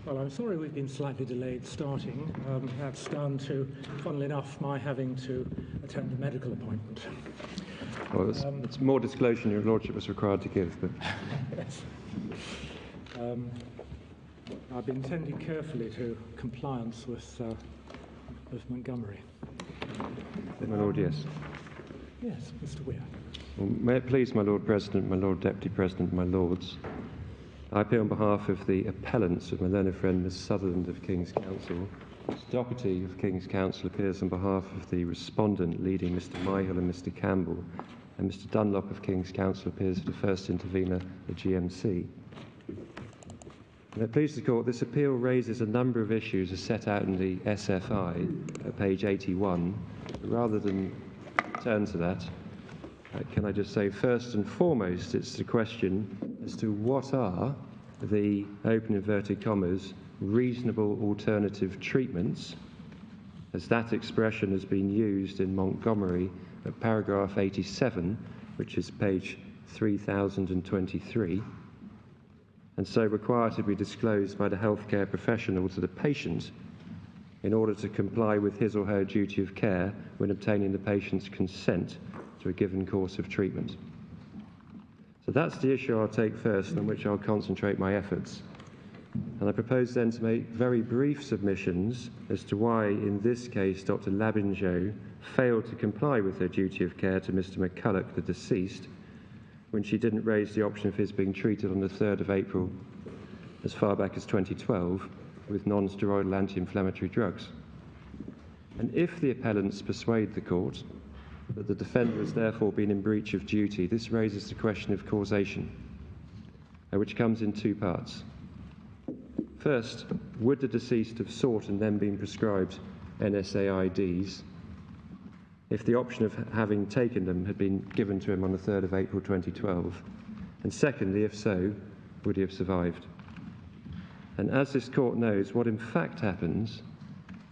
Well, I'm sorry we've been slightly delayed starting. That's down to, funnily enough, my having to attend a medical appointment. Well, it's more disclosure than Your Lordship was required to give. But Yes. I've been tending carefully to compliance with Montgomery. my Lord, yes. Yes, Mr. Weir. Well, may it please my Lord President, my Lord Deputy President, my Lords, I appear on behalf of the appellants of my learned friend Miss Sutherland of King's Counsel. Miss Doherty of King's Counsel appears on behalf of the respondent, leading Mr. Myhill and Mr. Campbell, and Mr. Dunlop of King's Counsel appears as the first intervener, the GMC. May it please the Court, this appeal raises a number of issues as set out in the SFI at page 81. Rather than turn to that, can I just say, first and foremost, it's the question as to what are the, open inverted commas, reasonable alternative treatments, as that expression has been used in Montgomery at paragraph 87, which is page 3023, and so require to be disclosed by the healthcare professional to the patient in order to comply with his or her duty of care when obtaining the patient's consent to a given course of treatment. So that's the issue I'll take first, on which I'll concentrate my efforts. And I propose then to make very brief submissions as to why, in this case, Dr. Labinjo failed to comply with her duty of care to Mr. McCulloch, the deceased, when she didn't raise the option of his being treated on the 3rd of April as far back as 2012 with non-steroidal anti-inflammatory drugs. And if the appellants persuade the court that the defendant has therefore been in breach of duty, this raises the question of causation, which comes in two parts. First, would the deceased have sought and then been prescribed NSAIDs if the option of having taken them had been given to him on the 3rd of April 2012? And secondly, if so, would he have survived? And as this court knows, what in fact happens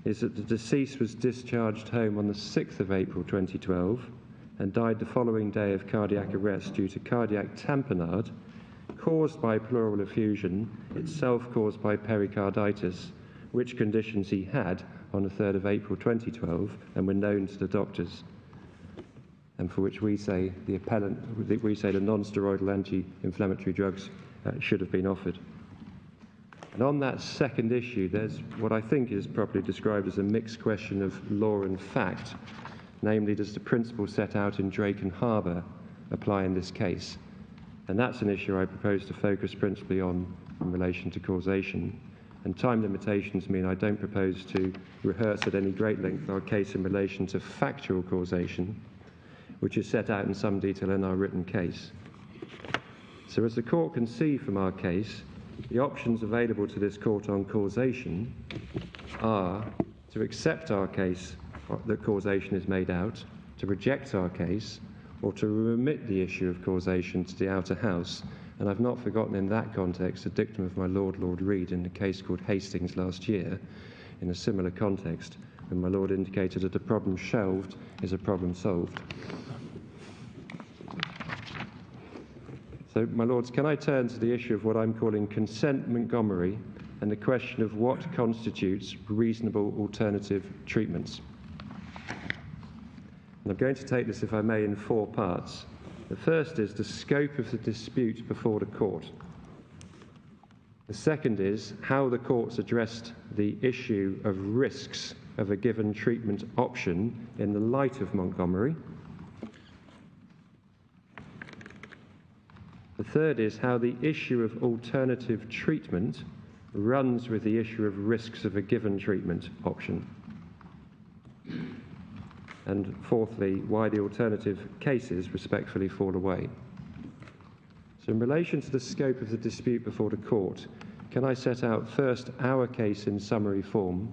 is that the deceased was discharged home on the 6th of April 2012 and died the following day of cardiac arrest due to cardiac tamponade caused by pleural effusion, itself caused by pericarditis, which conditions he had on the 3rd of April 2012 and were known to the doctors, and for which we say the non-steroidal anti-inflammatory drugs should have been offered. And on that second issue, there's what I think is properly described as a mixed question of law and fact, namely, does the principle set out in Drake and Harbour apply in this case? And that's an issue I propose to focus principally on in relation to causation. And time limitations mean I don't propose to rehearse at any great length our case in relation to factual causation, which is set out in some detail in our written case. So as the court can see from our case, the options available to this court on causation are to accept our case that causation is made out, to reject our case, or to remit the issue of causation to the outer house. And I've not forgotten in that context a dictum of my Lord Reid in a case called Hastings last year, in a similar context, when my Lord indicated that a problem shelved is a problem solved. So, my Lords, can I turn to the issue of what I'm calling consent Montgomery and the question of what constitutes reasonable alternative treatments? And I'm going to take this, if I may, in four parts. The first is the scope of the dispute before the court. The second is how the courts addressed the issue of risks of a given treatment option in the light of Montgomery. The third is how the issue of alternative treatment runs with the issue of risks of a given treatment option. And fourthly, why the alternative cases respectfully fall away. So in relation to the scope of the dispute before the court, can I set out first our case in summary form,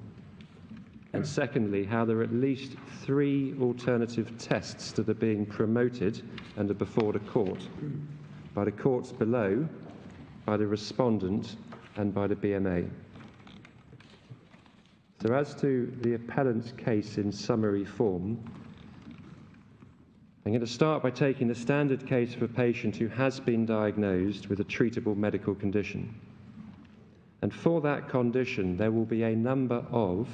and secondly, how there are at least three alternative tests that are being promoted and are before the court, by the courts below, by the respondent, and by the BMA. So as to the appellant's case in summary form, I'm going to start by taking the standard case of a patient who has been diagnosed with a treatable medical condition. And for that condition, there will be a number of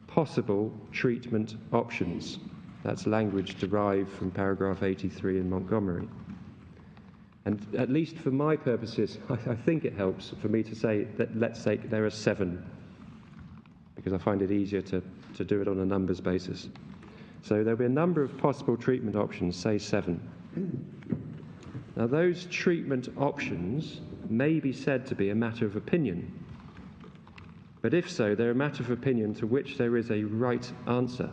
possible treatment options. That's language derived from paragraph 83 in Montgomery. And at least for my purposes, I think it helps for me to say that, let's say, there are 7, because I find it easier to do it on a numbers basis. So there'll be a number of possible treatment options, say 7. Now, those treatment options may be said to be a matter of opinion. But if so, they're a matter of opinion to which there is a right answer.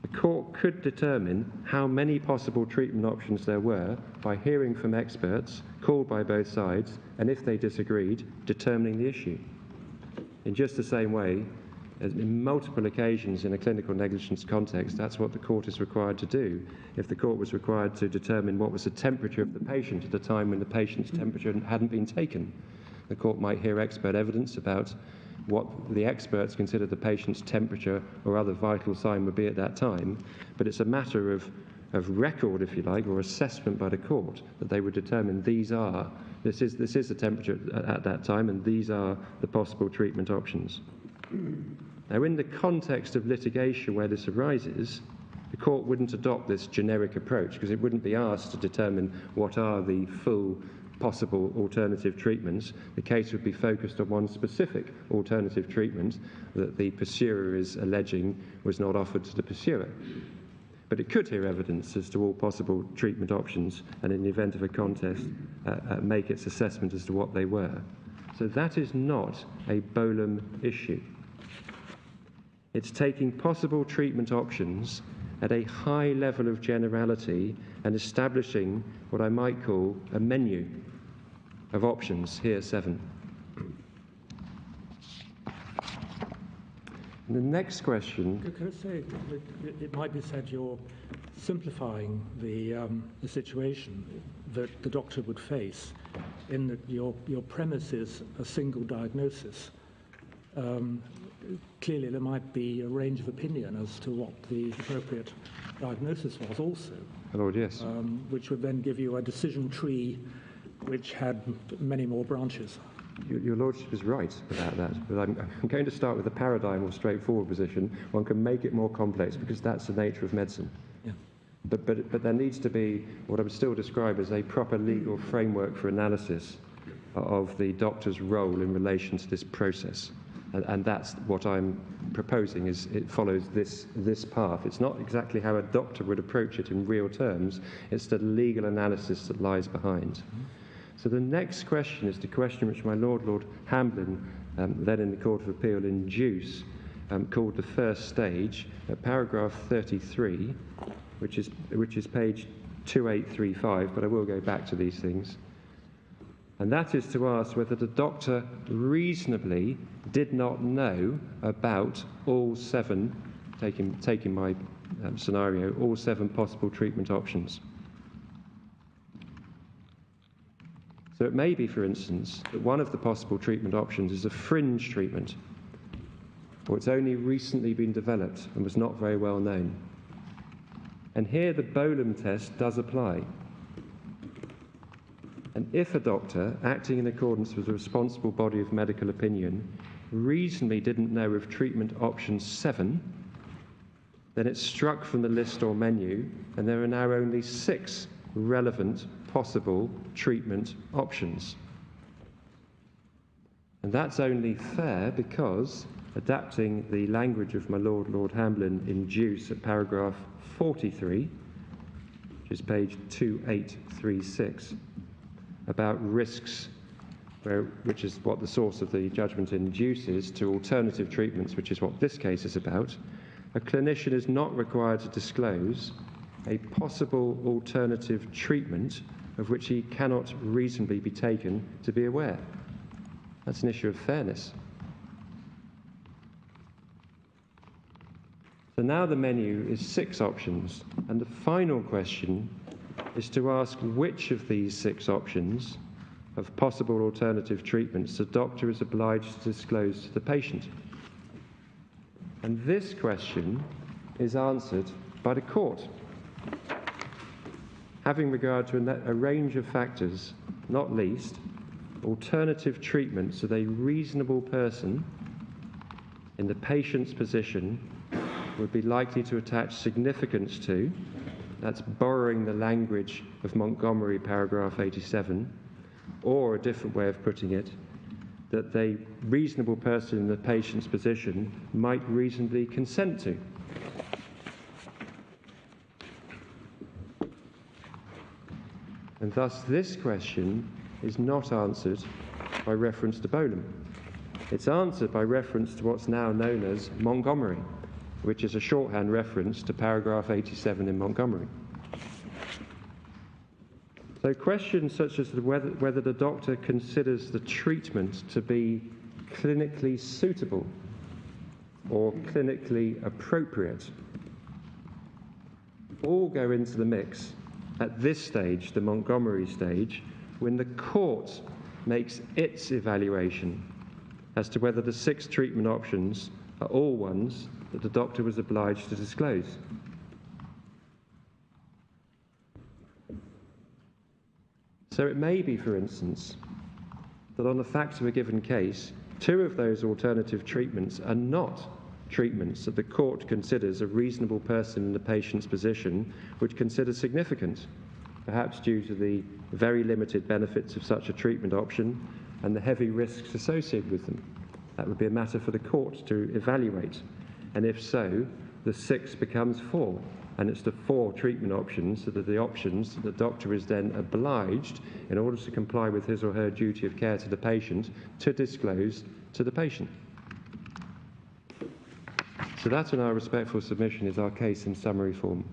The court could determine how many possible treatment options there were by hearing from experts, called by both sides, and if they disagreed, determining the issue. In just the same way, as in multiple occasions in a clinical negligence context, that's what the court is required to do. If the court was required to determine what was the temperature of the patient at a time when the patient's temperature hadn't been taken, the court might hear expert evidence about what the experts consider the patient's temperature or other vital sign would be at that time, but it's a matter of record, if you like, or assessment by the court that they would determine this is the temperature at that time, and these are the possible treatment options. Now, in the context of litigation where this arises, the court wouldn't adopt this generic approach because it wouldn't be asked to determine what are the full possible alternative treatments. The case would be focused on one specific alternative treatment that the pursuer is alleging was not offered to the pursuer. But it could hear evidence as to all possible treatment options and, in the event of a contest, make its assessment as to what they were. So that is not a Bolam issue. It's taking possible treatment options at a high level of generality and establishing what I might call a menu of options, here 7. And the next question... Could I say it might be said you're simplifying the situation that the doctor would face in that your premise is a single diagnosis. Clearly there might be a range of opinion as to what the appropriate diagnosis was also. Lord, yes. Which would then give you a decision tree which had many more branches. Your Lordship is right about that, but I'm going to start with a paradigm or straightforward position. One can make it more complex because that's the nature of medicine. Yeah. But there needs to be what I would still describe as a proper legal framework for analysis of the doctor's role in relation to this process. And that's what I'm proposing, is it follows this path. It's not exactly how a doctor would approach it in real terms, it's the legal analysis that lies behind. Mm-hmm. So the next question is the question which my Lord Hamblin, then in the Court of Appeal in Juice, called the first stage, at paragraph 33, which is page 2835, but I will go back to these things. And that is to ask whether the doctor reasonably did not know about all 7, taking my scenario, all 7 possible treatment options. So it may be, for instance, that one of the possible treatment options is a fringe treatment, or it's only recently been developed and was not very well known. And here the Bolam test does apply. And if a doctor, acting in accordance with a responsible body of medical opinion, reasonably didn't know of treatment option 7, then it's struck from the list or menu, and there are now only 6 relevant possible treatment options. And that's only fair because, adapting the language of my Lord Hamblin in Juice at paragraph 43, which is page 2836, about risks, which is what the source of the judgment in Juice is, to alternative treatments, which is what this case is about, a clinician is not required to disclose a possible alternative treatment of which he cannot reasonably be taken to be aware. That's an issue of fairness. So now the menu is 6 options, and the final question is to ask which of these 6 options of possible alternative treatments the doctor is obliged to disclose to the patient. And this question is answered by the court, having regard to a range of factors, not least alternative treatments that a reasonable person in the patient's position would be likely to attach significance to. That's borrowing the language of Montgomery, paragraph 87, or a different way of putting it, that a reasonable person in the patient's position might reasonably consent to. And thus this question is not answered by reference to Bolam. It's answered by reference to what's now known as Montgomery, which is a shorthand reference to paragraph 87 in Montgomery. So questions such as whether the doctor considers the treatment to be clinically suitable or clinically appropriate all go into the mix at this stage, the Montgomery stage, when the court makes its evaluation as to whether the 6 treatment options are all ones that the doctor was obliged to disclose. So it may be, for instance, that on the facts of a given case, 2 of those alternative treatments are not treatments that the court considers a reasonable person in the patient's position would consider significant, perhaps due to the very limited benefits of such a treatment option and the heavy risks associated with them. That would be a matter for the court to evaluate. And if so, the 6 becomes 4. And it's the 4 treatment options that are the options that the doctor is then obliged, in order to comply with his or her duty of care to the patient, to disclose to the patient. So that, in our respectful submission, is our case in summary form.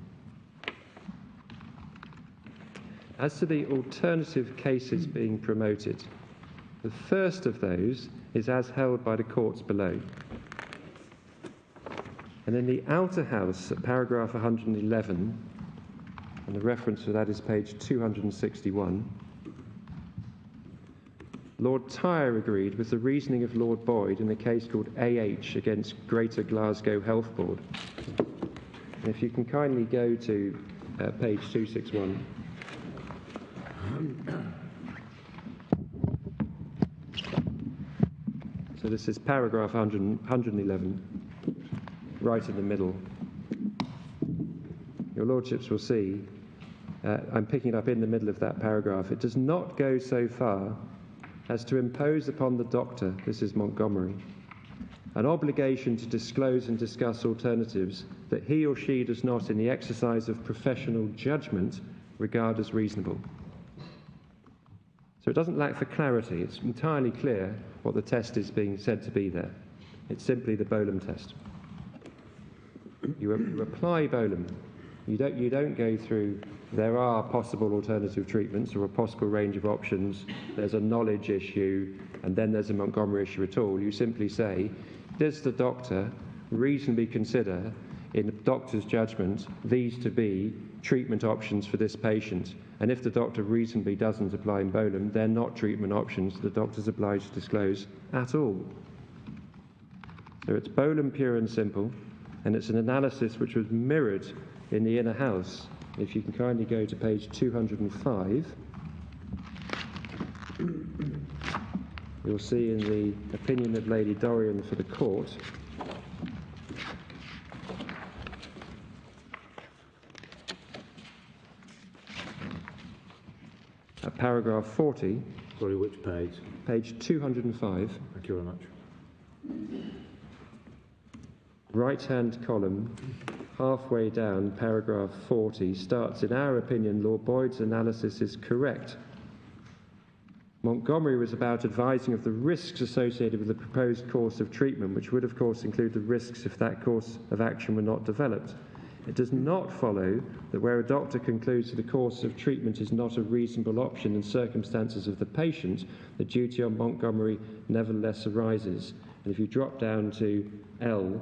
As to the alternative cases being promoted, the first of those is as held by the courts below. And in the outer house, at paragraph 111, and the reference for that is page 261, Lord Tyre agreed with the reasoning of Lord Boyd in a case called AH against Greater Glasgow Health Board. And if you can kindly go to page 261. So this is paragraph 111. Right in the middle. Your Lordships will see, I'm picking it up in the middle of that paragraph, it does not go so far as to impose upon the doctor, this is Montgomery, an obligation to disclose and discuss alternatives that he or she does not, in the exercise of professional judgment, regard as reasonable. So it doesn't lack for clarity, it's entirely clear what the test is being said to be there. It's simply the Bolam test. You apply Bolam. You don't go through, there are possible alternative treatments or a possible range of options, there's a knowledge issue, and then there's a Montgomery issue at all. You simply say, does the doctor reasonably consider, in the doctor's judgment, these to be treatment options for this patient? And if the doctor reasonably doesn't apply in Bolam, they're not treatment options that the doctor's obliged to disclose at all. So it's Bolam pure and simple. And it's an analysis which was mirrored in the inner house. If you can kindly go to page 205, you'll see in the opinion of Lady Dorian for the court, at paragraph 40. Sorry, which page? Page 205. Thank you very much. Right-hand column, halfway down, paragraph 40, starts, in our opinion, Lord Boyd's analysis is correct. Montgomery was about advising of the risks associated with the proposed course of treatment, which would, of course, include the risks if that course of action were not developed. It does not follow that where a doctor concludes that a course of treatment is not a reasonable option in circumstances of the patient, the duty on Montgomery nevertheless arises. And if you drop down to L,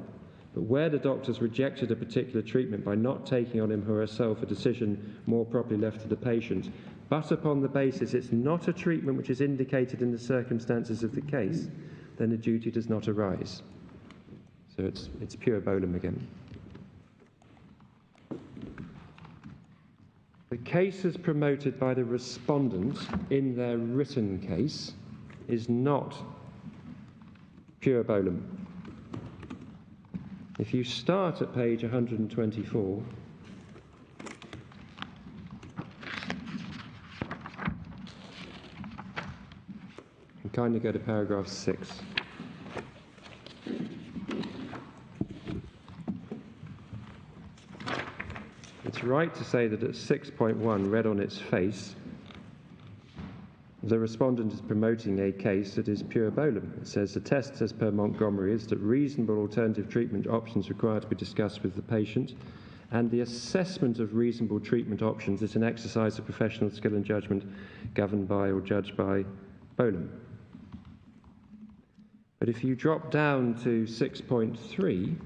but where the doctor's rejected a particular treatment by not taking on him or herself a decision more properly left to the patient, but upon the basis it's not a treatment which is indicated in the circumstances of the case, then the duty does not arise. So it's pure Bolam again. The cases promoted by the respondent in their written case is not pure bolum. If you start at page 124, and kindly go to paragraph 6. It's right to say that at 6.1, read on its face, the respondent is promoting a case that is pure bolum. It says the test, as per Montgomery, is that reasonable alternative treatment options require to be discussed with the patient, and the assessment of reasonable treatment options is an exercise of professional skill and judgment governed by or judged by bolum. But if you drop down to 6.3,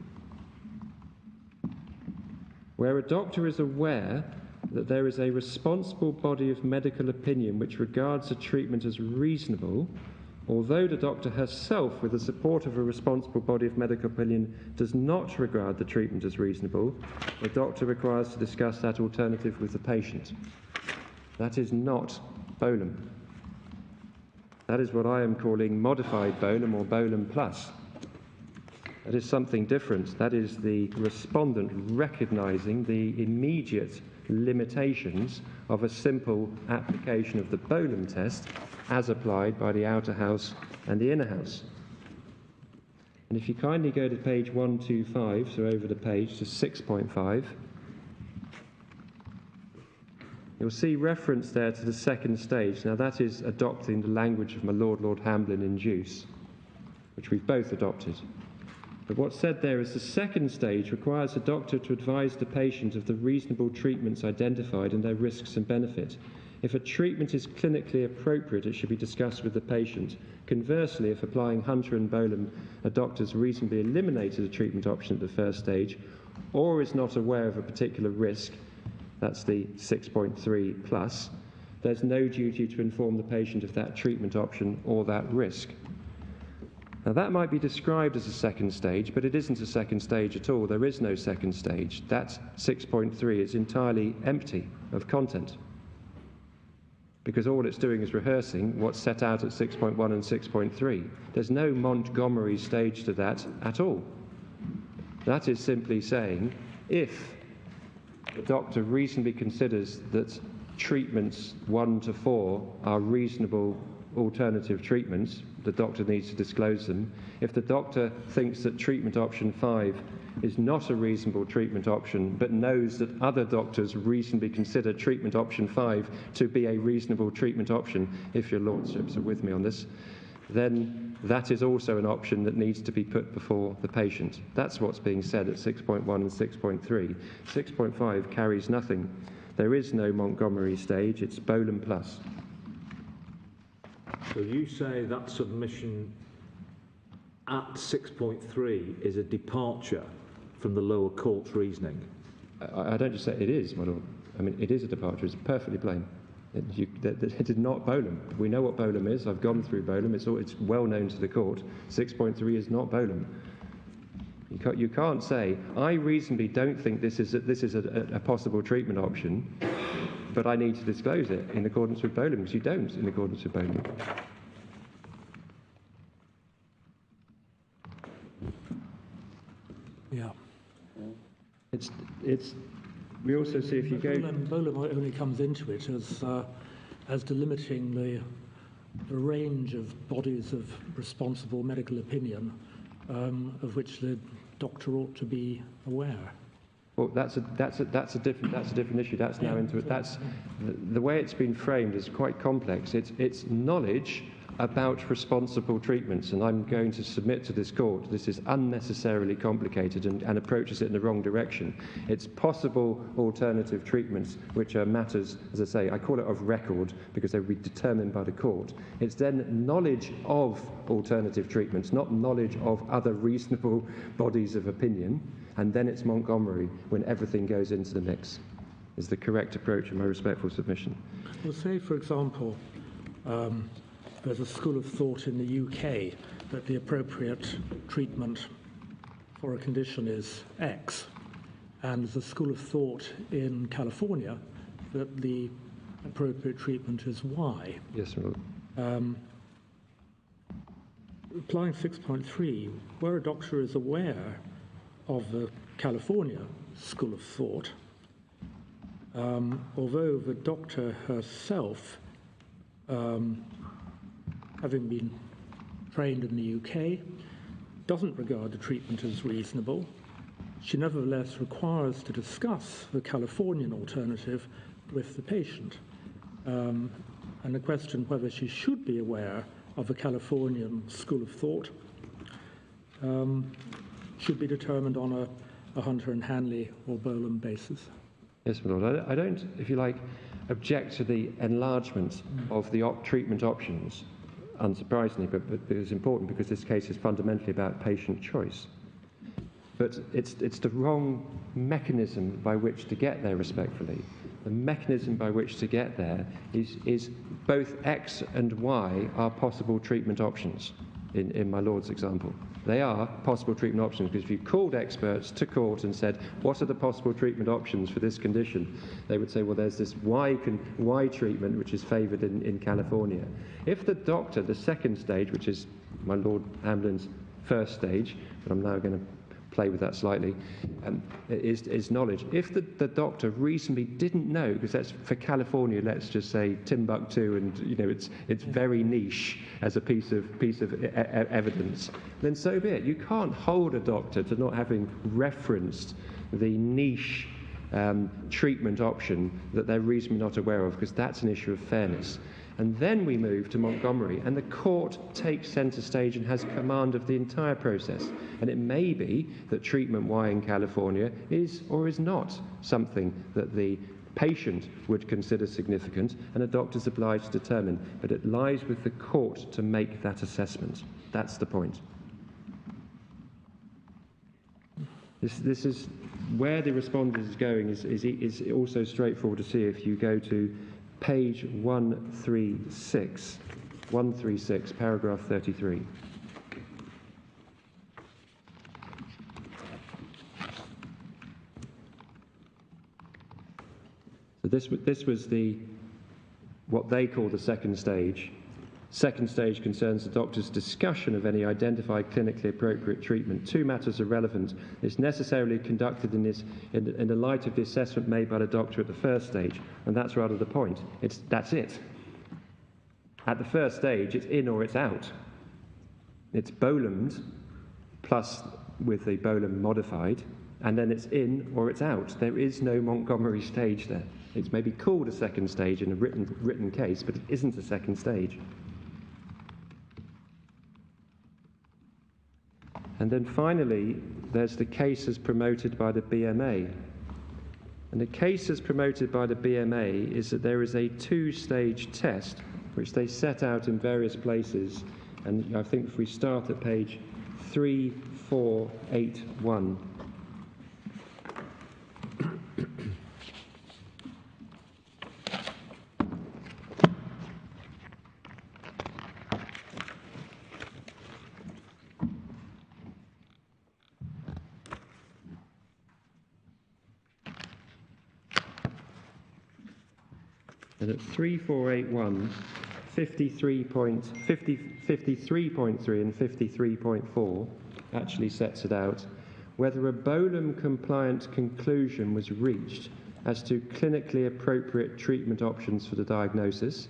where a doctor is aware that there is a responsible body of medical opinion which regards a treatment as reasonable, although the doctor herself, with the support of a responsible body of medical opinion, does not regard the treatment as reasonable, the doctor requires to discuss that alternative with the patient. That is not bolum. That is what I am calling modified bolum or bolum plus. That is something different. That is the respondent recognising the immediate limitations of a simple application of the bolum test as applied by the outer house and the inner house. And if you kindly go to page 125, so over the page to 6.5, you'll see reference there to the second stage. Now that is adopting the language of my Lord Hamblin in Juice, which we've both adopted. But what's said there is the second stage requires the doctor to advise the patient of the reasonable treatments identified and their risks and benefit. If a treatment is clinically appropriate, it should be discussed with the patient. Conversely, if applying Hunter and bolum, a doctor's reasonably eliminated a treatment option at the first stage, or is not aware of a particular risk, that's the 6.3 plus, there's no duty to inform the patient of that treatment option or that risk. Now that might be described as a second stage, but it isn't a second stage at all. There is no second stage. That 6.3 is entirely empty of content, because all it's doing is rehearsing what's set out at 6.1 and 6.3. There's no Montgomery stage to that at all. That is simply saying, if the doctor reasonably considers that treatments 1 to 4 are reasonable alternative treatments, the doctor needs to disclose them. If the doctor thinks that treatment option 5 is not a reasonable treatment option, but knows that other doctors reasonably consider treatment option 5 to be a reasonable treatment option, if your lordships are with me on this, then that is also an option that needs to be put before the patient. That's what's being said at 6.1 and 6.3. 6.5 carries nothing. There is no Montgomery stage, it's bolum plus. So you say that submission at 6.3 is a departure from the lower court's reasoning? I don't just say it is, my lord. I mean, it is a departure. It's perfectly plain. It is not bolum. We know what bolum is. I've gone through bolum. It's well known to the court. 6.3 is not bolum. You can't say, I reasonably don't think this is a possible treatment option, but I need to disclose it in accordance with bolum, because you don't in accordance with bolum. Yeah. We also see if you go... Bolum only comes into it as delimiting the range of bodies of responsible medical opinion of which the doctor ought to be aware. Well, that's a different issue. That's now into it. That's the way it's been framed is quite complex. It's knowledge about responsible treatments, and I'm going to submit to this court this is unnecessarily complicated and approaches it in the wrong direction. It's possible alternative treatments, which are matters, as I say, I call it of record because they will be determined by the court. It's then knowledge of alternative treatments, not knowledge of other reasonable bodies of opinion, and then it's Montgomery when everything goes into the mix, is the correct approach in my respectful submission. Well, say, for example, there's a school of thought in the UK that the appropriate treatment for a condition is X, and there's a school of thought in California that the appropriate treatment is Y. Yes, my lord. applying 6.3, where a doctor is aware of the California school of thought, although the doctor herself, having been trained in the UK, doesn't regard the treatment as reasonable, she nevertheless requires to discuss the Californian alternative with the patient. And the question whether she should be aware of the Californian school of thought should be determined on a Hunter and Hanley or Bolam basis. Yes, my Lord. I don't, if you like, object to the enlargement of the treatment options, unsurprisingly, but it's important because this case is fundamentally about patient choice. But it's the wrong mechanism by which to get there, respectfully. The mechanism by which to get there is both X and Y are possible treatment options, in my Lord's example. They are possible treatment options, because if you called experts to court and said, what are the possible treatment options for this condition? They would say, well, there's this Y treatment, which is favoured in California. If the doctor, the second stage, which is my Lord Hamlin's first stage, but I'm now going to play with that slightly, is knowledge. If the doctor reasonably didn't know, because that's for California, let's just say Timbuktu, and it's very niche as a piece of evidence, then so be it. You can't hold a doctor to not having referenced the niche treatment option that they're reasonably not aware of, because that's an issue of fairness. And then we move to Montgomery, and the court takes centre stage and has command of the entire process. And it may be that treatment Y in California is or is not something that the patient would consider significant, and a doctor's obliged to determine. But it lies with the court to make that assessment. That's the point. This is where the respondent is going is also straightforward to see if you go to page 136, paragraph 33. So this was what they call the second stage. Second stage concerns the doctor's discussion of any identified clinically appropriate treatment. Two matters are relevant. It's necessarily conducted in the light of the assessment made by the doctor at the first stage, and that's rather the point. That's it. At the first stage, it's in or it's out. It's Bolam'd, plus with the Bolam modified, and then it's in or it's out. There is no Montgomery stage there. It's maybe called a second stage in a written case, but it isn't a second stage. And then finally, there's the cases promoted by the BMA. And the cases promoted by the BMA is that there is a two-stage test, which they set out in various places. And I think if we start at page 3481. And at 3481, 53.3 and 53.4 actually sets it out, whether a Bolam-compliant conclusion was reached as to clinically appropriate treatment options for the diagnosis,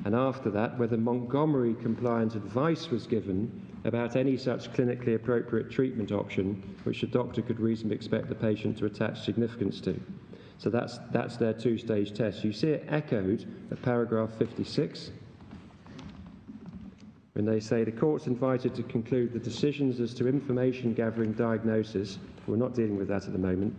and after that, whether Montgomery-compliant advice was given about any such clinically appropriate treatment option which the doctor could reasonably expect the patient to attach significance to. So that's their two-stage test. You see it echoed at paragraph 56, when they say the court's invited to conclude the decisions as to information gathering diagnosis, we're not dealing with that at the moment,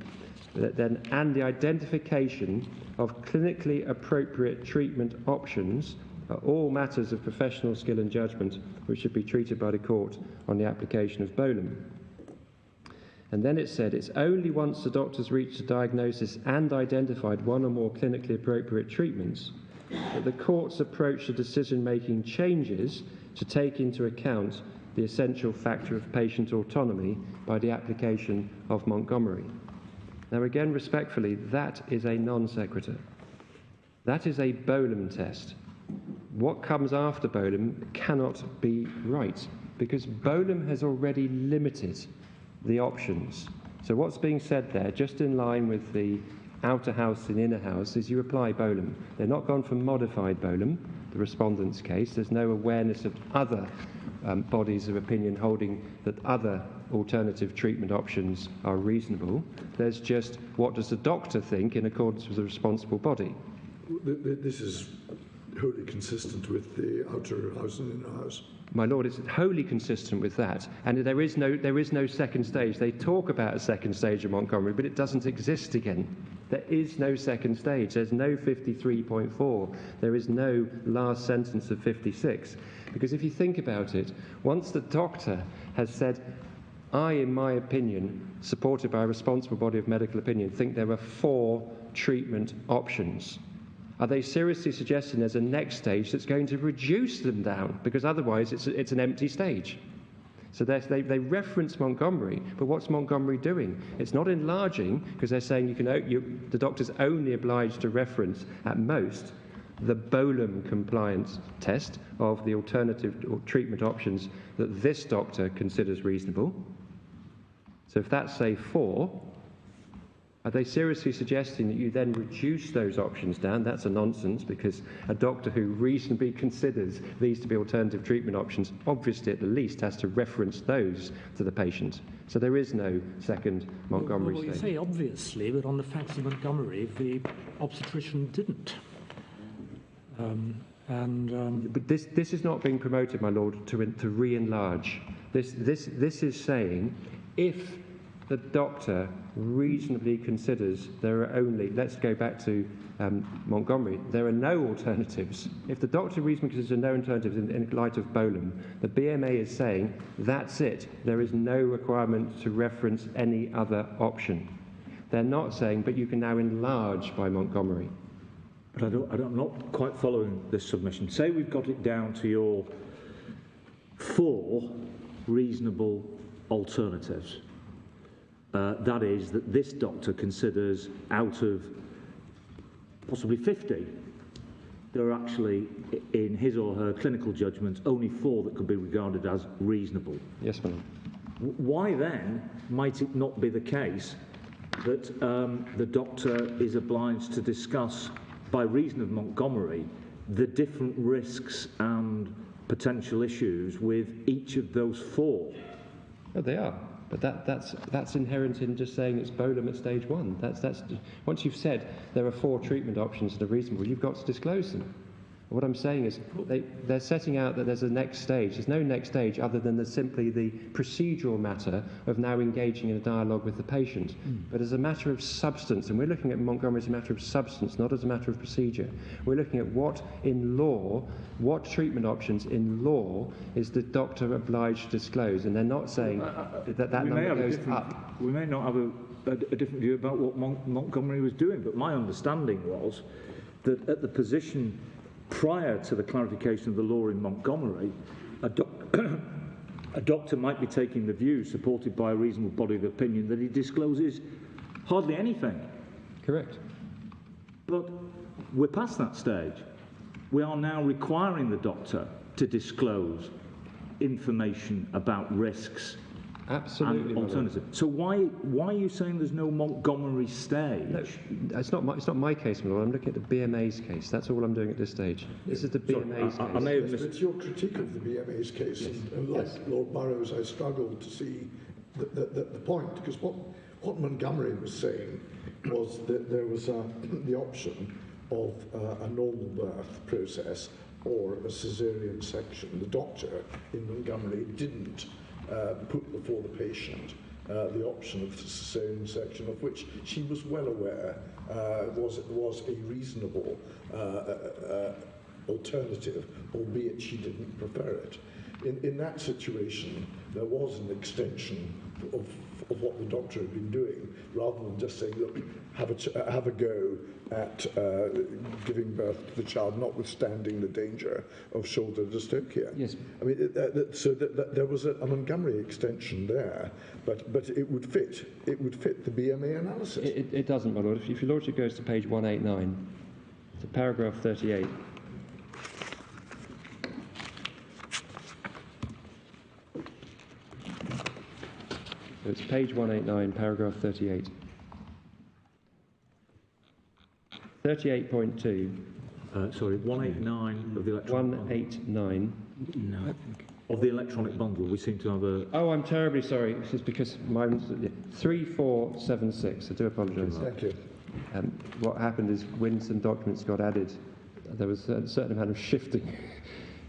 and the identification of clinically appropriate treatment options are all matters of professional skill and judgment which should be treated by the court on the application of Bolam. And then it said it's only once the doctor's reached a diagnosis and identified one or more clinically appropriate treatments that the court's approach to decision-making changes to take into account the essential factor of patient autonomy by the application of Montgomery. Now again, respectfully, that is a non sequitur. That is a Bolam test. what comes after Bolam cannot be right, because Bolam has already limited the options. So what's being said there, just in line with the outer house and inner house, is you apply Bolam. They're not gone for modified Bolam, the respondent's case. There's no awareness of other bodies of opinion holding that other alternative treatment options are reasonable. There's just what does the doctor think in accordance with the responsible body. This is wholly consistent with the outer house and inner house. My Lord, it's wholly consistent with that, and there is no second stage. They talk about a second stage of Montgomery, but it doesn't exist again. There is no second stage. There's no 53.4. There is no last sentence of 56. Because if you think about it, once the doctor has said, I, in my opinion, supported by a responsible body of medical opinion, think there are 4 treatment options. Are they seriously suggesting there's a next stage that's going to reduce them down? Because otherwise it's an empty stage. So they reference Montgomery, but what's Montgomery doing? It's not enlarging, because they're saying the doctor's only obliged to reference, at most, the Bolam compliance test of the alternative or treatment options that this doctor considers reasonable. So if that's, say, 4, are they seriously suggesting that you then reduce those options down? That's a nonsense, because a doctor who reasonably considers these to be alternative treatment options obviously at the least has to reference those to the patient. So there is no second Montgomery Well, you stage. say obviously, but on the facts of Montgomery, the obstetrician didn't. But this is not being promoted, my Lord, to re-enlarge. This is saying if the doctor reasonably considers there are only, let's go back to Montgomery, there are no alternatives. If the doctor reasonably considers there are no alternatives in light of Bolam, the BMA is saying that's it. There is no requirement to reference any other option. They're not saying, but you can now enlarge by Montgomery. But I'm not quite following this submission. Say we've got it down to your 4 reasonable alternatives. That is, that this doctor considers out of possibly 50, there are actually, in his or her clinical judgment, only 4 that could be regarded as reasonable. Yes, ma'am. Why then might it not be the case that the doctor is obliged to discuss, by reason of Montgomery, the different risks and potential issues with each of those 4? Oh, they are. But that's inherent in just saying it's Bolam at stage 1. That's once you've said there are 4 treatment options that are reasonable, you've got to disclose them. What I'm saying is they're setting out that there's a next stage. There's no next stage other than simply the procedural matter of now engaging in a dialogue with the patient. But as a matter of substance, and we're looking at Montgomery as a matter of substance, not as a matter of procedure, we're looking at what treatment options in law is the doctor obliged to disclose, and they're not saying that number goes up. We may not have a different view about what Montgomery was doing, but my understanding was that at the position prior to the clarification of the law in Montgomery, a doctor might be taking the view, supported by a reasonable body of opinion, that he discloses hardly anything. Correct. But we're past that stage. We are now requiring the doctor to disclose information about risks. Absolutely. And alternatives. So why are you saying there's no Montgomery stage? No, it's not my case, my Lord. I'm looking at the BMA's case. That's all I'm doing at this stage. This is the BMA's case. I may have missed. It's your critique of the BMA's case, yes. And like Lord Burrows, I struggled to see the point, because what Montgomery was saying was that there was the option of a normal birth process or a caesarean section. The doctor in Montgomery didn't put before the patient the option of the caesarean section, of which she was well aware was a reasonable alternative, albeit she didn't prefer it. In that situation, there was an extension of what the doctor had been doing, rather than just saying, look, have a go at giving birth to the child, notwithstanding the danger of shoulder dystocia. Yes. I mean, so there was a Montgomery extension there, but it would fit the BMA analysis. It doesn't, my Lord. If your Lordship goes to page 189, to paragraph 38. So it's page 189, paragraph 38. 38.2. Sorry, 189 of the electronic 189. bundle. Of the electronic bundle, we seem to have a... Oh, I'm terribly sorry. This is because mine's 3476. I do apologise. Thank you. What happened is when some documents got added, there was a certain amount of shifting,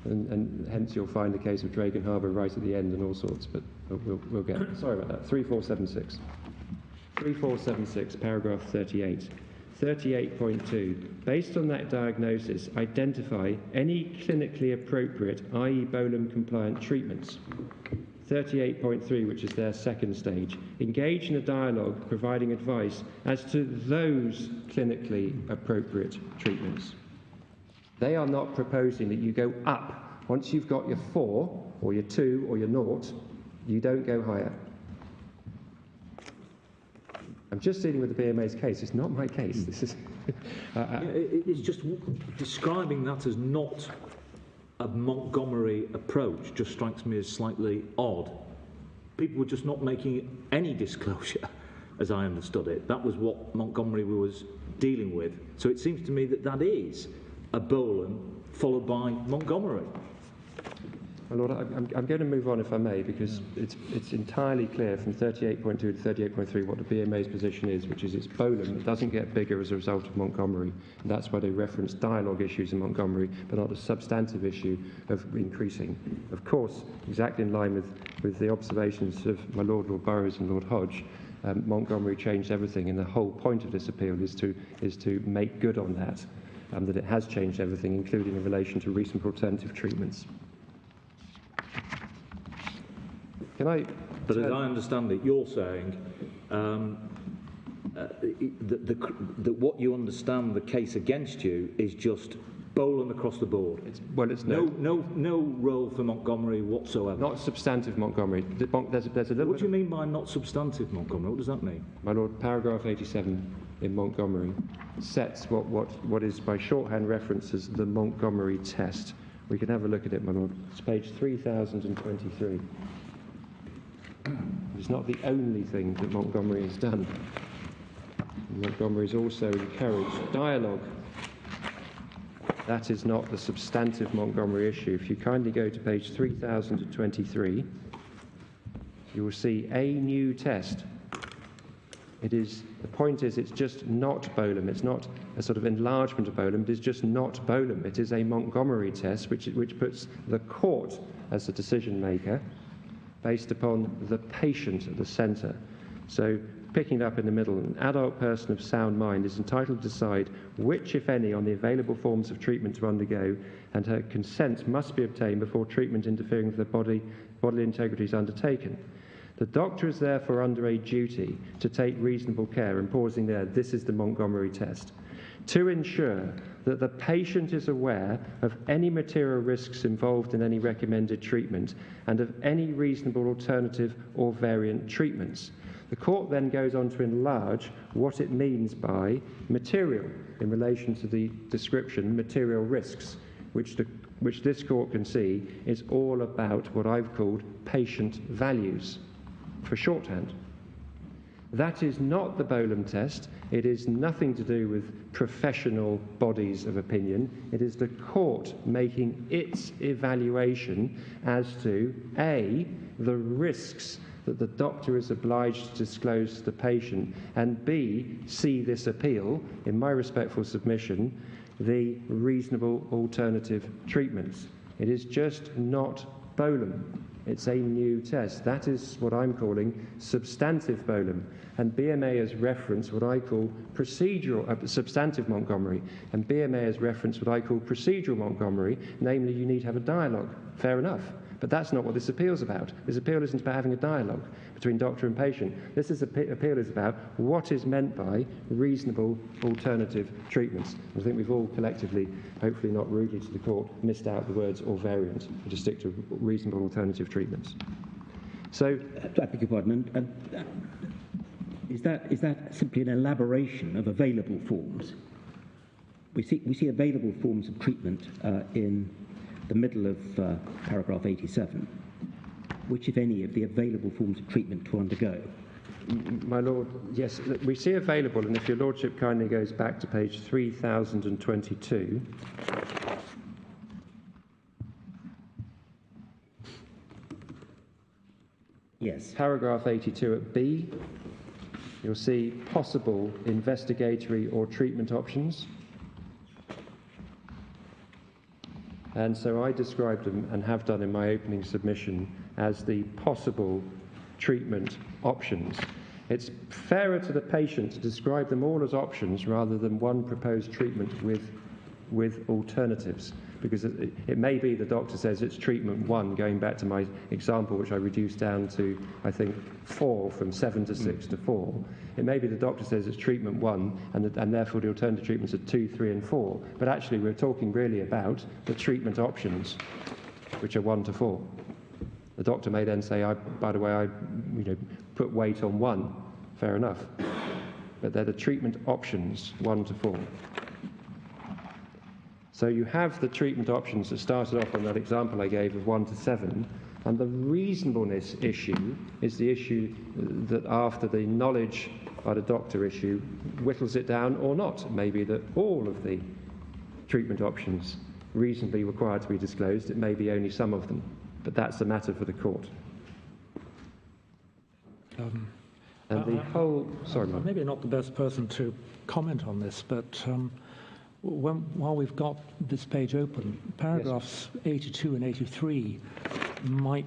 and hence you'll find the case of Dragon Harbour right at the end and all sorts, but we'll get it. Sorry about that. 3476. 3476, paragraph 38. 38.2. Based on that diagnosis, identify any clinically appropriate, i.e. Bolam-compliant treatments. 38.3, which is their second stage. Engage in a dialogue providing advice as to those clinically appropriate treatments. They are not proposing that you go up. Once you've got your 4, or your 2, or your 0, you don't go higher. I'm just dealing with the BMA's case. It's not my case. This is. It's just describing that as not a Montgomery approach just strikes me as slightly odd. People were just not making any disclosure, as I understood it. That was what Montgomery was dealing with. So it seems to me that that is a Bolam followed by Montgomery. My Lord, I'm going to move on, if I may, because it's entirely clear from 38.2 to 38.3 what the BMA's position is, which is it's Bolam that doesn't get bigger as a result of Montgomery. And that's why they reference dialogue issues in Montgomery, but not a substantive issue of increasing. Of course, exactly in line with the observations of my Lord Burrows and Lord Hodge, Montgomery changed everything, and the whole point of this appeal is to make good on that, that it has changed everything, including in relation to reasonable alternative treatments. But as I understand it, you're saying that what you understand the case against you is just Bolam across the board. It's no role for Montgomery whatsoever. Not substantive Montgomery. There's a little. What do you mean by not substantive Montgomery? What does that mean? My Lord, paragraph 87 in Montgomery sets what is by shorthand reference as the Montgomery test. We can have a look at it, my Lord. It's page 3023. It's not the only thing that Montgomery has done. Montgomery has also encouraged dialogue. That is not the substantive Montgomery issue. If you kindly go to page 3023, you will see a new test. The point is, it's just not Bolam. It's not a sort of enlargement of Bolam. It is just not Bolam. It is a Montgomery test, which puts the court as the decision maker, based upon the patient at the centre. So, picking it up in the middle, an adult person of sound mind is entitled to decide which, if any, on the available forms of treatment to undergo, and her consent must be obtained before treatment interfering with the bodily integrity is undertaken. The doctor is therefore under a duty to take reasonable care, and pausing there, this is the Montgomery test, to ensure that the patient is aware of any material risks involved in any recommended treatment and of any reasonable alternative or variant treatments. The court then goes on to enlarge what it means by material in relation to the description, material risks, which this court can see is all about what I've called patient values, for shorthand. That is not the Bolam test. It is nothing to do with professional bodies of opinion. It is the court making its evaluation as to A, the risks that the doctor is obliged to disclose to the patient, and B, see this appeal, in my respectful submission, the reasonable alternative treatments. It is just not Bolam. It's a new test. That is what I'm calling substantive Bolam. And BMA has referenced what I call procedural, substantive Montgomery. And BMA has referenced what I call procedural Montgomery, namely you need to have a dialogue. Fair enough. But that's not what this appeal is about. This appeal isn't about having a dialogue between doctor and patient. This appeal is about what is meant by reasonable alternative treatments. I think we've all collectively, hopefully not rudely to the court, missed out the words or variant to stick to reasonable alternative treatments. So, I beg your pardon. Is that simply an elaboration of available forms? We see available forms of treatment in the middle of paragraph 87. which, if any, of the available forms of treatment to undergo? My Lord, yes, we see available, and if your Lordship kindly goes back to page 3022. Yes. Paragraph 82 at B, you'll see possible investigatory or treatment options. And so I described them, and have done in my opening submission, as the possible treatment options. It's fairer to the patient to describe them all as options rather than one proposed treatment with alternatives, because it may be the doctor says it's treatment 1, going back to my example which I reduced down to, I think, 4, from 7 to 6 to 4. It may be the doctor says it's treatment 1 and therefore the alternative treatments are 2, 3 and 4, but actually we're talking really about the treatment options, which are 1 to 4. The doctor may then say, by the way, I put weight on 1. Fair enough. But they're the treatment options, 1 to 4. So you have the treatment options that started off on that example I gave of 1 to 7, and the reasonableness issue is the issue that after the knowledge by the doctor issue whittles it down or not. It may be that all of the treatment options reasonably required to be disclosed. It may be only some of them. But that's a matter for the court. Sorry, Mark. Maybe not the best person to comment on this, but while we've got this page open, paragraphs 82 and 83 might,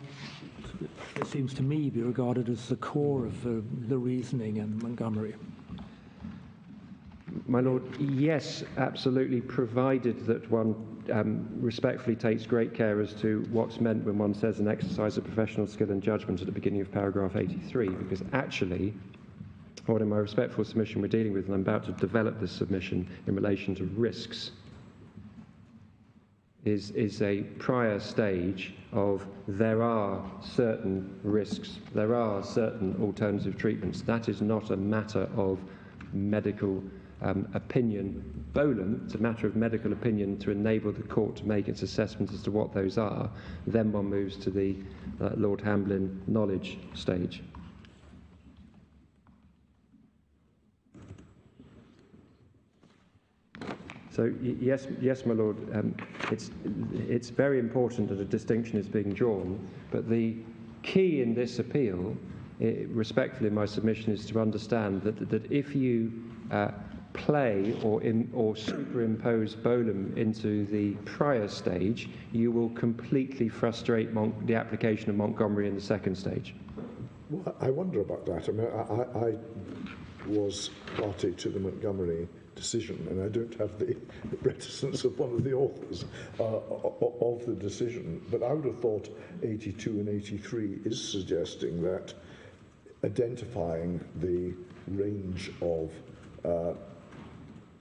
it seems to me, be regarded as the core of the reasoning in Montgomery. My Lord, yes, absolutely, provided that one respectfully takes great care as to what's meant when one says an exercise of professional skill and judgment at the beginning of paragraph 83, because actually, what in my respectful submission we're dealing with, and I'm about to develop this submission in relation to risks, is a prior stage of there are certain risks, there are certain alternative treatments. That is not a matter of medical opinion bolum. It's a matter of medical opinion to enable the court to make its assessment as to what those are. Then one moves to the Lord Hamblin knowledge stage. So yes, my Lord, it's very important that a distinction is being drawn, but the key in this appeal, respectfully in my submission, is to understand that if you play or superimpose bolum into the prior stage, you will completely frustrate the application of Montgomery in the second stage. Well, I wonder about that. I mean, I was party to the Montgomery decision, and I don't have the reticence of one of the authors of the decision, but I would have thought 82 and 83 is suggesting that identifying the range of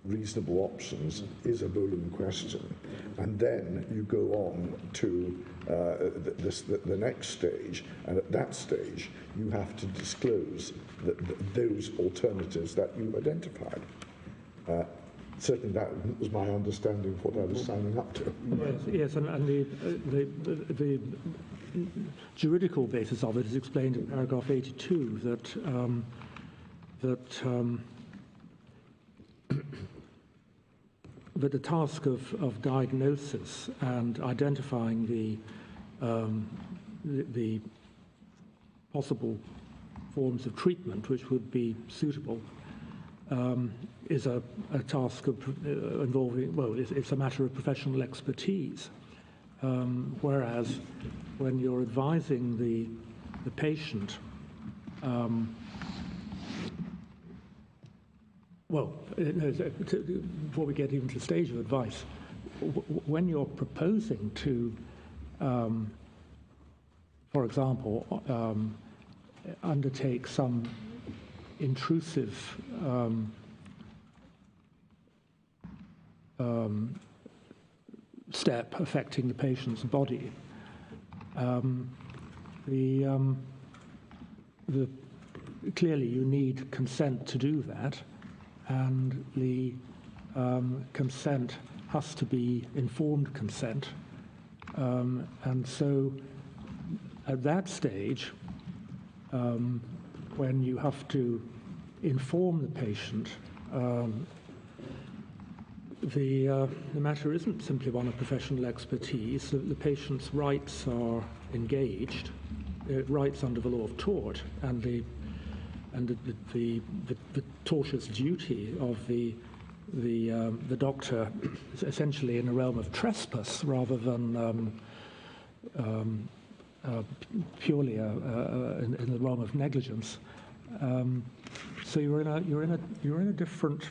reasonable options is a bolum question, and then you go on to the next stage, and at that stage you have to disclose those alternatives that you've identified. Certainly that was my understanding of what I was signing up to. Yes, and the juridical basis of it is explained in paragraph 82 that the task of diagnosis and identifying the possible forms of treatment which would be suitable is a task involving, well, it's a matter of professional expertise. Whereas when you're advising the patient, before we get even to the stage of advice, when you're proposing to, for example, undertake some intrusive step affecting the patient's body, clearly you need consent to do that, and the consent has to be informed consent, and so at that stage, when you have to inform the patient, the matter isn't simply one of professional expertise. The patient's rights are engaged, rights under the law of tort, and the tortious duty of the doctor is essentially in the realm of trespass rather than purely in the realm of negligence. So you're in a different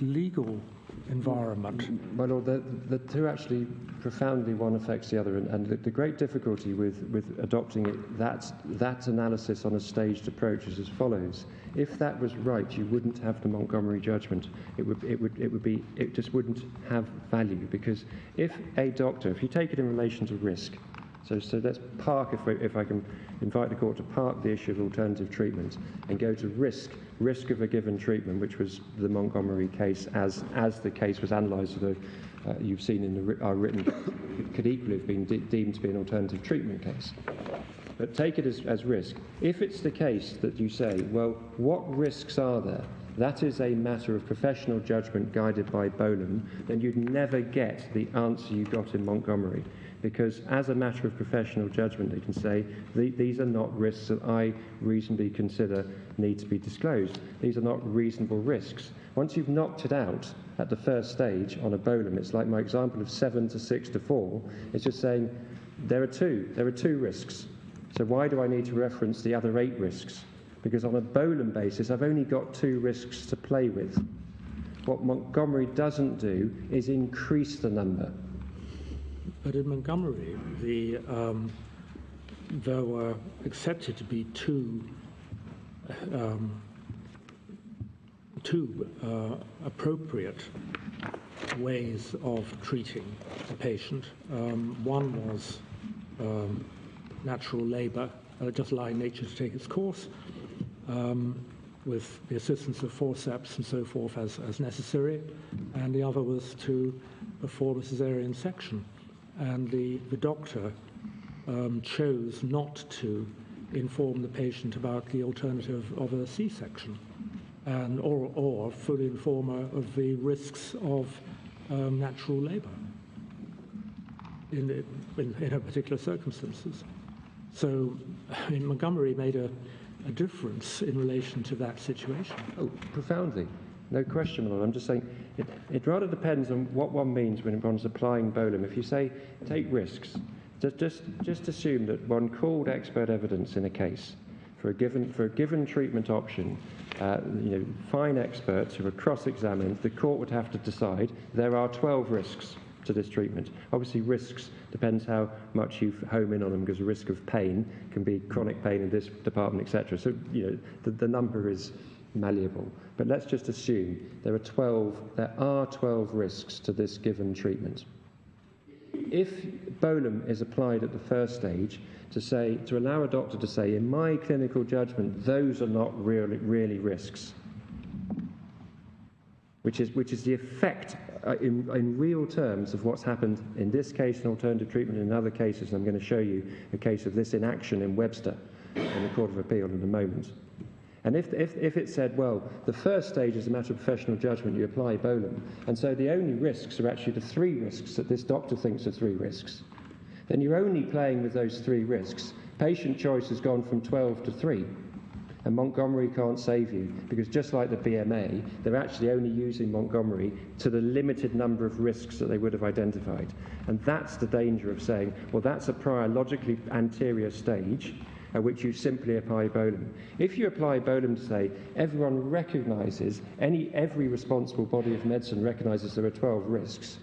legal environment. My Lord, the two actually profoundly one affects the other, and the great difficulty with adopting that analysis on a staged approach is as follows. If that was right, you wouldn't have the Montgomery judgment. It just wouldn't have value, because if you take it in relation to risk, so let's park, if I can invite the court to park the issue of alternative treatment and go to risk of a given treatment, which was the Montgomery case as the case was analysed, although you've seen in our written, it could equally have been deemed to be an alternative treatment case. But take it as risk. If it's the case that you say, well, what risks are there? That is a matter of professional judgment guided by Bolam, then you'd never get the answer you got in Montgomery. Because as a matter of professional judgment, they can say, these are not risks that I reasonably consider need to be disclosed. These are not reasonable risks. Once you've knocked it out at the first stage on a Bolam, it's like my example of 7 to 6 to 4. It's just saying there are two risks. So why do I need to reference the other 8 risks? Because on a Bolam basis, I've only got 2 risks to play with. What Montgomery doesn't do is increase the number. But in Montgomery, there were accepted to be two appropriate ways of treating the patient. One was natural labour, just allowing nature to take its course, with the assistance of forceps and so forth as necessary, and the other was to perform a caesarean section. And the doctor chose not to inform the patient about the alternative of a C-section, and or fully inform her of the risks of natural labour in her particular circumstances. So, I mean, Montgomery made a difference in relation to that situation. Oh, profoundly. No question, my Lord. I'm just saying it rather depends on what one means when one's applying Bolam. If you say take risks, just assume that one called expert evidence in a case for a given treatment option. Fine experts who are cross-examined. The court would have to decide there are 12 risks to this treatment. Obviously, risks depends how much you home in on them, because the risk of pain can be chronic pain in this department, etc. So the number is malleable. But let's just assume there are 12 risks to this given treatment. If Bolam is applied at the first stage to allow a doctor to say, in my clinical judgment, those are not really risks, which is the effect in real terms of what's happened in this case in alternative treatment and in other cases, and I'm going to show you a case of this in action in Webster in the Court of Appeal in a moment. And if it said, well, the first stage is a matter of professional judgment, you apply Bolam, and so the only risks are actually the 3 risks that this doctor thinks are 3 risks, then you're only playing with those 3 risks. Patient choice has gone from 12 to 3, and Montgomery can't save you, because just like the BMA, they're actually only using Montgomery to the limited number of risks that they would have identified. And that's the danger of saying, well, that's a prior logically anterior stage at which you simply apply Bolam. If you apply Bolam to say everyone recognises, every responsible body of medicine recognises there are 12 risks,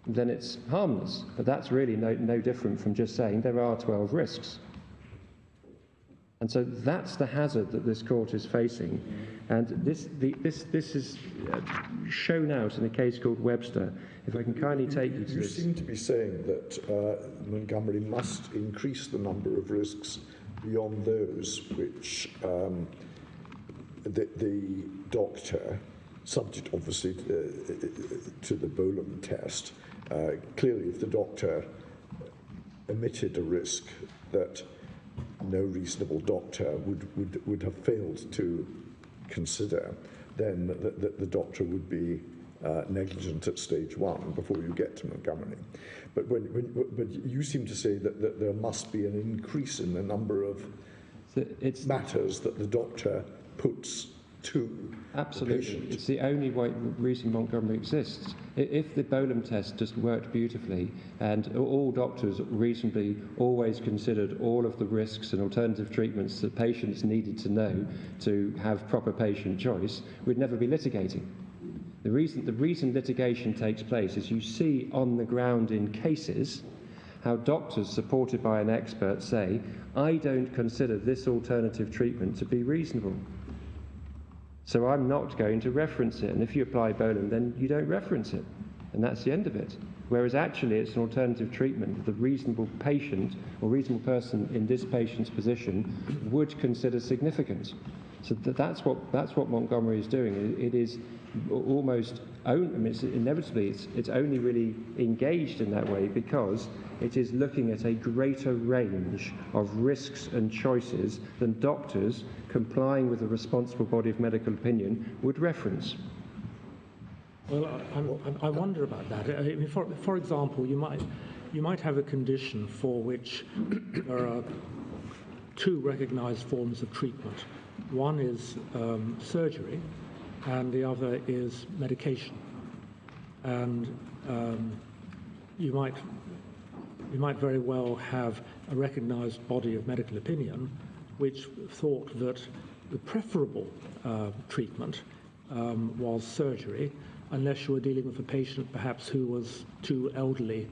then it's harmless. But that's really no different from just saying there are 12 risks. And so that's the hazard that this court is facing. And this is shown out in a case called Webster. If I can kindly take you to this. You seem to be saying that Montgomery must increase the number of risks beyond those which the doctor, subject obviously to the Bolam test, clearly if the doctor omitted a risk that no reasonable doctor would have failed to consider, then the doctor would be negligent at stage 1 before you get to Montgomery. But but you seem to say that there must be an increase in the number of matters that the doctor puts to absolutely the patient. It's the only reason Montgomery exists. If the Bolam test just worked beautifully and all doctors reasonably always considered all of the risks and alternative treatments that patients needed to know to have proper patient choice, we'd never be litigating. The reason litigation takes place is you see on the ground in cases how doctors supported by an expert say, I don't consider this alternative treatment to be reasonable, so I'm not going to reference it. And if you apply Bolam, then you don't reference it, and that's the end of it. Whereas actually it's an alternative treatment that the reasonable patient or reasonable person in this patient's position would consider significant. So that's what Montgomery is doing. It is almost, inevitably, it's only really engaged in that way because it is looking at a greater range of risks and choices than doctors complying with a responsible body of medical opinion would reference. Well, I wonder about that. I mean, for example, you might have a condition for which there are 2 recognised forms of treatment. One is surgery, and the other is medication. And you might very well have a recognised body of medical opinion which thought that the preferable treatment was surgery, unless you were dealing with a patient perhaps who was too elderly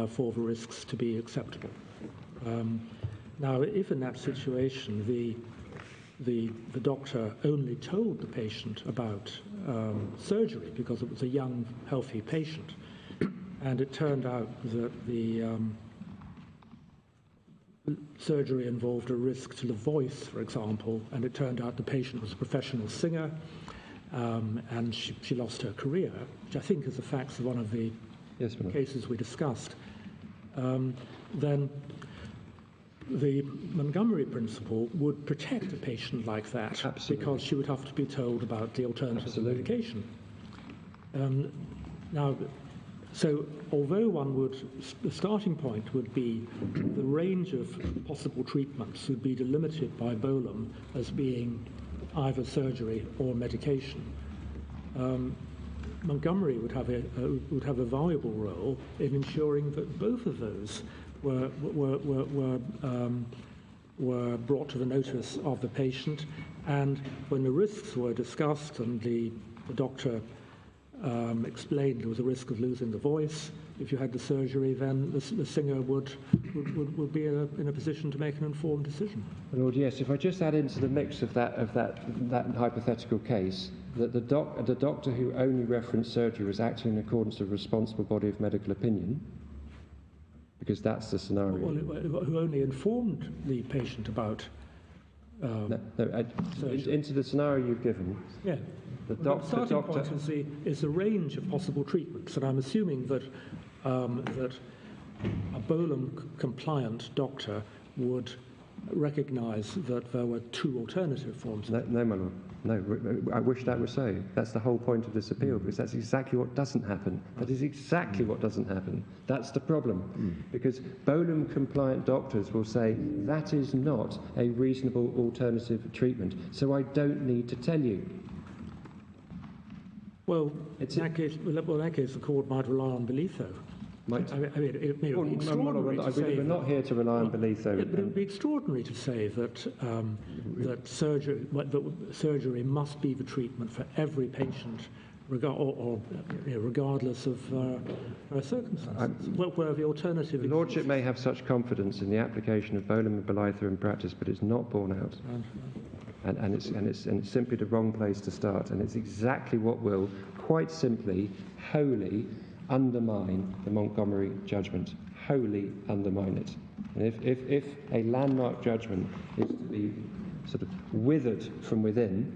for the risks to be acceptable. Now, if in that situation the doctor only told the patient about surgery because it was a young, healthy patient, and it turned out that the surgery involved a risk to the voice, for example, and it turned out the patient was a professional singer, and she lost her career, which I think is the facts of one of the cases we discussed, then the Montgomery principle would protect a patient like that. Absolutely. Because she would have to be told about the alternatives of medication. Now, so although the starting point would be the range of possible treatments would be delimited by Bolam as being either surgery or medication, Montgomery would have a valuable role in ensuring that both of those were brought to the notice of the patient, and when the risks were discussed and the doctor explained there was a risk of losing the voice if you had the surgery, then the singer would be in a position to make an informed decision. Lord, yes. If I just add into the mix of that hypothetical case that the doctor who only referenced surgery was acting in accordance with a responsible body of medical opinion, because that's the scenario. Well, who only informed the patient about into the scenario you've given. Yeah. The starting point is the range of possible treatments, and I'm assuming that that a Bolam-compliant doctor would recognise that there were 2 alternative forms. No, my lord. No, I wish that were so. That's the whole point of this appeal, because that's exactly what doesn't happen. That is exactly what doesn't happen. That's the problem. Because Bolam-compliant doctors will say, that is not a reasonable alternative treatment, so I don't need to tell you. Well, in that case, the court might rely on belief, though. It may be extraordinary to say... We're not here to rely on belief, though. But it would be extraordinary to say that surgery must be the treatment for every patient, regardless of circumstances. Where the alternative... The Lordship may have such confidence in the application of Bolam and Belitha in practice, but it's not borne out. And it's simply the wrong place to start. And it's exactly what will, quite simply, wholly undermine the Montgomery judgment, wholly undermine it. And if a landmark judgment is to be sort of withered from within,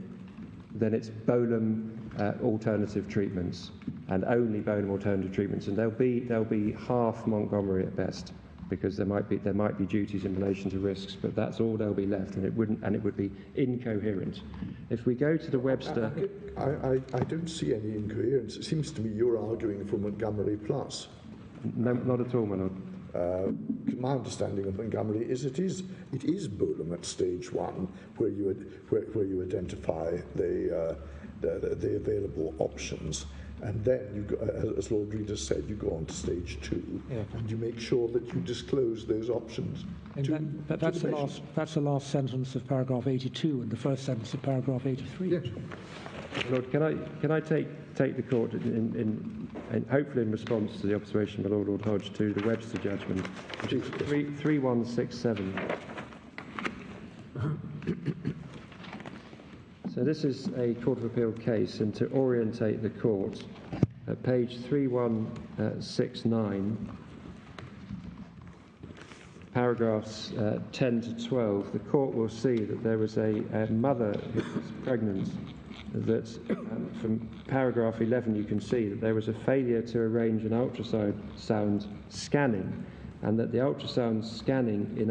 then it's Bolam alternative treatments, and only Bolam alternative treatments, and they'll be half Montgomery at best. because there might be duties in relation to risks, but that's all they'll be left, and it would be incoherent. If we go to the Webster, I don't see any incoherence. It seems to me you're arguing for Montgomery Plus. no, not at all, my lord. My understanding of Montgomery is it is Bolam at stage one where you identify the available options. And then, you go, as Lord Reader said, you go on to stage two, and you make sure that you disclose those options. That's the last sentence of paragraph 82 and the first sentence of paragraph 83. Yes. Lord, can I take the court in hopefully in response to the observation by Lord Hodge to the Webster judgment, which is 3167. So this is a Court of Appeal case, and to orientate the court, at page 3169, paragraphs 10 to 12, the court will see that there was a mother who was pregnant, that from paragraph 11 you can see that there was a failure to arrange an ultrasound scanning, and that the ultrasound scanning in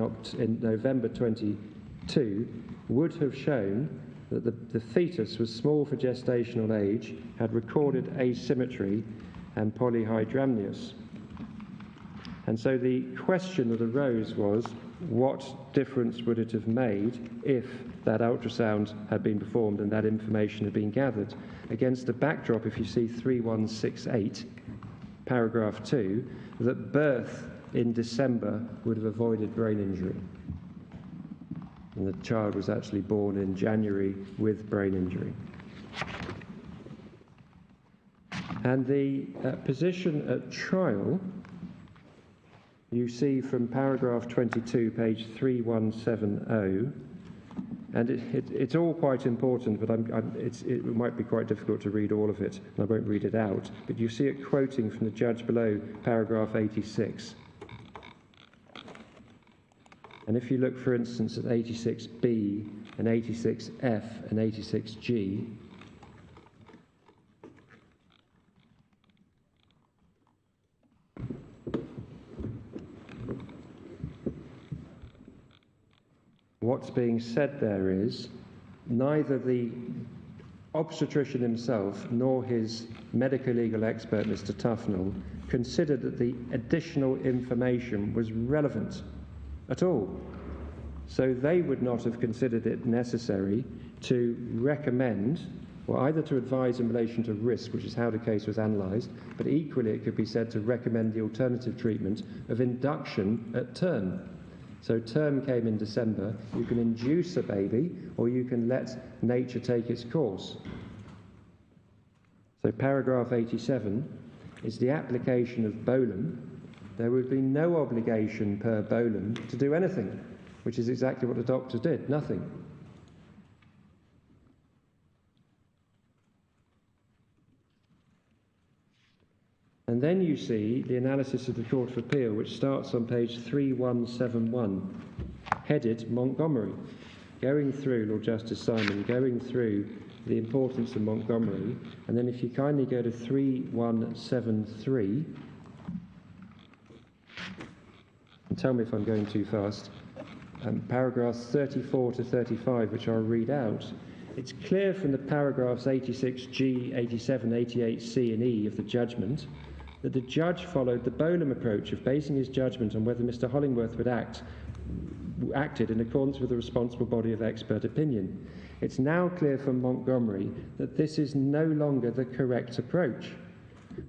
November 22 would have shown that the fetus was small for gestational age, had recorded asymmetry and polyhydramnios. And so the question that arose was, what difference would it have made if that ultrasound had been performed and that information had been gathered? Against a backdrop, if you see 3168, paragraph 2, that birth in December would have avoided brain injury. And the child was actually born in January with brain injury. And the position at trial, you see from paragraph 22, page 3170, and it's all quite important, but it might be quite difficult to read all of it, and I won't read it out, but you see it quoting from the judge below, paragraph 86. And if you look, for instance, at 86B and 86F and 86G, what's being said there is neither the obstetrician himself nor his medico-legal expert, Mr. Tufnell, considered that the additional information was relevant at all. So they would not have considered it necessary to recommend, or either to advise in relation to risk, which is how the case was analysed, but equally it could be said to recommend the alternative treatment of induction at term. So term came in December, you can induce a baby, or you can let nature take its course. So paragraph 87 is the application of Bolam. There would be no obligation per Bolam to do anything, which is exactly what the doctor did, nothing. And then you see the analysis of the Court of Appeal, which starts on page 3171, headed Montgomery, going through, Lord Justice Simon, going through the importance of Montgomery, and then if you kindly go to 3173, and tell me if I'm going too fast, paragraphs 34 to 35, which I'll read out, it's clear from the paragraphs 86G, 87, 88C and E of the judgment that the judge followed the Bolam approach of basing his judgment on whether Mr. Hollingworth would acted in accordance with the responsible body of expert opinion. It's now clear from Montgomery that this is no longer the correct approach.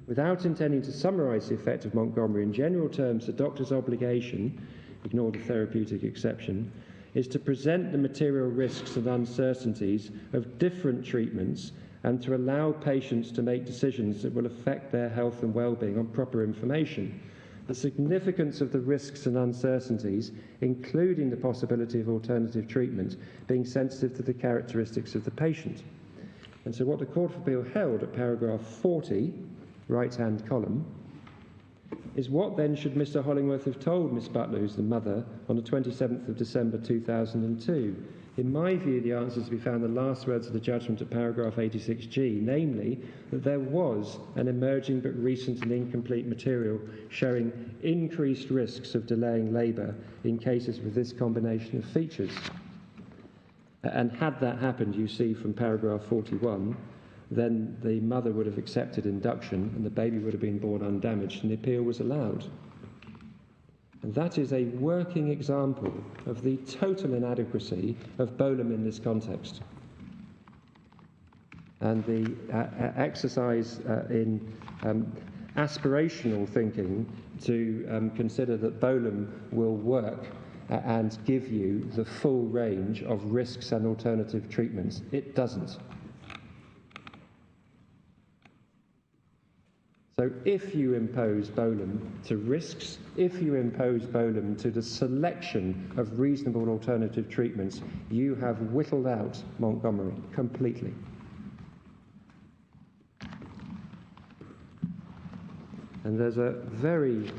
Without intending to summarise the effect of Montgomery in general terms, the doctor's obligation, ignore the therapeutic exception, is to present the material risks and uncertainties of different treatments and to allow patients to make decisions that will affect their health and well-being on proper information. The significance of the risks and uncertainties, including the possibility of alternative treatment, being sensitive to the characteristics of the patient. And so what the Court of Appeal held at paragraph 40, right-hand column, is what then should Mr. Hollingworth have told Miss Butler, who's the mother, on the 27th of December 2002? In my view, the answer is to be found in the last words of the judgment at paragraph 86G, namely that there was an emerging but recent and incomplete material showing increased risks of delaying labour in cases with this combination of features. And had that happened, you see from paragraph 41, then the mother would have accepted induction and the baby would have been born undamaged and the appeal was allowed. And that is a working example of the total inadequacy of Bolam in this context. And the exercise in aspirational thinking to consider that Bolam will work and give you the full range of risks and alternative treatments. It doesn't. So if you impose Bolam to risks, if you impose Bolam to the selection of reasonable alternative treatments, you have whittled out Montgomery completely. And there's a very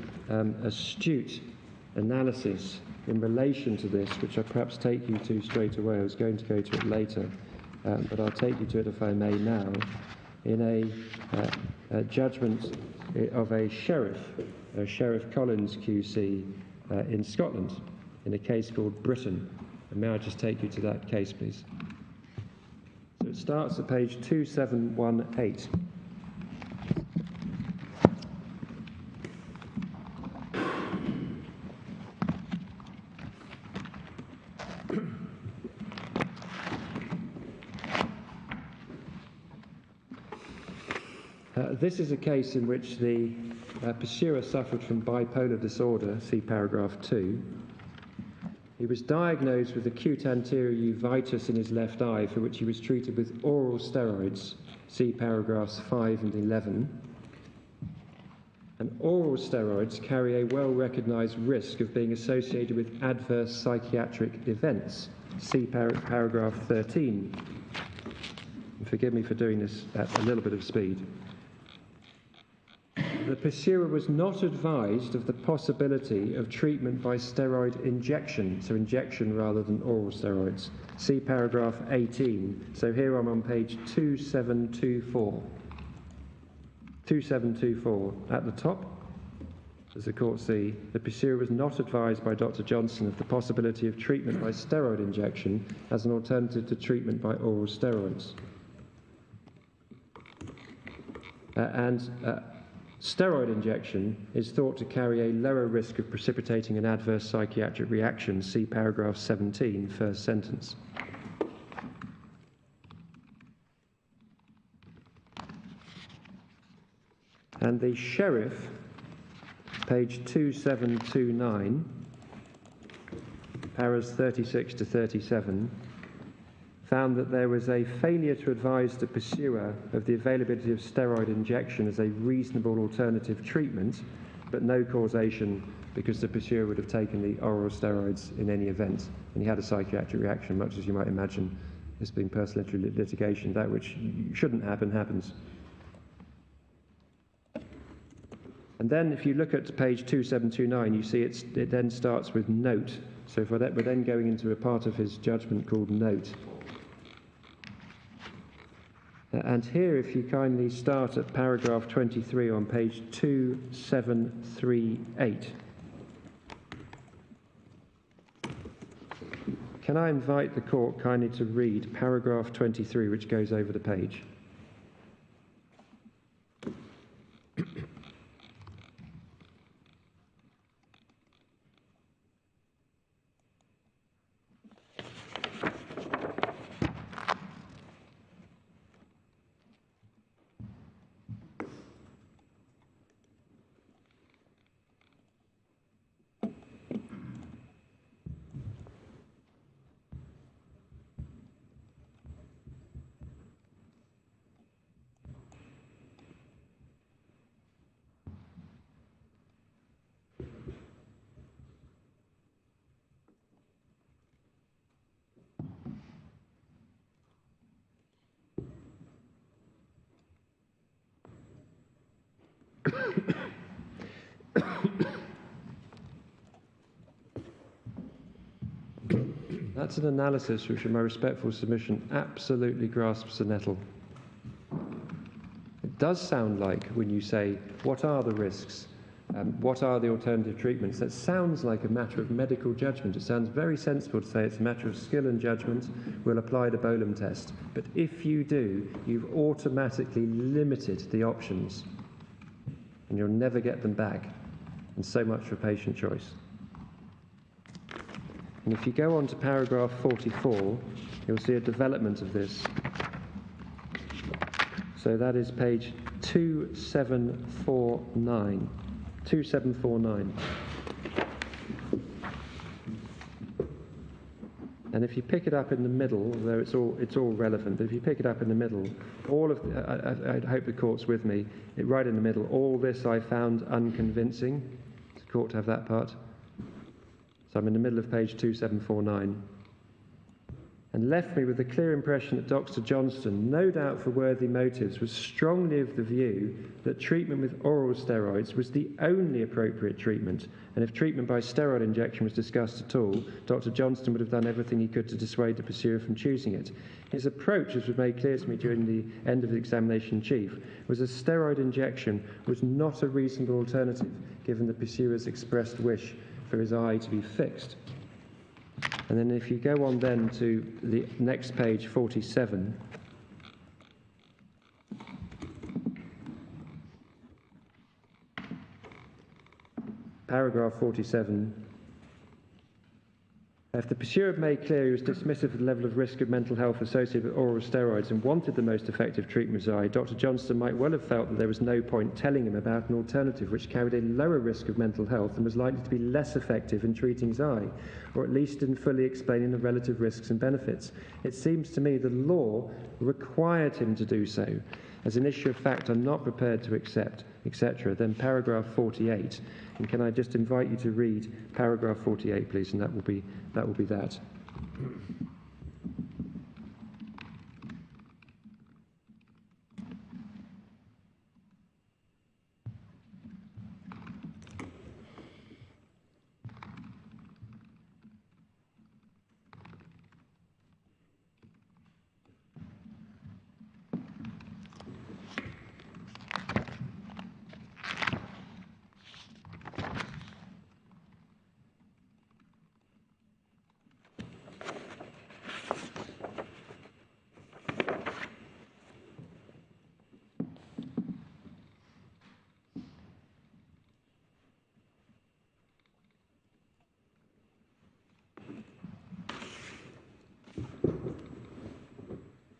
astute analysis in relation to this, which I'll perhaps take you to straight away. I was going to go to it later, but I'll take you to it if I may now. In a judgment of a Sheriff Collins QC in Scotland, in a case called Britain. And may I just take you to that case, please? So it starts at page 2718. This is a case in which the pursuer suffered from bipolar disorder, see paragraph 2. He was diagnosed with acute anterior uveitis in his left eye, for which he was treated with oral steroids, see paragraphs 5 and 11. And oral steroids carry a well-recognised risk of being associated with adverse psychiatric events, see paragraph 13. And forgive me for doing this at a little bit of speed. The pursuer was not advised of the possibility of treatment by steroid injection, so injection rather than oral steroids. See paragraph 18. So here I'm on page 2724. 2724. At the top, as the court see, the pursuer was not advised by Dr. Johnson of the possibility of treatment by steroid injection as an alternative to treatment by oral steroids. Steroid injection is thought to carry a lower risk of precipitating an adverse psychiatric reaction. See paragraph 17, first sentence. And the Sheriff, page 2729, paras 36 to 37, found that there was a failure to advise the pursuer of the availability of steroid injection as a reasonable alternative treatment, but no causation because the pursuer would have taken the oral steroids in any event. And he had a psychiatric reaction, much as you might imagine this being personal injury litigation. That which shouldn't happen, happens. And then if you look at page 2729, you see it then starts with note. So we're then going into a part of his judgment called note. And here, if you kindly start at paragraph 23 on page 2738. Can I invite the court kindly to read paragraph 23, which goes over the page? That's an analysis which, in my respectful submission, absolutely grasps the nettle. It does sound like, when you say, what are the risks? What are the alternative treatments? That sounds like a matter of medical judgment. It sounds very sensible to say it's a matter of skill and judgment. We'll apply the Bolam test. But if you do, you've automatically limited the options, and you'll never get them back. And so much for patient choice. And if you go on to paragraph 44, you'll see a development of this. So that is page 2749. 2749. And if you pick it up in the middle, though it's all relevant, but if you pick it up in the middle, all of I hope the court's with me, right in the middle, all this I found unconvincing. It's the court to have that part. So I'm in the middle of page 2749. And left me with the clear impression that Dr. Johnston, no doubt for worthy motives, was strongly of the view that treatment with oral steroids was the only appropriate treatment, and if treatment by steroid injection was discussed at all, Dr. Johnston would have done everything he could to dissuade the pursuer from choosing it. His approach, as was made clear to me during the end of the examination in chief, was a steroid injection was not a reasonable alternative, given the pursuer's expressed wish for his eye to be fixed. And then if you go on then to the next page, 47, paragraph 47, if the pursuer had made clear he was dismissive of the level of risk of mental health associated with oral steroids and wanted the most effective treatment of his eye, Dr. Johnston might well have felt that there was no point telling him about an alternative which carried a lower risk of mental health and was likely to be less effective in treating his eye, or at least in fully explaining the relative risks and benefits. It seems to me the law required him to do so. As an issue of fact, I'm not prepared to accept, etc. Then paragraph 48. And can I just invite you to read paragraph 48, please, and that will be that.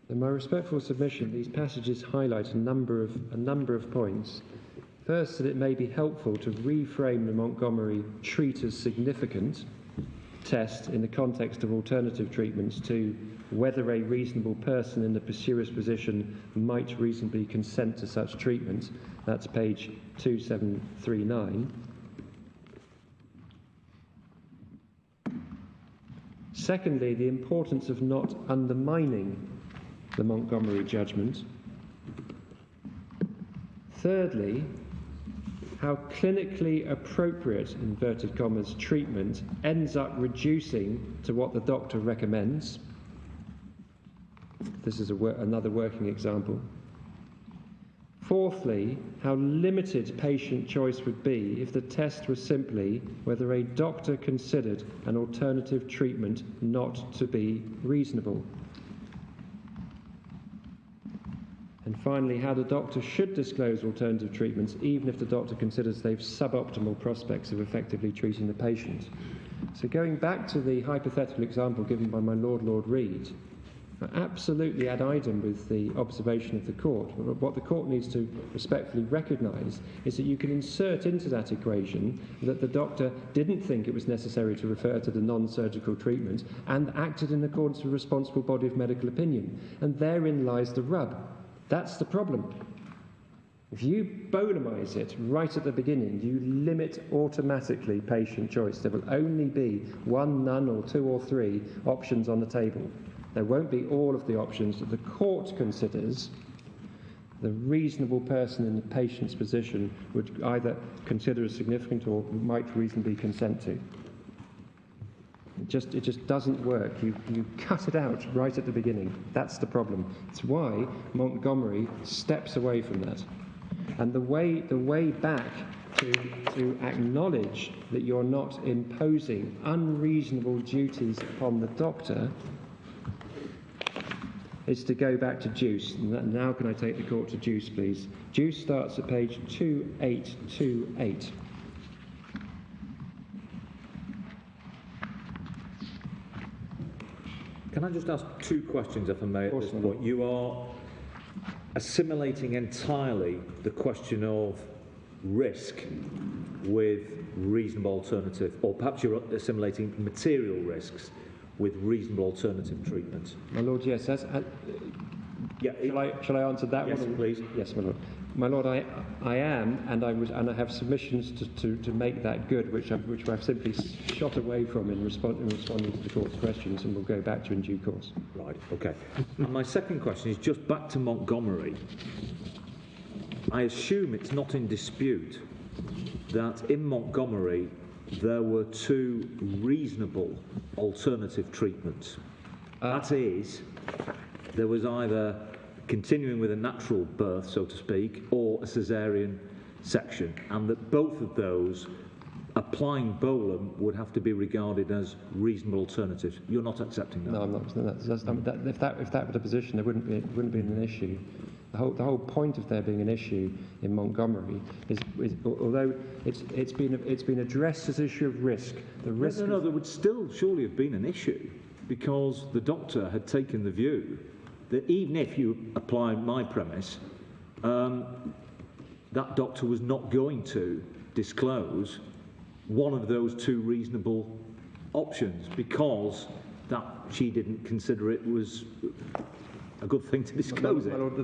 In my respectful submission, these passages highlight a number of points. First, that it may be helpful to reframe the Montgomery treat as significant test in the context of alternative treatments to whether a reasonable person in the pursuer's position might reasonably consent to such treatment. That's page 2739. Secondly, the importance of not undermining the Montgomery judgment. Thirdly, how clinically appropriate, inverted commas, treatment ends up reducing to what the doctor recommends. This is another working example. Fourthly, how limited patient choice would be if the test was simply whether a doctor considered an alternative treatment not to be reasonable. And finally, how the doctor should disclose alternative treatments even if the doctor considers they've suboptimal prospects of effectively treating the patient. So going back to the hypothetical example given by my Lord Reid, absolutely ad idem with the observation of the court. What the court needs to respectfully recognise is that you can insert into that equation that the doctor didn't think it was necessary to refer to the non-surgical treatment and acted in accordance with a responsible body of medical opinion. And therein lies the rub. That's the problem. If you Bolamize it right at the beginning, you limit automatically patient choice. There will only be one, none, or two or three options on the table. There won't be all of the options that the court considers the reasonable person in the patient's position would either consider as significant or might reasonably consent to. It just doesn't work. You cut it out right at the beginning. That's the problem. It's why Montgomery steps away from that. And the way back to acknowledge that you're not imposing unreasonable duties upon the doctor is to go back to Juice. Now can I take the court to Juice, please? Juice starts at page 2828. Can I just ask two questions, if I may, at this point? You are assimilating entirely the question of risk with reasonable alternative, or perhaps you're assimilating material risks with reasonable alternative treatment. My Lord, yes. Yeah. Shall I answer that yes, one? Yes, please. Yes, my Lord. My Lord, I am, and I have submissions to make that good, which I've simply shot away from in responding to the court's questions, and we'll go back to in due course. Right. Okay. And my second question is just back to Montgomery. I assume it's not in dispute that in Montgomery there were two reasonable alternative treatments. That is, there was either continuing with a natural birth, so to speak, or a caesarean section, and that both of those, applying Bolam, would have to be regarded as reasonable alternatives. You're not accepting that? No, I'm not. If that were the position, there wouldn't be an issue. The whole point of there being an issue in Montgomery is although it's been addressed as an issue of risk. The risk. No, there would still surely have been an issue, because the doctor had taken the view that even if you apply my premise, that doctor was not going to disclose one of those two reasonable options, because that she didn't consider it was a good thing to disclose it. My Lord,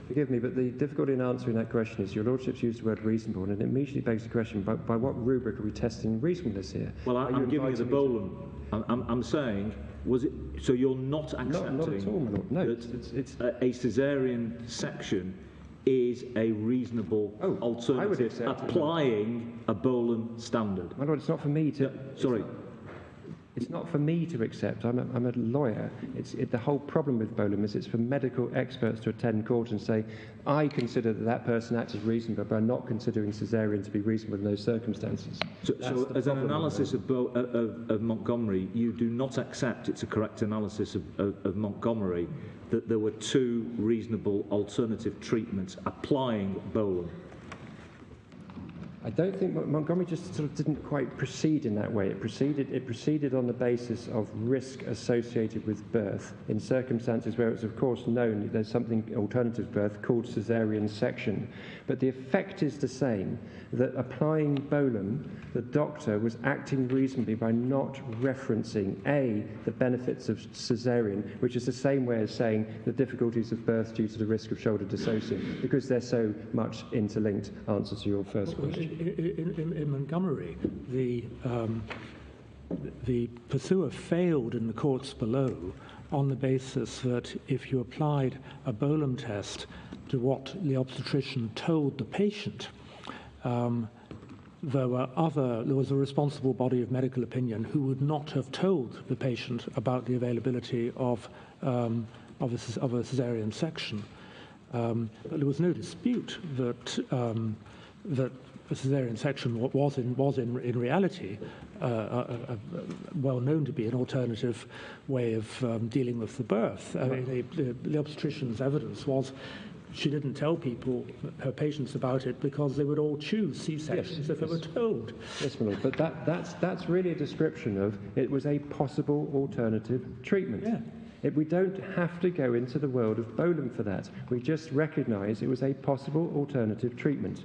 forgive me, but the difficulty in answering that question is your Lordship's used the word reasonable, and it immediately begs the question, by what rubric are we testing reasonableness here? Well, I'm giving you the Bolam. I'm saying, was it, so you're not accepting not at all, my Lord. No, it's a caesarean section is a reasonable alternative, applying a Bolam standard. My Lord, it's not for me to... Sorry. It's not for me to accept. I'm a lawyer. The whole problem with Bolam is it's for medical experts to attend court and say, I consider that person acted reasonable, but I'm not considering caesarean to be reasonable in those circumstances. So as an analysis of Montgomery, you do not accept it's a correct analysis of Montgomery that there were two reasonable alternative treatments applying Bolam? I don't think Montgomery just sort of didn't quite proceed in that way. It proceeded on the basis of risk associated with birth in circumstances where it's of course known there's something alternative birth called caesarean section. But the effect is the same, that applying Bolam, the doctor was acting reasonably by not referencing A, the benefits of caesarean, which is the same way as saying the difficulties of birth due to the risk of shoulder dissociation, because they're so much interlinked. Answer to your first question. In Montgomery, the pursuer failed in the courts below on the basis that if you applied a Bolam test to what the obstetrician told the patient, there was a responsible body of medical opinion who would not have told the patient about the availability of a caesarean section. But there was no dispute that that a caesarean section was in reality well known to be an alternative way of dealing with the birth. I mean, the obstetrician's evidence was she didn't tell her patients about it because they would all choose C-sections if they were told. Yes, my Lord, but that's really a description of it was a possible alternative treatment. Yeah. We don't have to go into the world of Bolam for that. We just recognise it was a possible alternative treatment.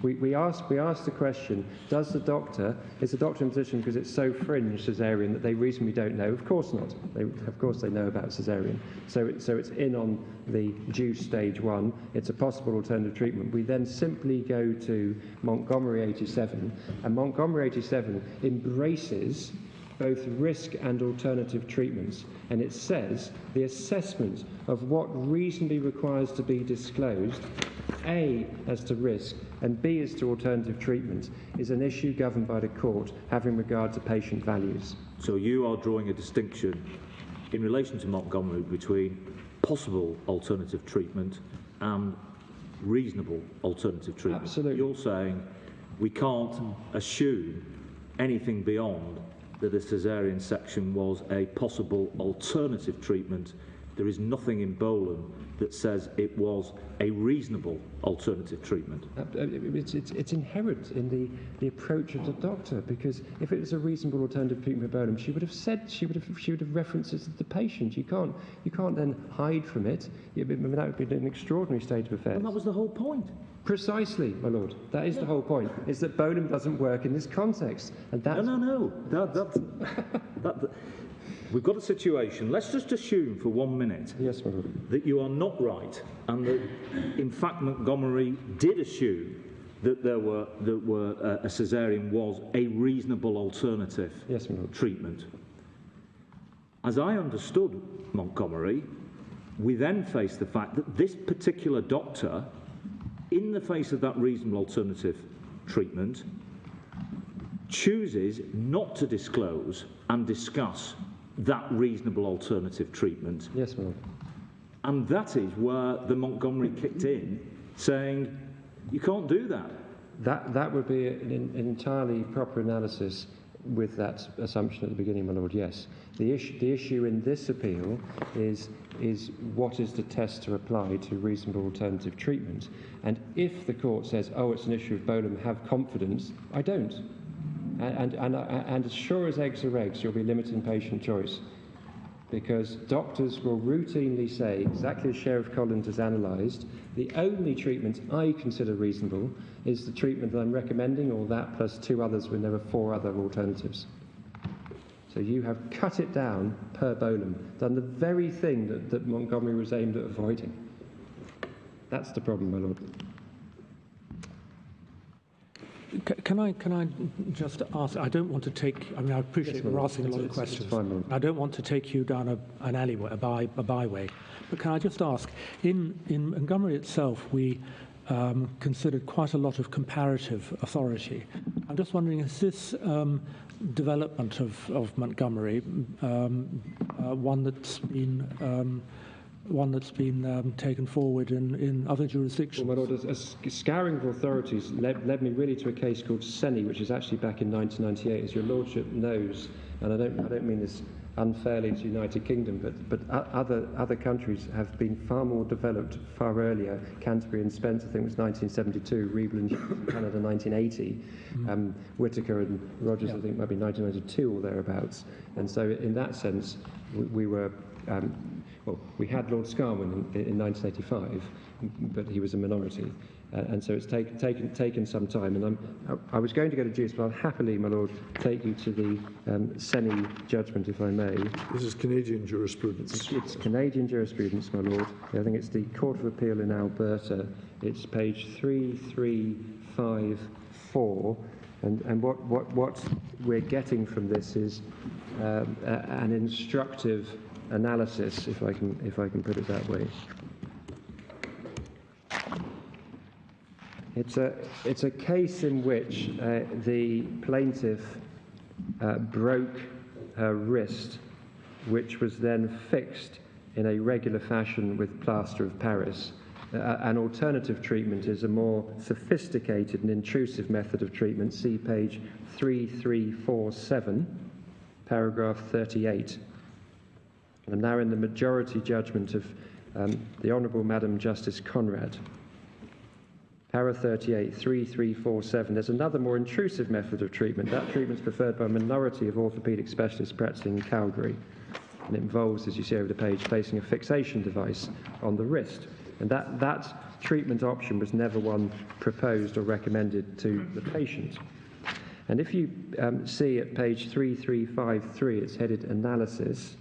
We ask the question, is the doctor in position because it's so fringe caesarean that they reasonably don't know? Of course not. Of course they know about caesarean. So it's in on the Juice stage 1. It's a possible alternative treatment. We then simply go to Montgomery 87, and Montgomery 87 embraces both risk and alternative treatments. And it says the assessment of what reasonably requires to be disclosed A, as to risk, and B, as to alternative treatment, is an issue governed by the court having regard to patient values. So you are drawing a distinction in relation to Montgomery between possible alternative treatment and reasonable alternative treatment. Absolutely. You're saying we can't assume anything beyond that a caesarean section was a possible alternative treatment. There is nothing in Bolam that says it was a reasonable alternative treatment. It's inherent in the approach of the doctor, because if it was a reasonable alternative treatment for Bolam, she would have referenced it to the patient. You can't then hide from it. That would be an extraordinary state of affairs. And that was the whole point. Precisely, my lord. That is the whole point. Is that Bolam doesn't work in this context, and that's No. We've got a situation. Let's just assume for 1 minute yes, my lord. that you are not right, and that in fact Montgomery did assume that a caesarean was a reasonable alternative Yes, my lord. treatment. As I understood Montgomery, we then face the fact that this particular doctor, in the face of that reasonable alternative treatment, chooses not to disclose and discuss that reasonable alternative treatment. Yes, my lord. And that is where the Montgomery kicked in, saying, you can't do that. That would be an entirely proper analysis with that assumption at the beginning, my lord, yes. The issue in this appeal is what is the test to apply to reasonable alternative treatment. And if the court says, oh, it's an issue of Bolam, have confidence, I don't. And as sure as eggs are eggs, you'll be limiting patient choice. Because doctors will routinely say, exactly as Sheriff Collins has analysed, the only treatment I consider reasonable is the treatment that I'm recommending, or that plus 2 others when there are 4 other alternatives. So you have cut it down per Bolam, done the very thing that Montgomery was aimed at avoiding. That's the problem, my lord. Can I just ask? I don't want to take. I mean, I appreciate we're asking a lot of questions. It's fine, I don't want to take you down an alleyway, a byway. But can I just ask? In Montgomery itself, we considered quite a lot of comparative authority. I'm just wondering, is this development of Montgomery one that's been taken forward in other jurisdictions? Well, my lord, a scouring of authorities led me really to a case called Senny, which is actually back in 1998, as your lordship knows, and I don't mean this unfairly to the United Kingdom, but other countries have been far more developed far earlier. Canterbury and Spence, I think, was 1972, Rebel in Canada 1980, Whittaker and Rogers, I think, might be 1992 or thereabouts. And so in that sense, we were... well, we had Lord Scarman in 1985, but he was a minority, and so it's taken some time. And I was going to go to Juice, but I'll happily, my lord, take you to the Senny judgment, if I may. This is Canadian jurisprudence. It's Canadian jurisprudence, my lord. I think it's the Court of Appeal in Alberta. It's page 3354, and what we're getting from this is an instructive analysis, if I can put it that way. It's a case in which the plaintiff broke her wrist, which was then fixed in a regular fashion with plaster of Paris. An alternative treatment is a more sophisticated and intrusive method of treatment. See page 3347, paragraph 38. I'm now in the majority judgment of the Honourable Madam Justice Conrad. Para 38, 3347. There's another more intrusive method of treatment. That treatment's preferred by a minority of orthopaedic specialists practicing in Calgary. And it involves, as you see over the page, placing a fixation device on the wrist. And that treatment option was never one proposed or recommended to the patient. And if you see at page 3353, it's headed Analysis.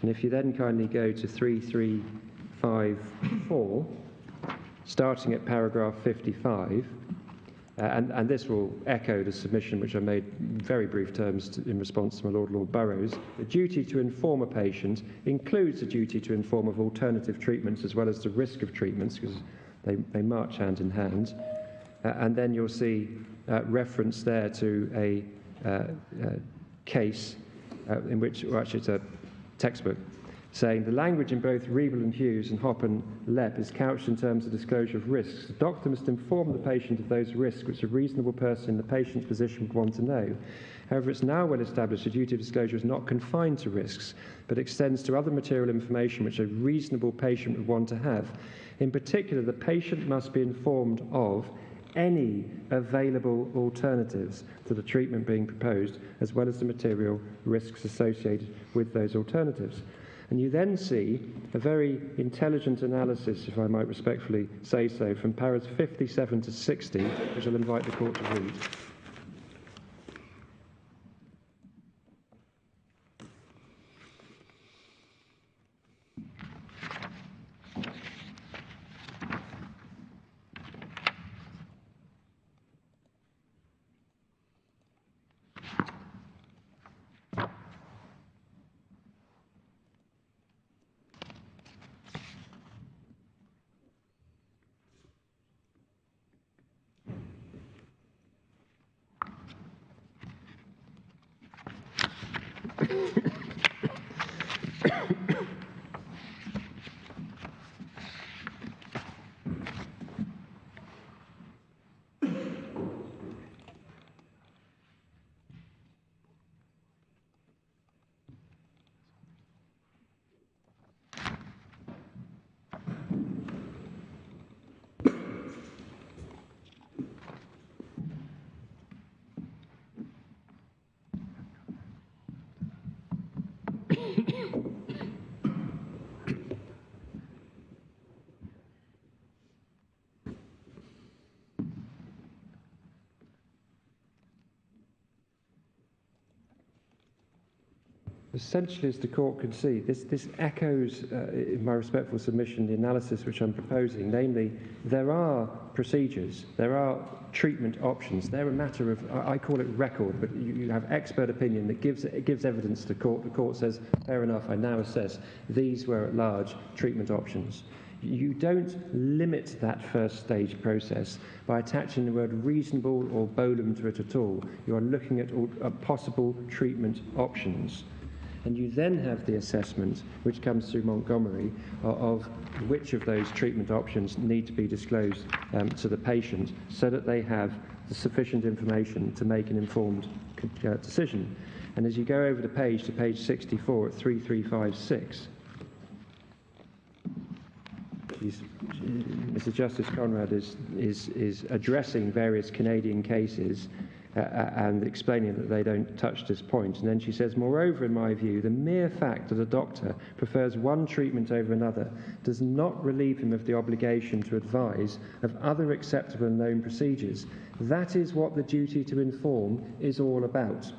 And if you then kindly go to 3354, starting at paragraph 55, and this will echo the submission which I made in very brief terms in response to my Lord Burrows. The duty to inform a patient includes the duty to inform of alternative treatments as well as the risk of treatments, because They march hand in hand. And then you'll see reference there to a case in which, well, actually it's a textbook, saying the language in both Riebel and Hughes and Hopp and Lepp is couched in terms of disclosure of risks. The doctor must inform the patient of those risks which a reasonable person in the patient's position would want to know. However, it's now well established the duty of disclosure is not confined to risks, but extends to other material information which a reasonable patient would want to have. In particular, the patient must be informed of any available alternatives to the treatment being proposed, as well as the material risks associated with those alternatives. And you then see a very intelligent analysis, if I might respectfully say so, from paragraphs 57 to 60, which I'll invite the court to read. Essentially, as the court can see, this echoes, in my respectful submission, the analysis which I'm proposing. Namely, there are procedures, there are treatment options. They're a matter of, I call it record, but you have expert opinion that gives evidence to the court. The court says, fair enough, I now assess these were at large treatment options. You don't limit that first stage process by attaching the word reasonable or bolum to it at all. You are looking at possible treatment options. And you then have the assessment, which comes through Montgomery, of which of those treatment options need to be disclosed to the patient so that they have the sufficient information to make an informed decision. And as you go over the page to page 64 at 3356, Mr. Justice Conrad is addressing various Canadian cases and explaining that they don't touch this point. And then she says, moreover, in my view, the mere fact that a doctor prefers one treatment over another does not relieve him of the obligation to advise of other acceptable and known procedures. That is what the duty to inform is all about.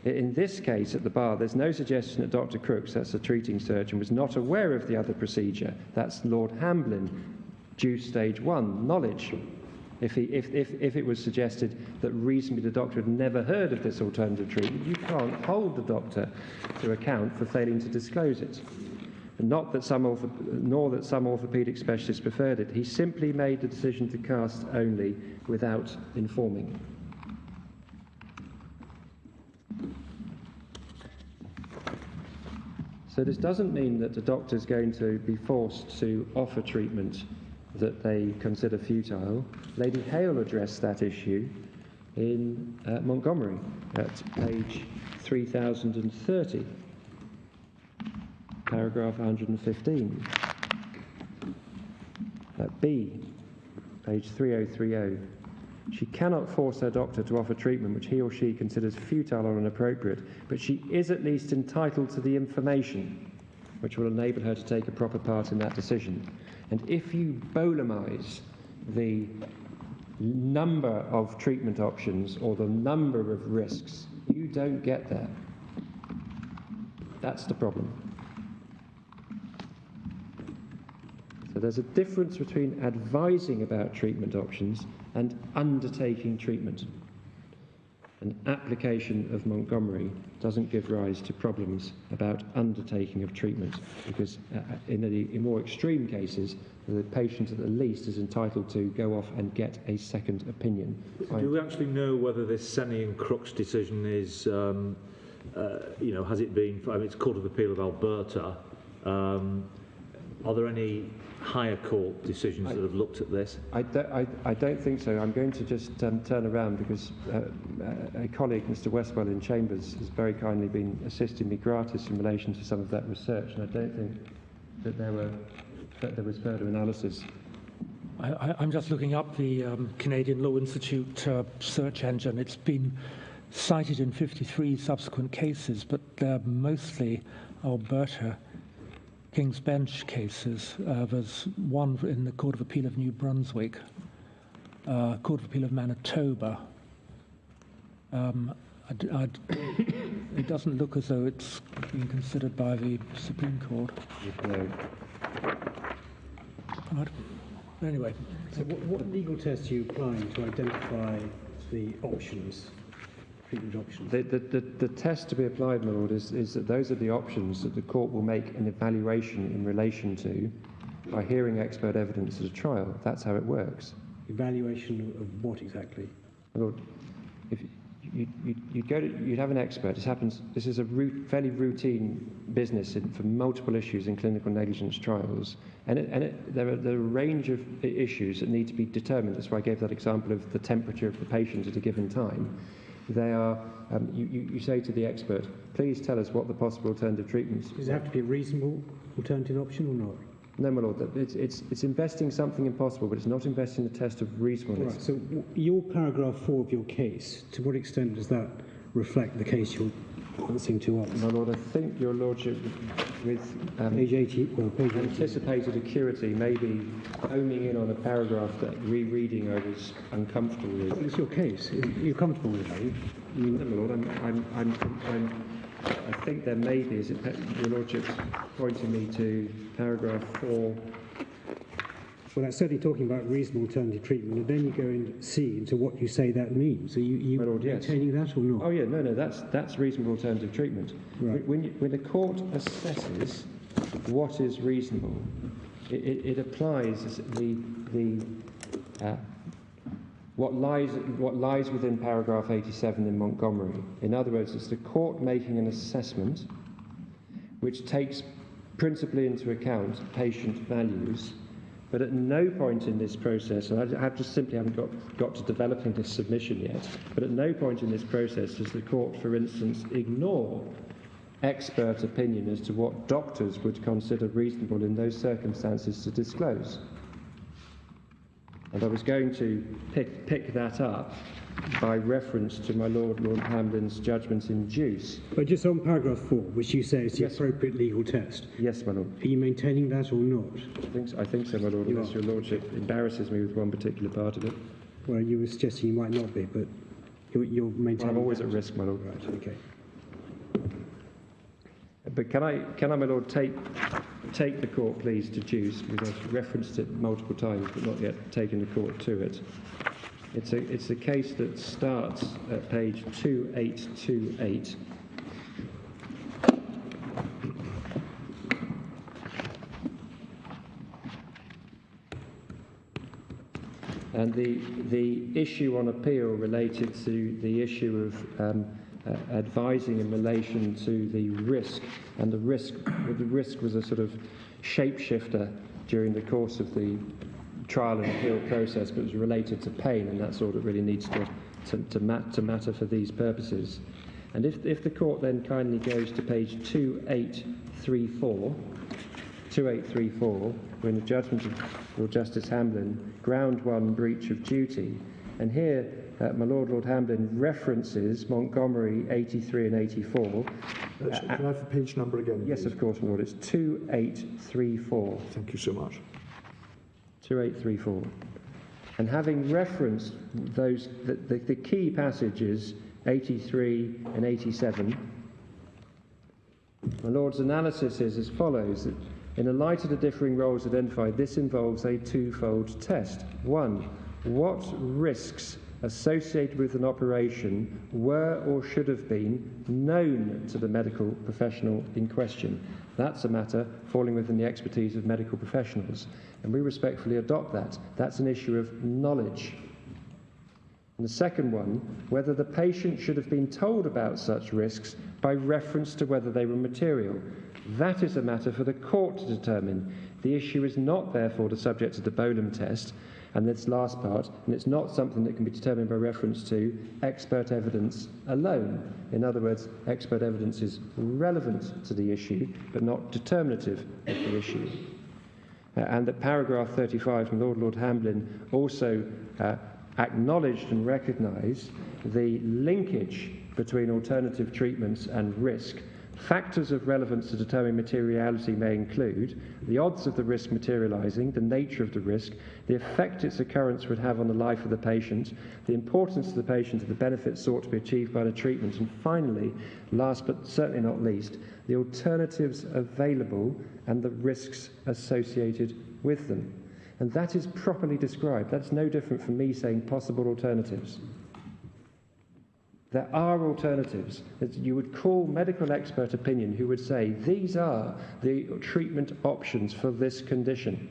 In this case, at the bar, there's no suggestion that Dr. Crooks, that's the treating surgeon, was not aware of the other procedure. That's Lord Hamblin, due stage 1, knowledge. If it was suggested that reasonably the doctor had never heard of this alternative treatment, you can't hold the doctor to account for failing to disclose it. And nor that some orthopaedic specialists preferred it. He simply made the decision to cast only without informing. So this doesn't mean that the doctor is going to be forced to offer treatment that they consider futile. Lady Hale addressed that issue in Montgomery at page 3030, paragraph 115. B, page 3030. She cannot force her doctor to offer treatment which he or she considers futile or inappropriate, but she is at least entitled to the information which will enable her to take a proper part in that decision. And if you bolumize the number of treatment options or the number of risks, you don't get there. That's the problem. So there's a difference between advising about treatment options and undertaking treatment. An application of Montgomery doesn't give rise to problems about undertaking of treatment, because in more extreme cases, the patient at the least is entitled to go off and get a second opinion. Do we actually know whether this Senny and Crooks decision is, has it been, it's Court of Appeal of Alberta, are there any higher court decisions that have looked at this? I don't think so. I'm going to just turn around because a colleague, Mr. Westwell in Chambers, has very kindly been assisting me gratis in relation to some of that research, and I don't think that there was further analysis. I'm just looking up the Canadian Law Institute search engine. It's been cited in 53 subsequent cases, but they're mostly Alberta King's Bench cases. There's one in the Court of Appeal of New Brunswick, Court of Appeal of Manitoba. It doesn't look as though it's being considered by the Supreme Court. No. Right. Anyway. So what legal tests are you applying to identify the options, treatment options? The test to be applied, my Lord, is that those are the options that the court will make an evaluation in relation to by hearing expert evidence at a trial. That's how it works. Evaluation of what exactly? My Lord, if you'd have an expert. This is a fairly routine business for multiple issues in clinical negligence trials, and there are a range of issues that need to be determined. That's why I gave that example of the temperature of the patient at a given time. They are. You say to the expert, "Please tell us what the possible alternative treatments." Does it have to be a reasonable alternative option or not? No, my Lord. It's investing something impossible, but it's not investing the test of reasonableness. Right, so your paragraph 4 of your case, to what extent does that reflect the case you're answering to us? My Lord, I think your Lordship, with page 80, page 80. Anticipated acuity, maybe homing in on a paragraph that rereading I was uncomfortable with. Well, it's your case. You're comfortable with it, are you? No, my Lord, I think there may be, your Lordship's pointing me to paragraph 4. Well, that's certainly talking about reasonable alternative treatment, and then you go and see into what you say that means. Are you maintaining that or not? Oh yeah, no, that's reasonable alternative treatment. Right. When the court assesses what is reasonable, it applies what lies within paragraph 87 in Montgomery. In other words, it's the court making an assessment which takes principally into account patient values, but at no point in this process, and I simply haven't got to developing this submission yet, but at no point in this process does the court, for instance, ignore expert opinion as to what doctors would consider reasonable in those circumstances to disclose. And I was going to pick that up by reference to my Lord Hamlin's judgment in Juice. But just on paragraph 4, which you say is the appropriate legal test. Yes, my Lord. Are you maintaining that or not? I think so, my Lord, unless your Lordship embarrasses me with one particular part of it. Well, you were suggesting you might not be, but you're maintaining I'm always that. at risk, my Lord. Right, okay. But can I, my Lord, take the court, please, to Juice, because I've referenced it multiple times, but not yet taken the court to it. It's a case that starts at page 2828. And the issue on appeal related to the issue of advising in relation to the risk, and the risk was a sort of shapeshifter during the course of the trial and appeal process, but it was related to pain, and that's all that really needs to matter for these purposes. And if the court then kindly goes to page 2834, we're in the judgment of Lord Justice Hamlin, ground 1, breach of duty, and here my Lord Hamlin references Montgomery 83 and 84. Can I have the page number again, Yes, please? of course, my Lord. It's 2834. Thank you so much. 2834. And having referenced those, the key passages, 83 and 87, my Lord's analysis is as follows. That in the light of the differing roles identified, this involves a twofold test. 1, what risks associated with an operation were or should have been known to the medical professional in question. That's a matter falling within the expertise of medical professionals, and we respectfully adopt that. That's an issue of knowledge. And the second one, whether the patient should have been told about such risks by reference to whether they were material. That is a matter for the court to determine. The issue is not, therefore, the subject of the Bolam test, and this last part, and it's not something that can be determined by reference to expert evidence alone. In other words, expert evidence is relevant to the issue, but not determinative of the issue. And that paragraph 35 from Lord Hamblin also acknowledged and recognised the linkage between alternative treatments and risk. Factors of relevance to determine materiality may include the odds of the risk materialising, the nature of the risk, the effect its occurrence would have on the life of the patient, the importance to the patient of the benefits sought to be achieved by the treatment, and finally, last but certainly not least, the alternatives available and the risks associated with them. And that is properly described. That's no different from me saying possible alternatives. There are alternatives that you would call medical expert opinion who would say these are the treatment options for this condition.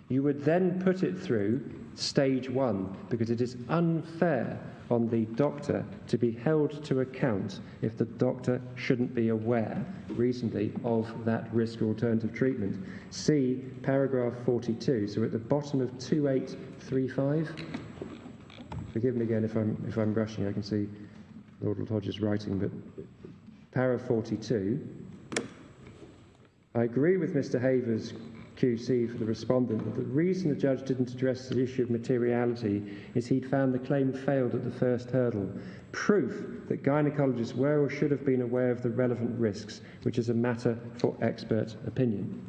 You would then put it through stage 1 because it is unfair on the doctor to be held to account if the doctor shouldn't be aware reasonably of that risk or alternative treatment. See paragraph 42. So at the bottom of 2835. Forgive me again if I'm rushing. I can see Lord Hodges writing, but para 42. I agree with Mr. Havers, QC, for the respondent that the reason the judge didn't address the issue of materiality is he'd found the claim failed at the first hurdle. Proof that gynecologists were or should have been aware of the relevant risks, which is a matter for expert opinion.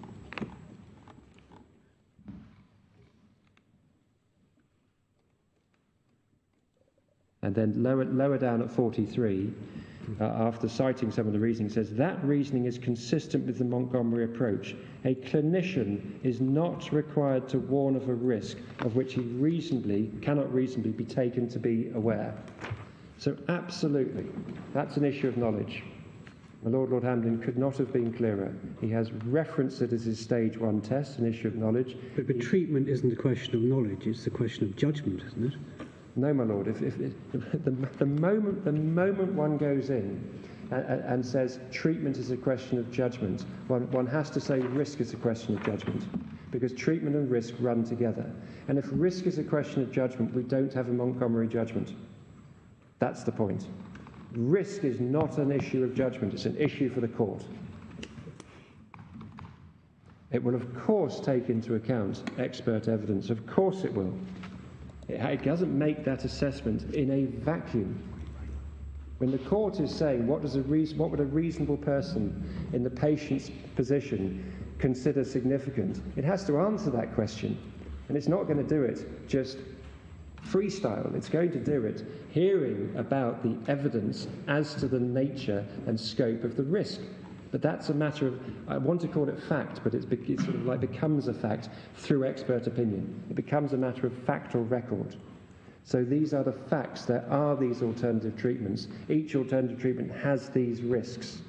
And then lower down at 43, after citing some of the reasoning, says that reasoning is consistent with the Montgomery approach. A clinician is not required to warn of a risk of which he cannot reasonably be taken to be aware. So absolutely, that's an issue of knowledge. My Lord Hamblin could not have been clearer. He has referenced it as his stage 1 test, an issue of knowledge. But treatment isn't a question of knowledge, it's a question of judgment, isn't it? No, my Lord. If the moment one goes in and says treatment is a question of judgment, one has to say risk is a question of judgment, because treatment and risk run together. And if risk is a question of judgment, we don't have a Montgomery judgment. That's the point. Risk is not an issue of judgment, it's an issue for the court. It will, of course, take into account expert evidence. Of course it will. It doesn't make that assessment in a vacuum. When the court is saying what would a reasonable person in the patient's position consider significant, it has to answer that question. And it's not going to do it just freestyle. It's going to do it hearing about the evidence as to the nature and scope of the risk. But that's a matter of, I want to call it fact, but it sort of like becomes a fact through expert opinion. It becomes a matter of fact or record. So these are the facts. There are these alternative treatments. Each alternative treatment has these risks.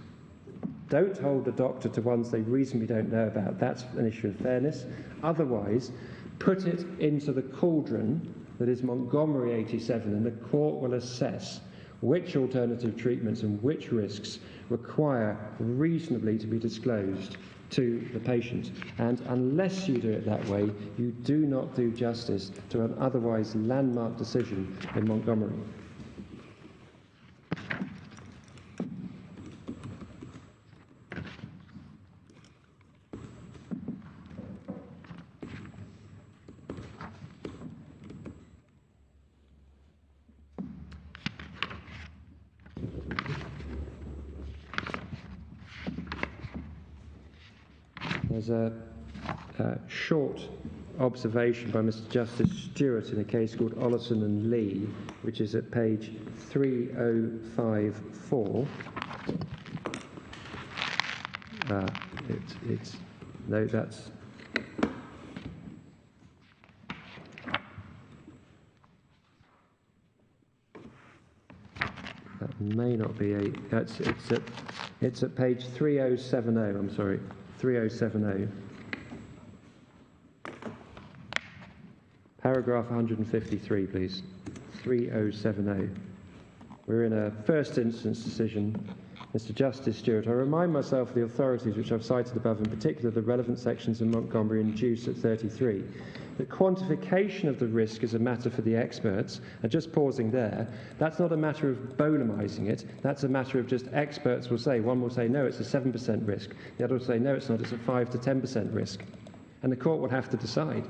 Don't hold the doctor to ones they reasonably don't know about. That's an issue of fairness. Otherwise, put it into the cauldron that is Montgomery 87, and the court will assess which alternative treatments and which risks require reasonably to be disclosed to the patient. And unless you do it that way, you do not do justice to an otherwise landmark decision in Montgomery. There's a short observation by Mr. Justice Stewart in a case called Ollison and Lee, which is at page 3054. No, that's... may not be it's at page 3070, I'm sorry, 3070. Paragraph 153, please. 3070. We're in a first instance decision. Mr. Justice Stewart, I remind myself of the authorities which I've cited above, in particular the relevant sections in Montgomery and Juice at 33. The quantification of the risk is a matter for the experts, and just pausing there, that's not a matter of Boehlemizing it, that's a matter of just experts will say, one will say, no, it's a 7% risk, the other will say, no, it's not, it's a 5 to 10% risk, and the court will have to decide.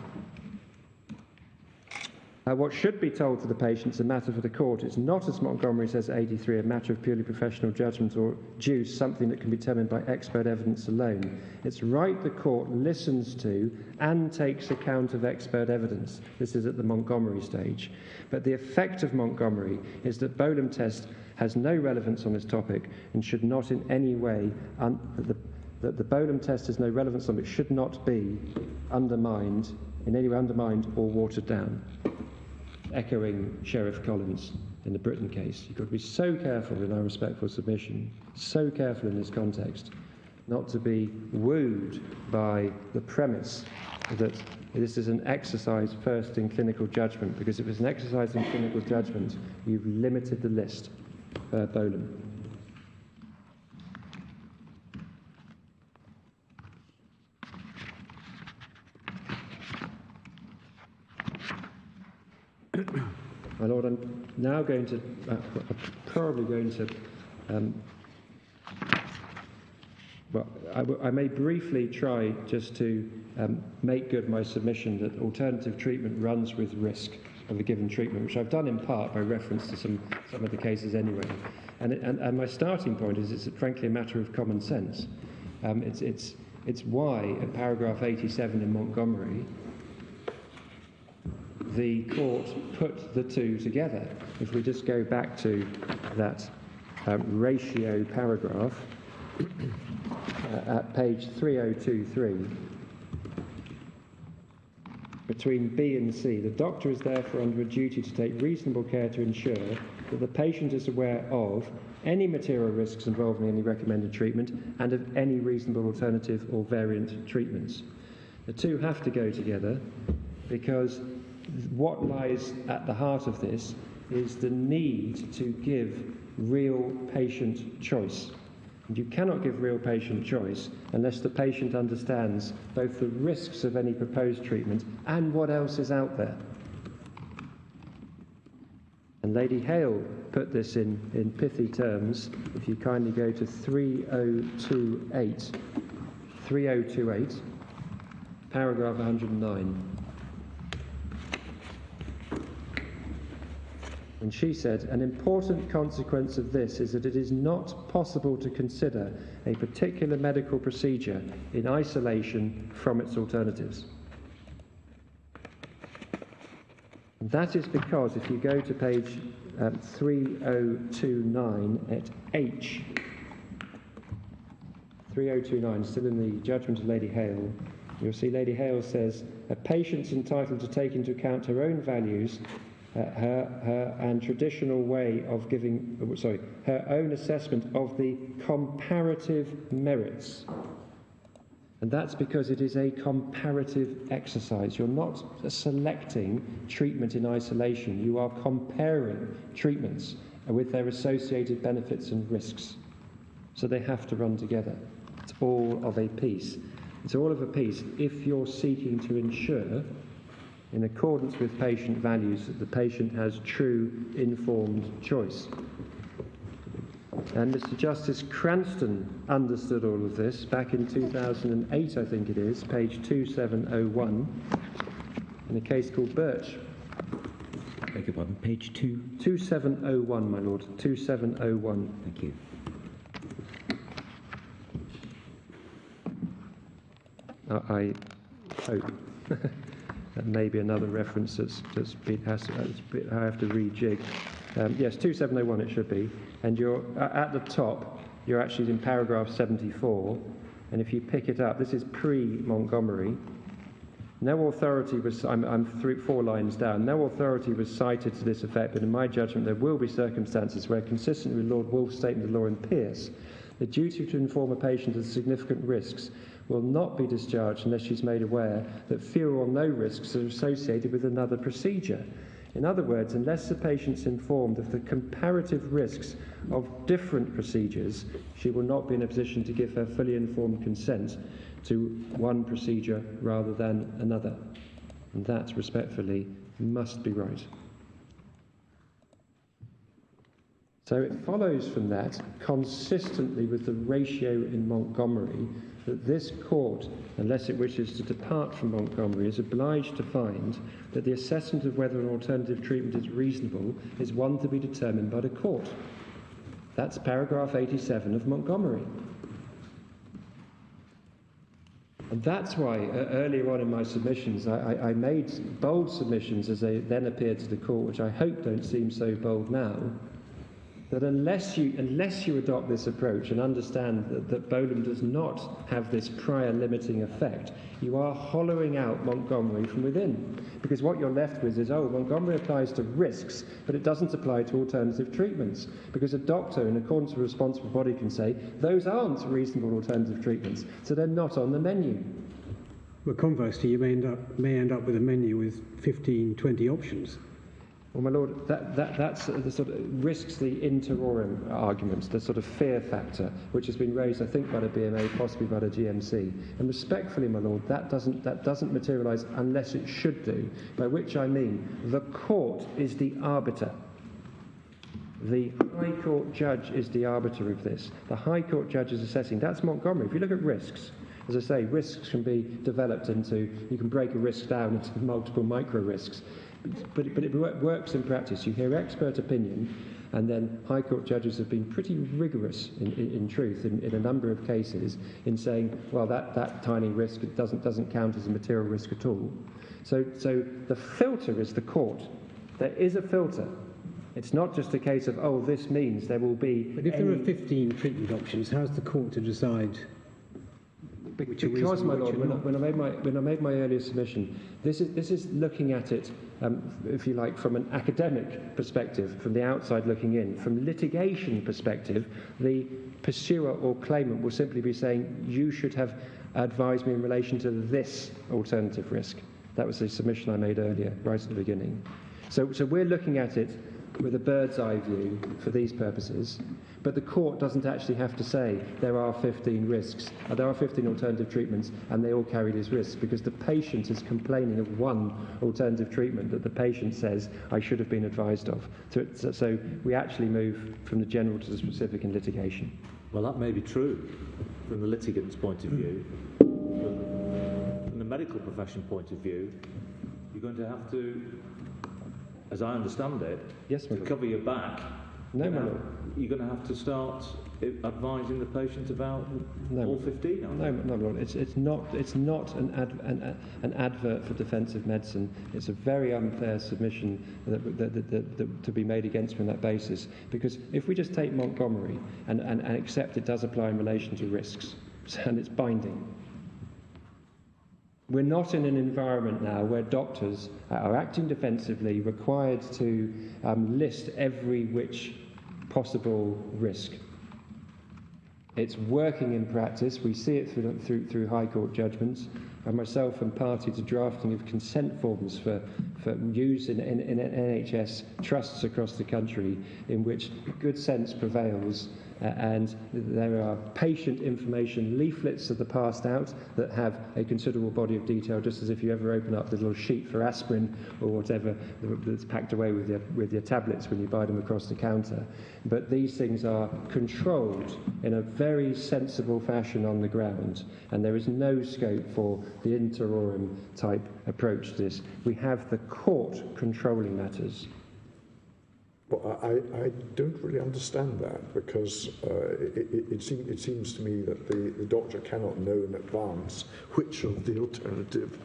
What should be told to the patient is a matter for the court. It's not, as Montgomery says at 83, a matter of purely professional judgment or Juice, something that can be determined by expert evidence alone. It's right the court listens to and takes account of expert evidence. This is at the Montgomery stage. But the effect of Montgomery is that Boehlem test has no relevance on this topic and should not in any way, that the Boehlem test has no relevance on it, should not be undermined, in any way undermined or watered down. Echoing Sheriff Collins in the Britain case. You've got to be so careful in our respectful submission, so careful in this context, not to be wooed by the premise that this is an exercise first in clinical judgment, because if it's an exercise in clinical judgment, you've limited the list per Boehlem. My Lord, I'm now going to, probably going to, I may briefly try just to make good my submission that alternative treatment runs with risk of a given treatment, which I've done in part by reference to some of the cases anyway. And my starting point is it's frankly a matter of common sense. It's why at paragraph 87 in Montgomery, the court put the two together. If we just go back to that ratio paragraph at page 3023, between B and C, the doctor is therefore under a duty to take reasonable care to ensure that the patient is aware of any material risks involving any recommended treatment and of any reasonable alternative or variant treatments. The two have to go together because what lies at the heart of this is the need to give real patient choice. And you cannot give real patient choice unless the patient understands both the risks of any proposed treatment and what else is out there. And Lady Hale put this in pithy terms. If you kindly go to 3028, paragraph 109. And she said, an important consequence of this is that it is not possible to consider a particular medical procedure in isolation from its alternatives. And that is because if you go to page 3029 at H, 3029, still in the judgment of Lady Hale, you'll see Lady Hale says, a patient's entitled to take into account her own values, her and traditional way of giving, her own assessment of the comparative merits. And that's because it is a comparative exercise. You're not selecting treatment in isolation. You are comparing treatments with their associated benefits and risks. So they have to run together. It's all of a piece. It's all of a piece if you're seeking to ensure, in accordance with patient values, that the patient has true informed choice. And Mr. Justice Cranston understood all of this back in 2008, I think it is, page 2701, in a case called Birch. Beg your pardon, page 2701, my Lord, 2701. Thank you. I hope. That may be another reference I have to rejig. Yes, 2701 it should be. And you're at the top, you're actually in paragraph 74. And if you pick it up, this is pre-Montgomery. No authority was, I'm 4 lines down, no authority was cited to this effect, but in my judgment there will be circumstances where, consistent with Lord Wolfe's statement of law in Pearce, the duty to inform a patient of significant risks will not be discharged unless she's made aware that fewer or no risks are associated with another procedure. In other words, unless the patient's informed of the comparative risks of different procedures, she will not be in a position to give her fully informed consent to one procedure rather than another. And that, respectfully, must be right. So it follows from that, consistently with the ratio in Montgomery, that this court, unless it wishes to depart from Montgomery, is obliged to find that the assessment of whether an alternative treatment is reasonable is one to be determined by the court. That's paragraph 87 of Montgomery. And that's why earlier on in my submissions I made bold submissions as they then appeared to the court, which I hope don't seem so bold now, that unless you adopt this approach and understand that Bolam does not have this prior limiting effect, you are hollowing out Montgomery from within. Because what you're left with is, Montgomery applies to risks, but it doesn't apply to alternative treatments. Because a doctor, in accordance with a responsible body, can say, those aren't reasonable alternative treatments, so they're not on the menu. Well, conversely, you may end up with a menu with 15, 20 options. Well, my Lord, that's the sort of risks the interorum argument, the sort of fear factor, which has been raised, I think, by the BMA, possibly by the GMC. And respectfully, my Lord, that doesn't materialise unless it should do, by which I mean the court is the arbiter. The High Court judge is the arbiter of this. The High Court judge is assessing. That's Montgomery. If you look at risks, as I say, risks can be developed into, you can break a risk down into multiple micro risks. But it works in practice. You hear expert opinion, and then High Court judges have been pretty rigorous in truth in a number of cases in saying, well, that tiny risk doesn't count as a material risk at all. So the filter is the court. There is a filter. It's not just a case of, this means there will be... But if there are 15 treatment options, how's the court to decide? Because, my Lord, when I made my earlier submission, this is looking at it, if you like, from an academic perspective, from the outside looking in. From litigation perspective, the pursuer or claimant will simply be saying, you should have advised me in relation to this alternative risk. That was the submission I made earlier, right at the beginning. So we're looking at it with a bird's eye view for these purposes, but the court doesn't actually have to say there are 15 risks, there are 15 alternative treatments, and they all carry these risks, because the patient is complaining of one alternative treatment that the patient says, I should have been advised of. So we actually move from the general to the specific in litigation. Well, that may be true from the litigant's point of view. From the medical profession point of view, you're going to have to, as I understand it, yes, to cover your back, no, my Lord. You're going to have to start advising the patient about all 15. No, my Lord. It's not an advert for defensive medicine. It's a very unfair submission that to be made against me on that basis. Because if we just take Montgomery and accept it does apply in relation to risks, and it's binding. We're not in an environment now where doctors are acting defensively, required to list every which possible risk. It's working in practice. We see it through High Court judgments. And myself am party to drafting of consent forms for use in NHS trusts across the country, in which good sense prevails. And there are patient information leaflets that are passed out that have a considerable body of detail, just as if you ever open up the little sheet for aspirin or whatever that's packed away with your tablets when you buy them across the counter. But these things are controlled in a very sensible fashion on the ground, and there is no scope for the interorum type approach to this. We have the court controlling matters. Well, I don't really understand that, because it seems to me that the doctor cannot know in advance which of the alternative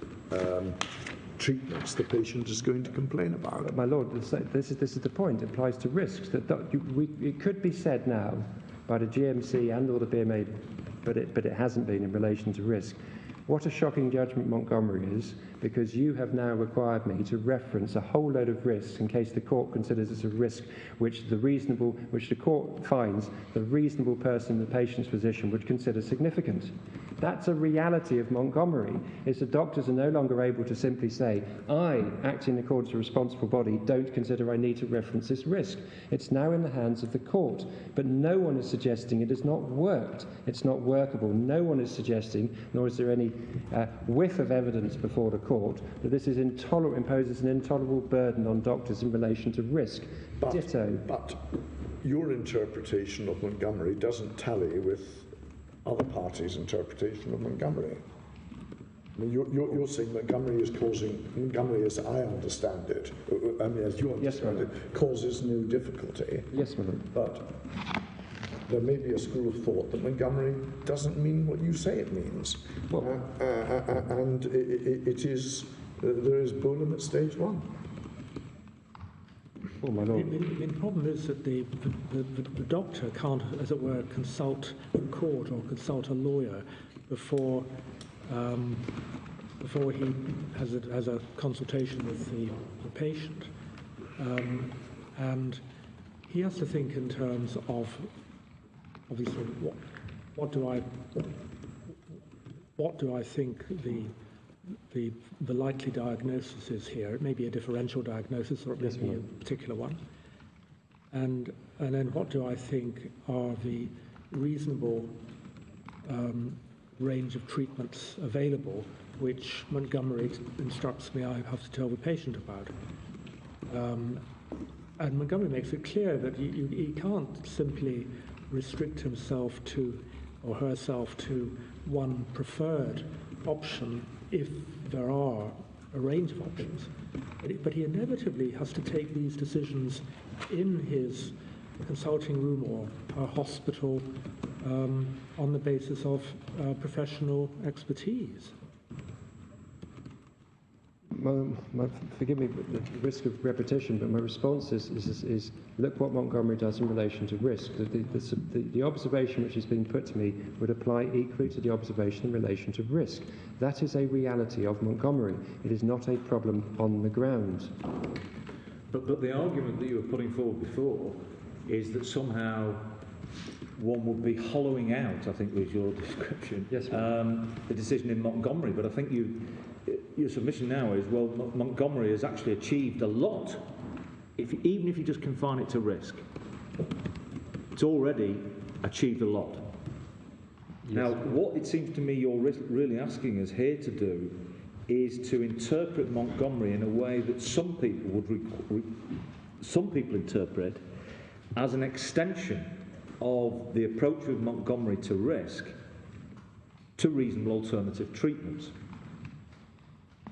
treatments the patient is going to complain about. But my Lord, this is the point. It applies to risks. It could be said now by the GMC and or the BMA, but it hasn't been in relation to risk. What a shocking judgment Montgomery is, because you have now required me to reference a whole load of risks in case the court considers it's a risk which the court finds the reasonable person in the patient's position would consider significant. That's a reality of Montgomery, is that doctors are no longer able to simply say, I, acting in accordance with a responsible body, don't consider I need to reference this risk. It's now in the hands of the court. But no one is suggesting it has not worked. It's not workable. No one is suggesting, nor is there any whiff of evidence before the court, that this is imposes an intolerable burden on doctors in relation to risk. Ditto. But your interpretation of Montgomery doesn't tally with other parties' interpretation of Montgomery. I mean, you're saying Montgomery, as I understand it, as you understand it, causes no difficulty. Yes, my lord. But there may be a school of thought that Montgomery doesn't mean what you say it means. Well, and there is Bolam at stage 1. Oh, my lord. The problem is that the doctor can't, as it were, consult the court or consult a lawyer before he has a consultation with the patient, and he has to think in terms of obviously what do I think the likely diagnosis is here. It may be a differential diagnosis, or it may be a particular one. And then what do I think are the reasonable range of treatments available, which Montgomery instructs me I have to tell the patient about. And Montgomery makes it clear that he can't simply restrict himself to, or herself to, one preferred option if there are a range of options. But he inevitably has to take these decisions in his consulting room or a hospital on the basis of professional expertise. Forgive me the risk of repetition, but my response is look what Montgomery does in relation to risk. The observation which is being put to me would apply equally to the observation in relation to risk. That is a reality of Montgomery. It is not a problem on the ground. But the argument that you were putting forward before is that somehow one would be hollowing out, I think was your description, yes, the decision in Montgomery. But I think your submission now is, well, Montgomery has actually achieved a lot, even if you just confine it to risk. It's already achieved a lot. Yes. Now, what it seems to me you're really asking us here to do is to interpret Montgomery in a way that some people interpret as an extension of the approach of Montgomery to risk to reasonable alternative treatments.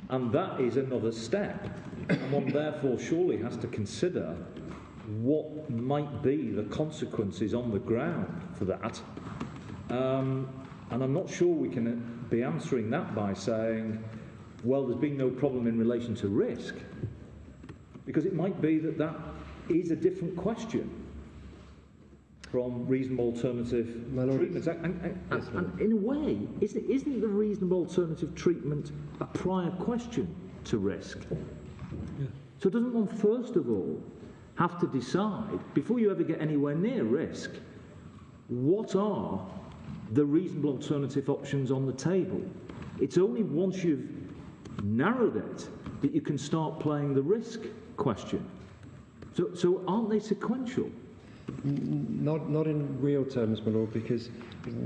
And that is another step. And one therefore surely has to consider what might be the consequences on the ground for that. And I'm not sure we can be answering that by saying, well, there's been no problem in relation to risk, because it might be that that is a different question from reasonable alternative treatments. And in a way, isn't the reasonable alternative treatment a prior question to risk? Yeah. So doesn't one first of all have to decide, before you ever get anywhere near risk, what are the reasonable alternative options on the table? It's only once you've narrowed it that you can start playing the risk question. So aren't they sequential? Not in real terms, my lord, because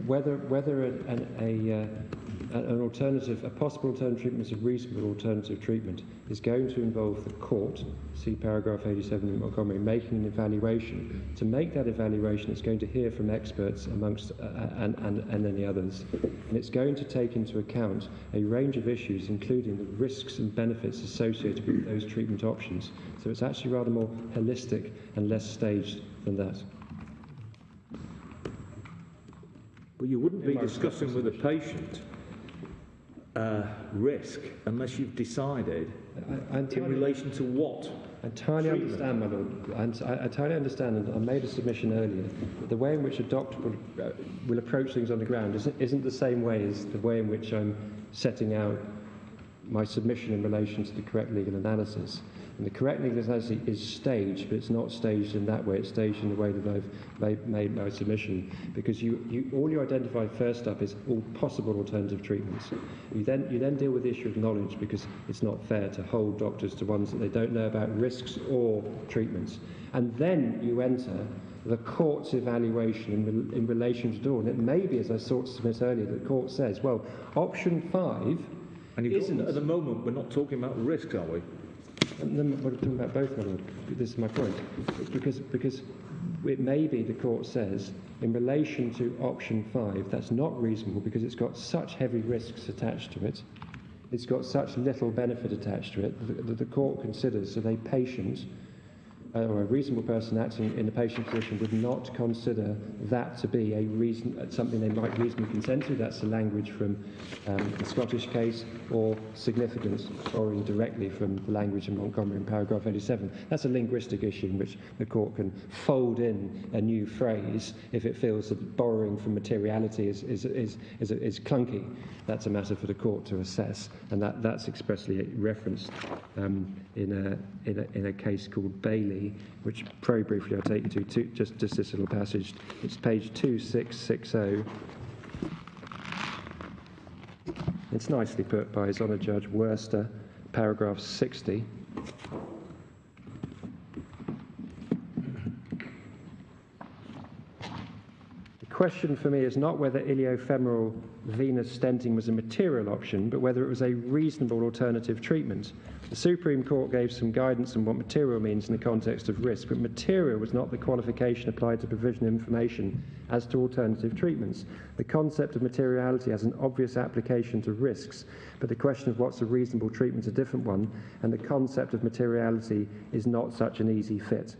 whether an alternative, a possible alternative treatment is a reasonable alternative treatment is going to involve the court, see paragraph 87 in Montgomery, making an evaluation. To make that evaluation, it's going to hear from experts amongst and any others, and it's going to take into account a range of issues, including the risks and benefits associated with those treatment options. So it's actually rather more holistic and less staged than that. Well, you wouldn't be discussing with a patient risk unless you've decided in relation to what I entirely understand, my Lord. I entirely understand, and I made a submission earlier. The way in which a doctor will approach things on the ground isn't the same way as the way in which I'm setting out my submission in relation to the correct legal analysis. And the correct legal analysis is staged, but it's not staged in that way. It's staged in the way that I've made my submission, because all you identify first up is all possible alternative treatments. You then deal with the issue of knowledge, because it's not fair to hold doctors to ones that they don't know about, risks or treatments. And then you enter the court's evaluation in relation to all. And it may be, as I sought to submit earlier, that the court says, well, option 5 And isn't. at the moment, we're not talking about risks, are we? And then we're talking about both, my Lord. This is my point. Because it may be the court says, in relation to option 5, that's not reasonable because it's got such heavy risks attached to it. It's got such little benefit attached to it that the court considers that a patient or a reasonable person acting in a patient position would not consider that to be something they might reasonably consent to. That's the language from the Scottish case, or significance, borrowing directly from the language in Montgomery in paragraph 87. That's a linguistic issue in which the court can fold in a new phrase if it feels that borrowing from materiality is clunky. That's a matter for the court to assess, and that's expressly referenced in a case called Bailey, which very briefly I'll take you to just this little passage. It's page 2660. It's nicely put by His Honour Judge Worcester, paragraph 60. The question for me is not whether iliofemoral venous stenting was a material option, but whether it was a reasonable alternative treatment. The Supreme Court gave some guidance on what material means in the context of risk, but material was not the qualification applied to provision of information as to alternative treatments. The concept of materiality has an obvious application to risks, but the question of what's a reasonable treatment is a different one, and the concept of materiality is not such an easy fit.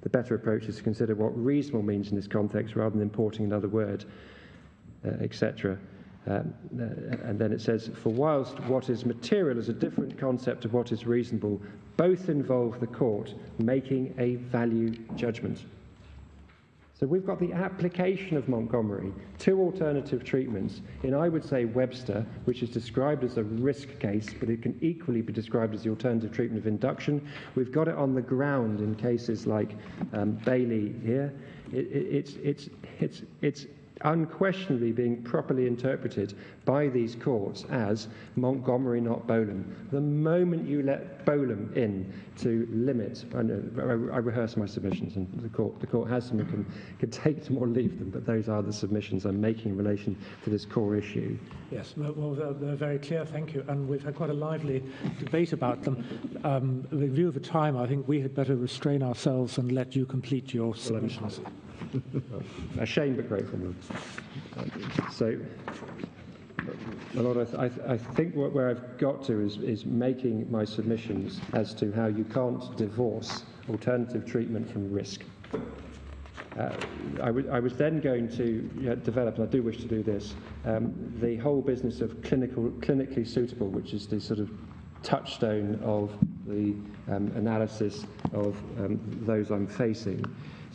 The better approach is to consider what reasonable means in this context rather than importing another word, etc. And then it says, for whilst what is material is a different concept of what is reasonable, both involve the court making a value judgment. So we've got the application of Montgomery to alternative treatments in, I would say, Webster, which is described as a risk case, but it can equally be described as the alternative treatment of induction. We've got it on the ground in cases like Bailey here. It's unquestionably being properly interpreted by these courts as Montgomery, not Bolam. The moment you let Bolam in to limit, I rehearse my submissions, and the court has them and can take them or leave them, but those are the submissions I'm making in relation to this core issue. Yes, well, they're very clear, thank you, and we've had quite a lively debate about them. In view of the time, I think we had better restrain ourselves and let you complete your submissions. Ashamed but grateful. So, my Lord, I think where I've got to is making my submissions as to how you can't divorce alternative treatment from risk. I was then going to develop, and I do wish to do this, the whole business of clinically suitable, which is the sort of touchstone of the analysis of those I'm facing.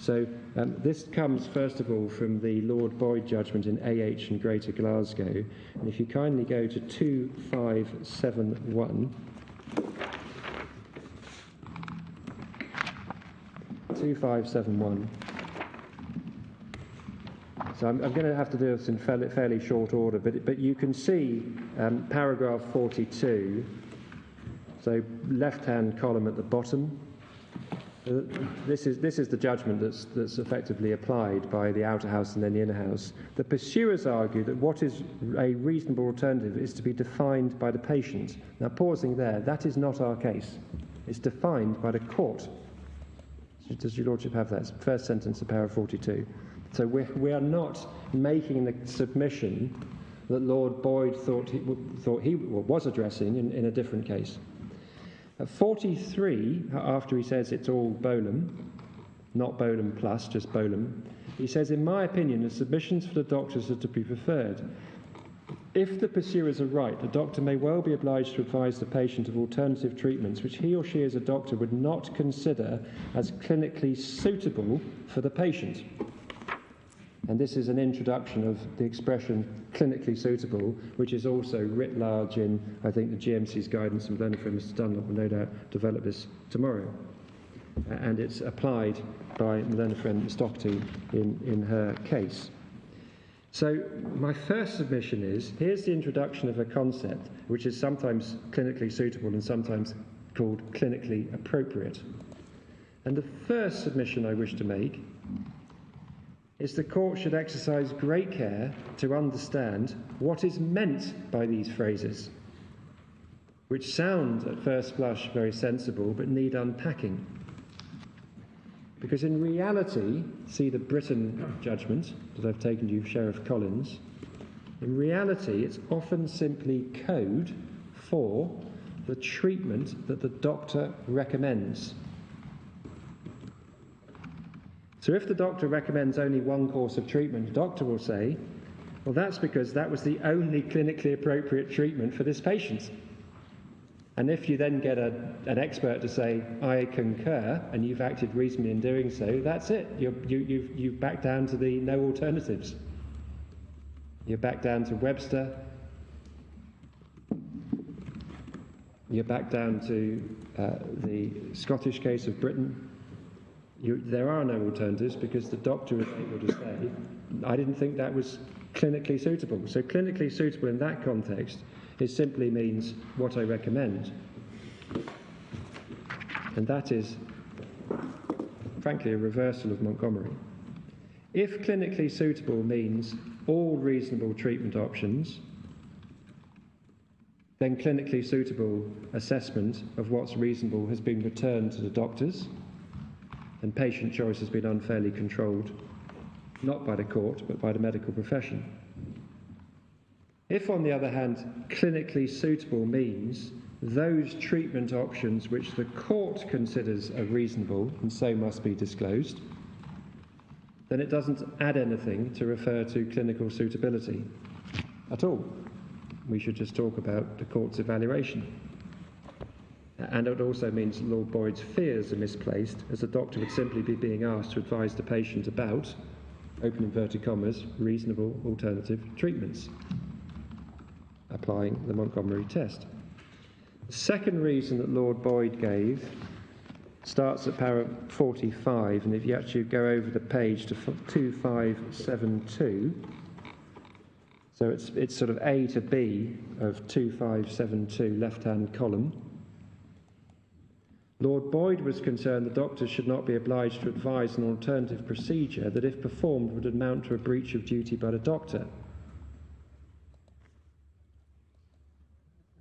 So this comes, first of all, from the Lord Boyd judgment in AH and Greater Glasgow. And if you kindly go to 2571. 2571. So I'm going to have to do this in fairly short order, but you can see paragraph 42, so left-hand column at the bottom. This is the judgment that's effectively applied by the outer house and then the inner house. The pursuers argue that what is a reasonable alternative is to be defined by the patient. Now, pausing there, that is not our case. It's defined by the court. Does your Lordship have that? It's the first sentence of paragraph 42. So we are not making the submission that Lord Boyd thought he was addressing in a different case. At 43, after he says it's all Bolam, not Bolam plus, just Bolam, he says, in my opinion, the submissions for the doctors are to be preferred. If the pursuers are right, the doctor may well be obliged to advise the patient of alternative treatments which he or she as a doctor would not consider as clinically suitable for the patient. And this is an introduction of the expression clinically suitable, which is also writ large in, I think, the GMC's guidance, and Leonard and Mr. Dunlop will no doubt develop this tomorrow. And it's applied by Melena Friend Ms. Doherty in her case. So my first submission is, here's the introduction of a concept which is sometimes clinically suitable and sometimes called clinically appropriate. And the first submission I wish to make is the court should exercise great care to understand what is meant by these phrases, which sound at first blush very sensible but need unpacking. Because in reality, see the Britain judgment that I've taken to you, Sheriff Collins, in reality it's often simply code for the treatment that the doctor recommends. So if the doctor recommends only one course of treatment, the doctor will say, well, that's because that was the only clinically appropriate treatment for this patient. And if you then get an expert to say, I concur, and you've acted reasonably in doing so, that's it. You've back down to the no alternatives. You're back down to Webster. You're back down to the Scottish case of Britain. There are no alternatives because the doctor is able to say, I didn't think that was clinically suitable. So clinically suitable in that context, it simply means what I recommend. And that is, frankly, a reversal of Montgomery. If clinically suitable means all reasonable treatment options, then clinically suitable assessment of what's reasonable has been returned to the doctors, and patient choice has been unfairly controlled, not by the court, but by the medical profession. If, on the other hand, clinically suitable means those treatment options which the court considers are reasonable and so must be disclosed, then it doesn't add anything to refer to clinical suitability at all. We should just talk about the court's evaluation. And it also means that Lord Boyd's fears are misplaced, as the doctor would simply be being asked to advise the patient about, open inverted commas, reasonable alternative treatments, applying the Montgomery test. The second reason that Lord Boyd gave starts at paragraph 45, and if you actually go over the page to 2572, so it's sort of A to B of 2572, left-hand column. Lord Boyd was concerned the doctors should not be obliged to advise an alternative procedure that, if performed, would amount to a breach of duty by the doctor.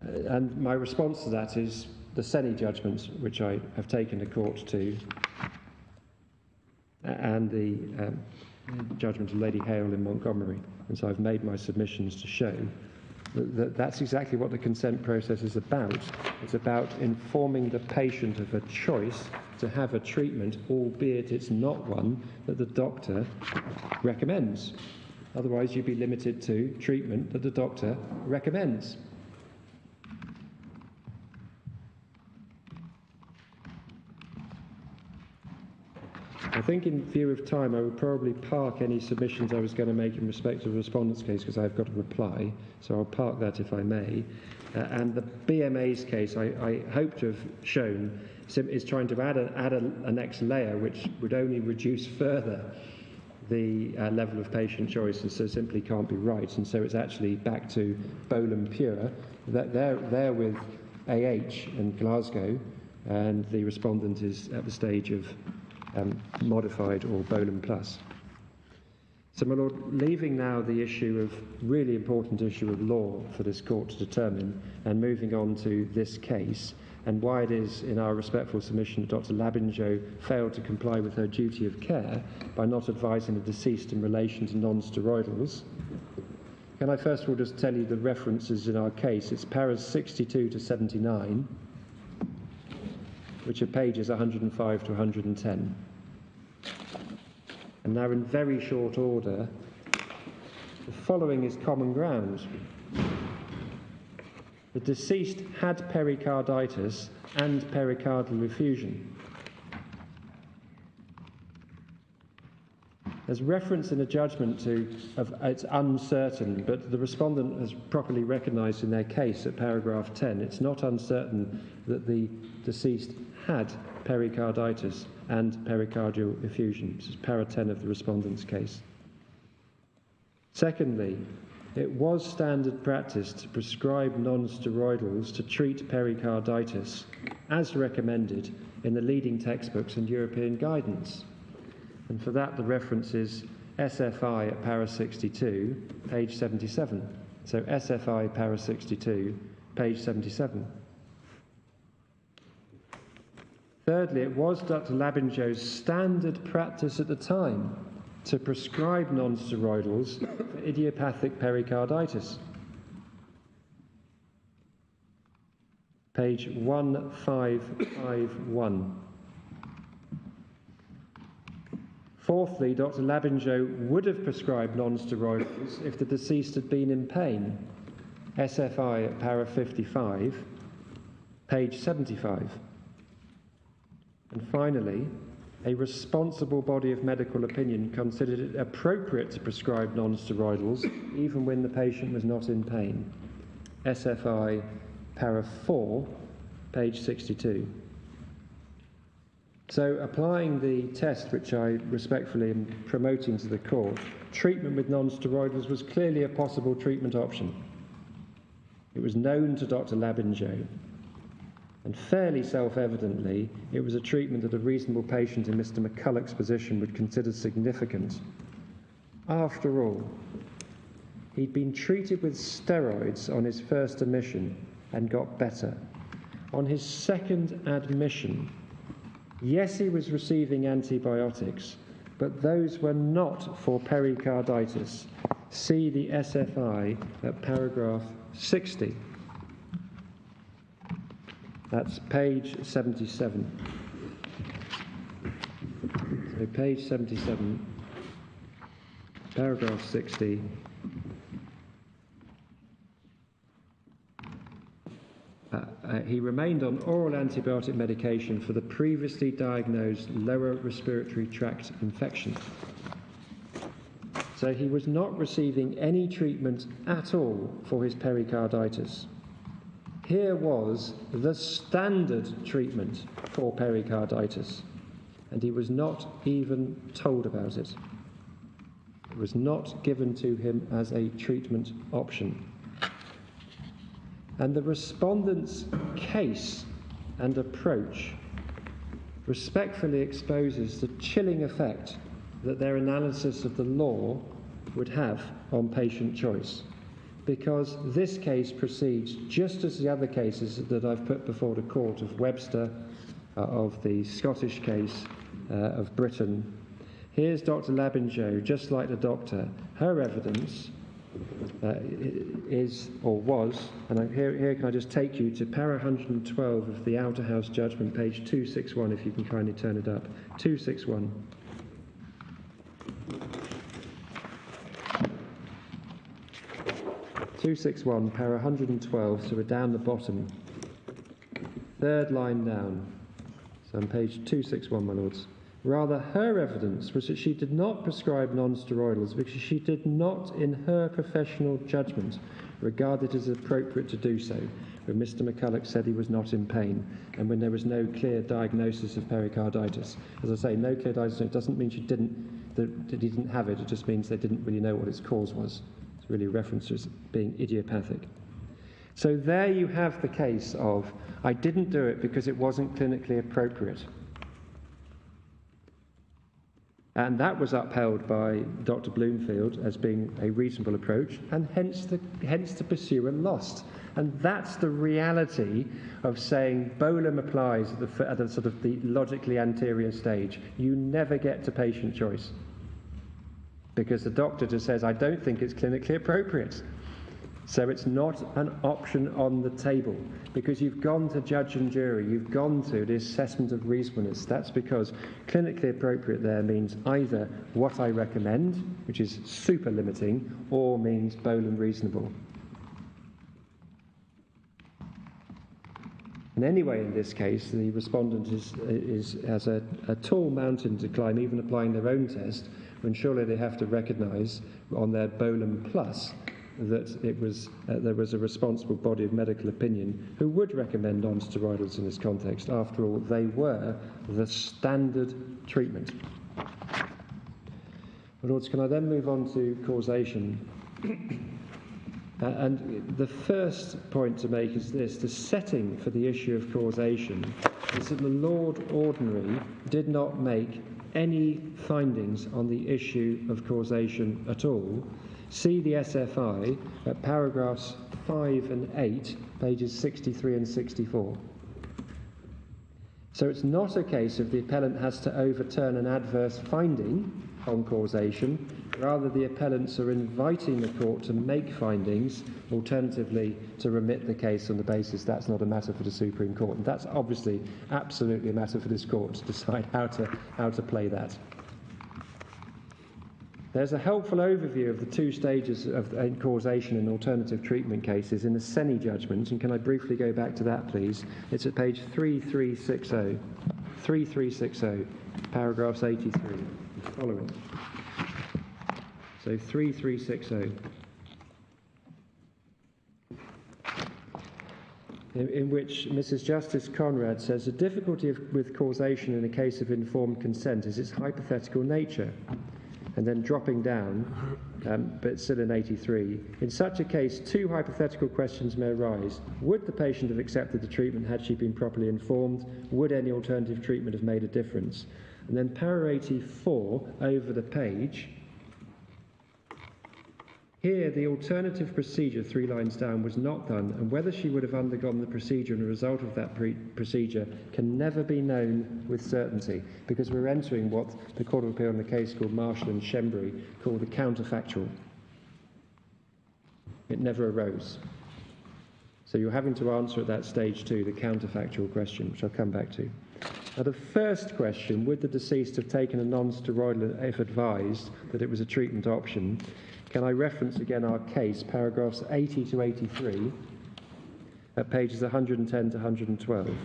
And my response to that is the Senny judgment, which I have taken the court to, and the judgment of Lady Hale in Montgomery. And so I've made my submissions to show that that's exactly what the consent process is about. It's about informing the patient of a choice to have a treatment, albeit it's not one that the doctor recommends. Otherwise, you'd be limited to treatment that the doctor recommends. I think in view of time, I would probably park any submissions I was going to make in respect of the Respondent's case, because I've got a reply, so I'll park that if I may. And the BMA's case, I hope to have shown, is trying to add a next layer which would only reduce further the level of patient choice, and so simply can't be right. And so it's actually back to Bolam Pure. They're with AH in Glasgow, and the Respondent is at the stage of modified or Bolam Plus. So, my Lord, leaving now the issue of really important issue of law for this court to determine, and moving on to this case and why it is in our respectful submission that Dr. Labinjo failed to comply with her duty of care by not advising the deceased in relation to non-steroidals. Can I first of all just tell you the references in our case? It's paras 62 to 79, which are pages 105 to 110. And now, in very short order, the following is common ground. The deceased had pericarditis and pericardial effusion. There's reference in the judgment to it's uncertain, but the respondent has properly recognised in their case at paragraph 10, it's not uncertain that the deceased had pericarditis and pericardial effusion. This is para 10 of the respondent's case. Secondly, it was standard practice to prescribe non-steroidals to treat pericarditis as recommended in the leading textbooks and European guidance. And for that, the reference is SFI at para 62, page 77. So SFI para 62, page 77. Thirdly, it was Dr. Labinjo's standard practice at the time to prescribe non-steroidals for idiopathic pericarditis. Page 1551. Fourthly, Dr. Labinjo would have prescribed non-steroidals if the deceased had been in pain. SFI at para 55, page 75. And finally, a responsible body of medical opinion considered it appropriate to prescribe non-steroidals even when the patient was not in pain. SFI para 4, page 62. So applying the test which I respectfully am promoting to the court, treatment with non-steroidals was clearly a possible treatment option. It was known to Dr. Labinjo, and fairly self-evidently it was a treatment that a reasonable patient in Mr. McCulloch's position would consider significant. After all, he'd been treated with steroids on his first admission and got better. On his second admission, yes, he was receiving antibiotics, but those were not for pericarditis. See the SFI at paragraph 60. That's page 77. So page 77, paragraph 60. He remained on oral antibiotic medication for the previously diagnosed lower respiratory tract infection. So he was not receiving any treatment at all for his pericarditis. Here was the standard treatment for pericarditis, and he was not even told about it. It was not given to him as a treatment option. And the respondent's case and approach respectfully exposes the chilling effect that their analysis of the law would have on patient choice, because this case proceeds just as the other cases that I've put before the court of Webster, of the Scottish case, of Britain. Here's Dr. Labinjo, just like the doctor. Her evidence is, or was, and here can I just take you to para 112 of the Outer House judgment, page 261, if you can kindly turn it up. 261. Para 112, so we're down the bottom. Third line down. So on page 261, my lords. Rather, her evidence was that she did not prescribe non-steroidals because she did not, in her professional judgment, regard it as appropriate to do so, when Mr. McCulloch said he was not in pain, and when there was no clear diagnosis of pericarditis. As I say, no clear diagnosis doesn't mean that he didn't have it, it just means they didn't really know what its cause was. It's really a reference to it being idiopathic. So there you have the case of, I didn't do it because it wasn't clinically appropriate. And that was upheld by Dr. Bloomfield as being a reasonable approach, and hence the pursuer lost. And that's the reality of saying Bolam applies at the sort of the logically anterior stage. You never get to patient choice, because the doctor just says, I don't think it's clinically appropriate. So it's not an option on the table, because you've gone to judge and jury, you've gone to the assessment of reasonableness. That's because clinically appropriate there means either what I recommend, which is super limiting, or means Bolam reasonable. And anyway, in this case, the respondent has a tall mountain to climb, even applying their own test, when surely they have to recognise on their Bolam Plus that there was a responsible body of medical opinion who would recommend non-steroidals in this context. After all, they were the standard treatment. My Lords, can I then move on to causation? And the first point to make is this: the setting for the issue of causation is that the Lord Ordinary did not make any findings on the issue of causation at all. See the SFI at paragraphs 5 and 8, pages 63 and 64. So it's not a case of the appellant has to overturn an adverse finding on causation. Rather, the appellants are inviting the court to make findings, alternatively to remit the case on the basis that's not a matter for the Supreme Court. And that's obviously absolutely a matter for this court to decide how to play that. There's a helpful overview of the two stages of causation in alternative treatment cases in the Seni judgment, and can I briefly go back to that, please? It's at page 3360, paragraphs 83 and following. So 3360. In which Mrs. Justice Conrad says the difficulty with causation in a case of informed consent is its hypothetical nature. And then dropping down, but still in 83. In such a case, two hypothetical questions may arise. Would the patient have accepted the treatment had she been properly informed? Would any alternative treatment have made a difference? And then para 84 over the page. Here, the alternative procedure, 3 lines down, was not done, and whether she would have undergone the procedure and a result of that procedure can never be known with certainty, because we're entering what the Court of Appeal in the case called Marshall and Shembury called the counterfactual. It never arose. So you're having to answer at that stage too the counterfactual question, which I'll come back to. Now, the first question, would the deceased have taken a non-steroidal if advised that it was a treatment option? Can I reference again our case, paragraphs 80 to 83, at pages 110 to 112. And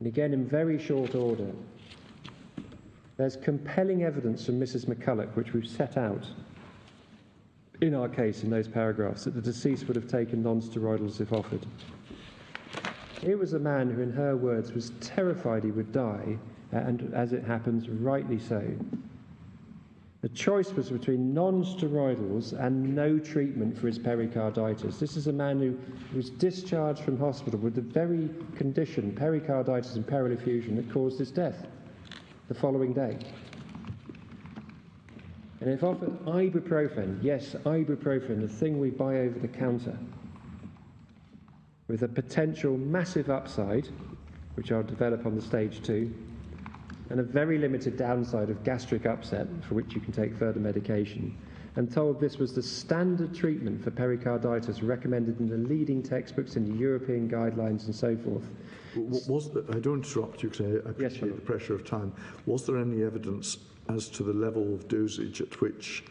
again, in very short order, there's compelling evidence from Mrs. McCulloch, which we've set out in our case in those paragraphs, that the deceased would have taken non-steroidals if offered. Here was a man who, in her words, was terrified he would die, and as it happens, rightly so. The choice was between non-steroidals and no treatment for his pericarditis. This is a man who was discharged from hospital with the very condition, pericarditis and pleural effusion, that caused his death the following day. And if offered ibuprofen, yes, ibuprofen, the thing we buy over the counter, with a potential massive upside, which I'll develop on the stage 2, and a very limited downside of gastric upset, for which you can take further medication, and told this was the standard treatment for pericarditis recommended in the leading textbooks, in the European guidelines and so forth. I don't interrupt you because I appreciate the pressure of time. Was there any evidence as to the level of dosage at which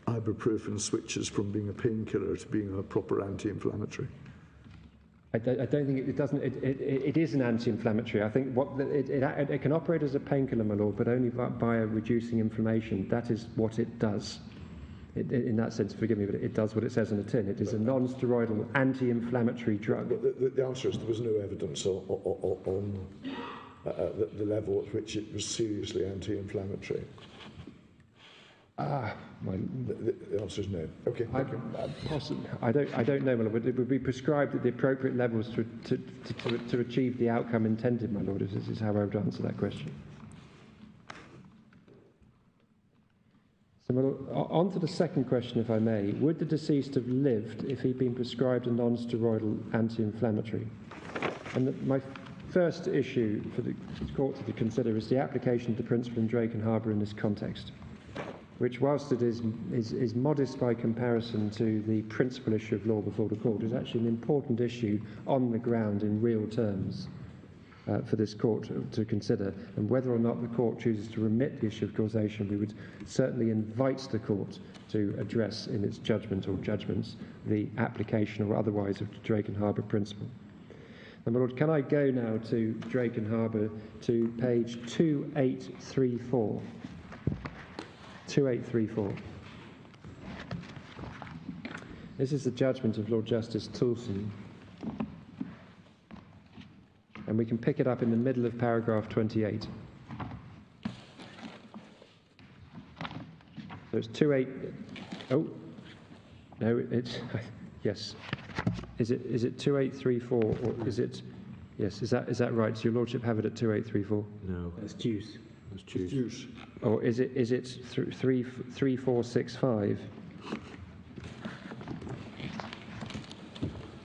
ibuprofen switches from being a painkiller to being a proper anti-inflammatory? I don't think it doesn't. It is an anti-inflammatory. I think it can operate as a painkiller, my lord, but only by reducing inflammation. That is what it does. In that sense, forgive me, but it does what it says on the tin. It is a non-steroidal anti-inflammatory drug. But the answer is there was no evidence on the level at which it was seriously anti-inflammatory. The answer is no. Okay, thank you. I don't know, my lord, but it would be prescribed at the appropriate levels to achieve the outcome intended, my lord. This is how I would answer that question. So, my lord, on to the second question, if I may. Would the deceased have lived if he'd been prescribed a non-steroidal anti-inflammatory? And my first issue for the court to consider is the application of the principle in Drake and Harbour in this context, which, whilst it is modest by comparison to the principal issue of law before the court, is actually an important issue on the ground in real terms for this court to consider. And whether or not the court chooses to remit the issue of causation, we would certainly invite the court to address in its judgment or judgments the application or otherwise of the Drake and Harbour principle. And my Lord, can I go now to Drake and Harbour to page 2834? 2834. This is the judgment of Lord Justice Toulson. And we can pick it up in the middle of paragraph 28. So it's 28. Oh, no, it's yes. Is it 2834 or is it? Yes, is that right? Does your Lordship have it at 2834? No, That's deuce. that's choose. Or is it 3465?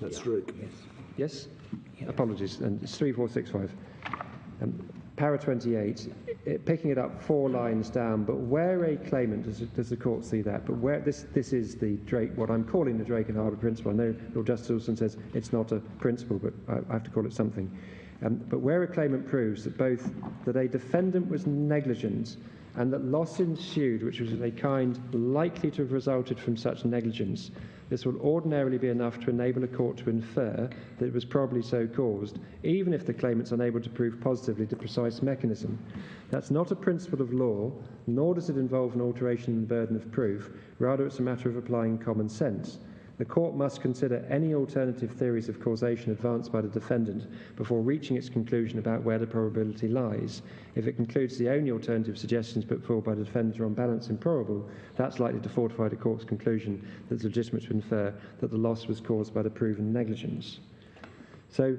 That's Drake. Yes? Apologies, and it's 3465. Para 28, picking it up 4 lines down, but where a claimant, does the court see that? But where this is the Drake, what I'm calling the Drake and Harbour principle. I know Lord Justice Wilson says it's not a principle, but I have to call it something. But where a claimant proves that a defendant was negligent and that loss ensued, which was of a kind likely to have resulted from such negligence, this will ordinarily be enough to enable a court to infer that it was probably so caused, even if the claimant's unable to prove positively the precise mechanism. That's not a principle of law, nor does it involve an alteration in the burden of proof. Rather, it's a matter of applying common sense. The court must consider any alternative theories of causation advanced by the defendant before reaching its conclusion about where the probability lies. If it concludes the only alternative suggestions put forward by the defendant are on balance improbable, that's likely to fortify the court's conclusion that it's legitimate to infer that the loss was caused by the proven negligence. So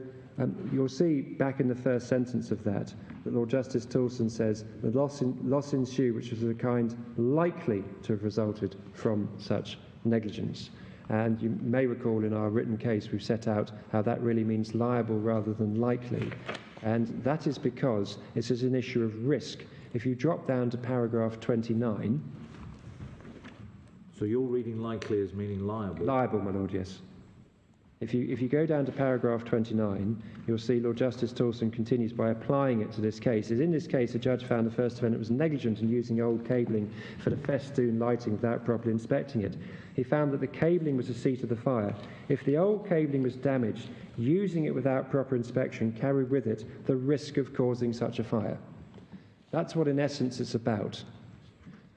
you'll see back in the first sentence of that Lord Justice Toulson says the loss ensued, which was of a kind likely to have resulted from such negligence. And you may recall in our written case we've set out how that really means liable rather than likely. And that is because this is an issue of risk. If you drop down to paragraph 29... So you're reading likely as meaning liable? Liable, my Lord, yes. If you go down to paragraph 29, you'll see Lord Justice Toulson continues by applying it to this case. As in this case, a judge found the first defendant was negligent in using old cabling for the festoon lighting without properly inspecting it. He found that the cabling was the seat of the fire. If the old cabling was damaged, using it without proper inspection carried with it the risk of causing such a fire. That's what in essence it's about.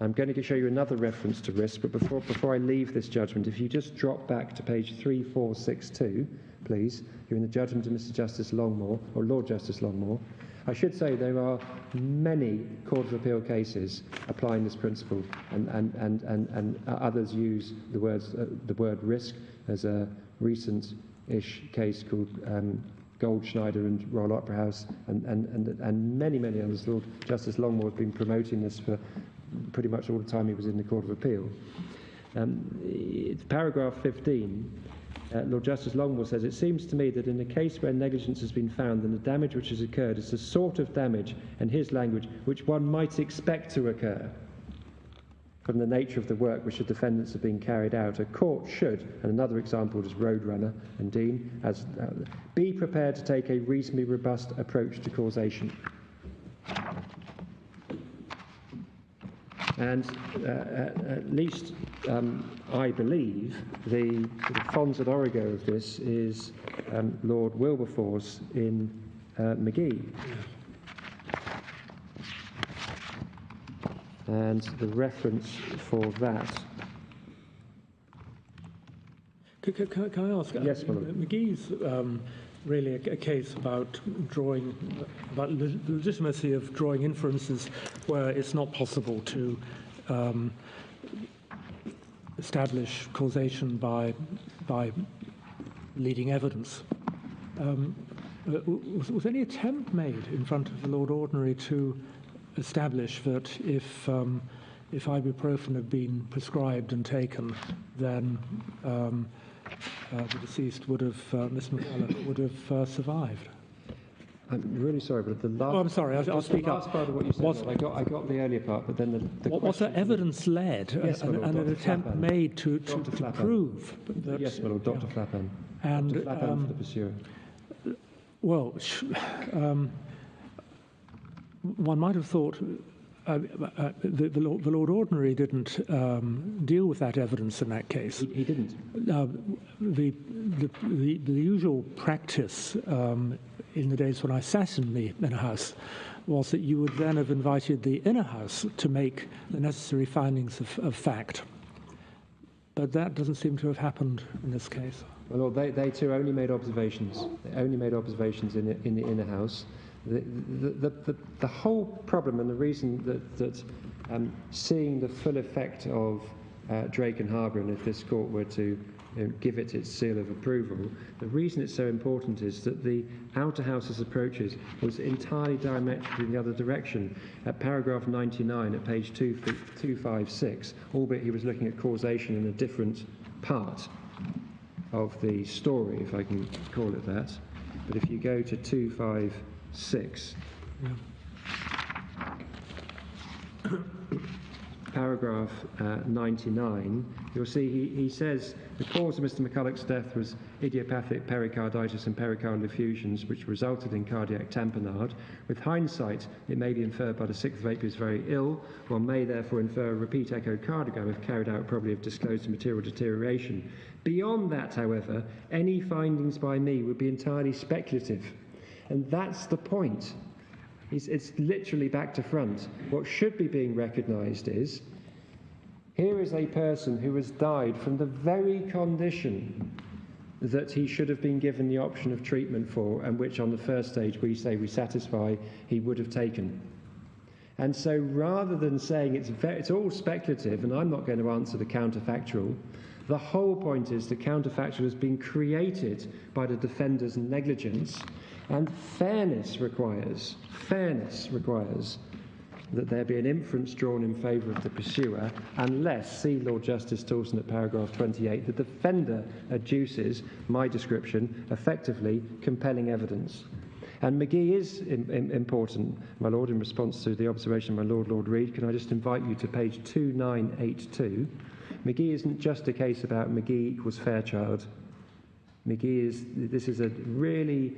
I'm going to show you another reference to risk, but before I leave this judgment, if you just drop back to page 3462, please, you're in the judgment of Mr. Justice Longmore, or Lord Justice Longmore. I should say there are many Court of Appeal cases applying this principle, and others use the word risk. There's a recent-ish case called Goldschneider and Royal Opera House, and many others. Lord Justice Longmore has been promoting this for pretty much all the time he was in the Court of Appeal. It's paragraph 15. Lord Justice Longmore says, "It seems to me that in a case where negligence has been found, then the damage which has occurred is the sort of damage, in his language, which one might expect to occur from the nature of the work which the defendants have been carried out. A court should," and another example is Roadrunner and Dean, "be prepared to take a reasonably robust approach to causation." And at least I believe the fons et origo of this is Lord Wilberforce in McGee. And the reference for that. Can I ask? Yes, my Lord. McGee's really a case about about the legitimacy of drawing inferences where it's not possible to establish causation by leading evidence. Was any attempt made in front of the Lord Ordinary to establish that if ibuprofen had been prescribed and taken, then the deceased would have, Miss McCulloch, would have survived? I'm really sorry, but the last... Oh, I'm sorry, I'll speak up. The last part of what you said, I got the earlier part, but then the was there evidence-led Yes, my Lord, and an Dr. attempt Flapan. made to Flapan. prove that... Yes, my Lord, Dr. Flapan. And, Dr. Flapan for the pursuer. Well, one might have thought The Lord Ordinary didn't deal with that evidence in that case. He didn't. The usual practice in the days when I sat in the inner house was that you would then have invited the inner house to make the necessary findings of fact. But that doesn't seem to have happened in this case. My Lord, they too only made observations. They only made observations in the inner house. The whole problem and the reason that seeing the full effect of Drake and Harbour, and if this court were to give it its seal of approval, the reason it's so important is that the outer house's approaches was entirely diametrically in the other direction. At paragraph 99 at page 256, albeit he was looking at causation in a different part of the story, if I can call it that. But if you go to 256, paragraph 99, you'll see he says the cause of Mr. McCulloch's death was idiopathic pericarditis and pericardial effusions, which resulted in cardiac tamponade. With hindsight, it may be inferred by the 6th of April he was very ill. One may therefore infer a repeat echocardiogram, if carried out, probably have disclosed a material deterioration. Beyond that, however, any findings by me would be entirely speculative. And that's the point. It's literally back to front. What should be being recognised is, here is a person who has died from the very condition that he should have been given the option of treatment for, and which on the first stage we say we satisfy he would have taken. And so rather than saying it's all speculative and I'm not going to answer the counterfactual, the whole point is the counterfactual has been created by the defender's negligence, and fairness requires that there be an inference drawn in favour of the pursuer, unless, see Lord Justice Dawson at paragraph 28, the defender adduces, my description, effectively compelling evidence. And McGee is important, my Lord, in response to the observation of my Lord Reid. Can I just invite you to page 2982? McGee isn't just a case about McGee equals Fairchild. This is a really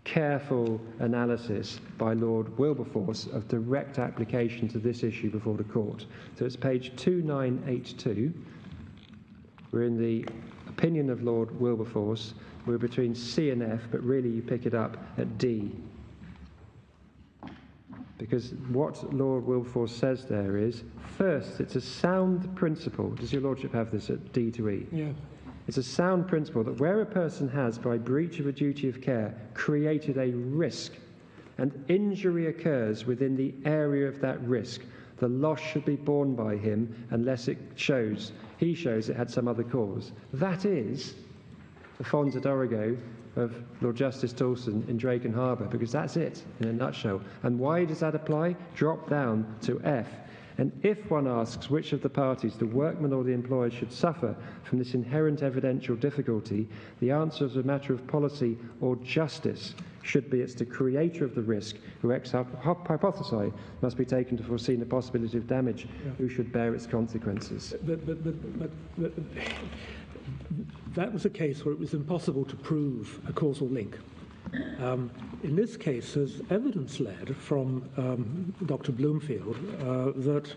careful analysis by Lord Wilberforce of direct application to this issue before the court. So it's page 2982. We're in the opinion of Lord Wilberforce. We're between C and F, but really you pick it up at D. Because what Lord Wilberforce says there is, first, it's a sound principle. Does your Lordship have this at D to E? Yeah. It's a sound principle that where a person has, by breach of a duty of care, created a risk, and injury occurs within the area of that risk, the loss should be borne by him unless he shows it had some other cause. That is the fons ad origo of Lord Justice Dawson in Drake and Harbour, because that's it in a nutshell. And why does that apply? Drop down to F. And if one asks which of the parties, the workman or the employer, should suffer from this inherent evidential difficulty, the answer as a matter of policy or justice should be it's the creator of the risk who ex hypothesi must be taken to foresee the possibility of damage, who should bear its consequences. But that was a case where it was impossible to prove a causal link. In this case, there's evidence led from Dr. Bloomfield that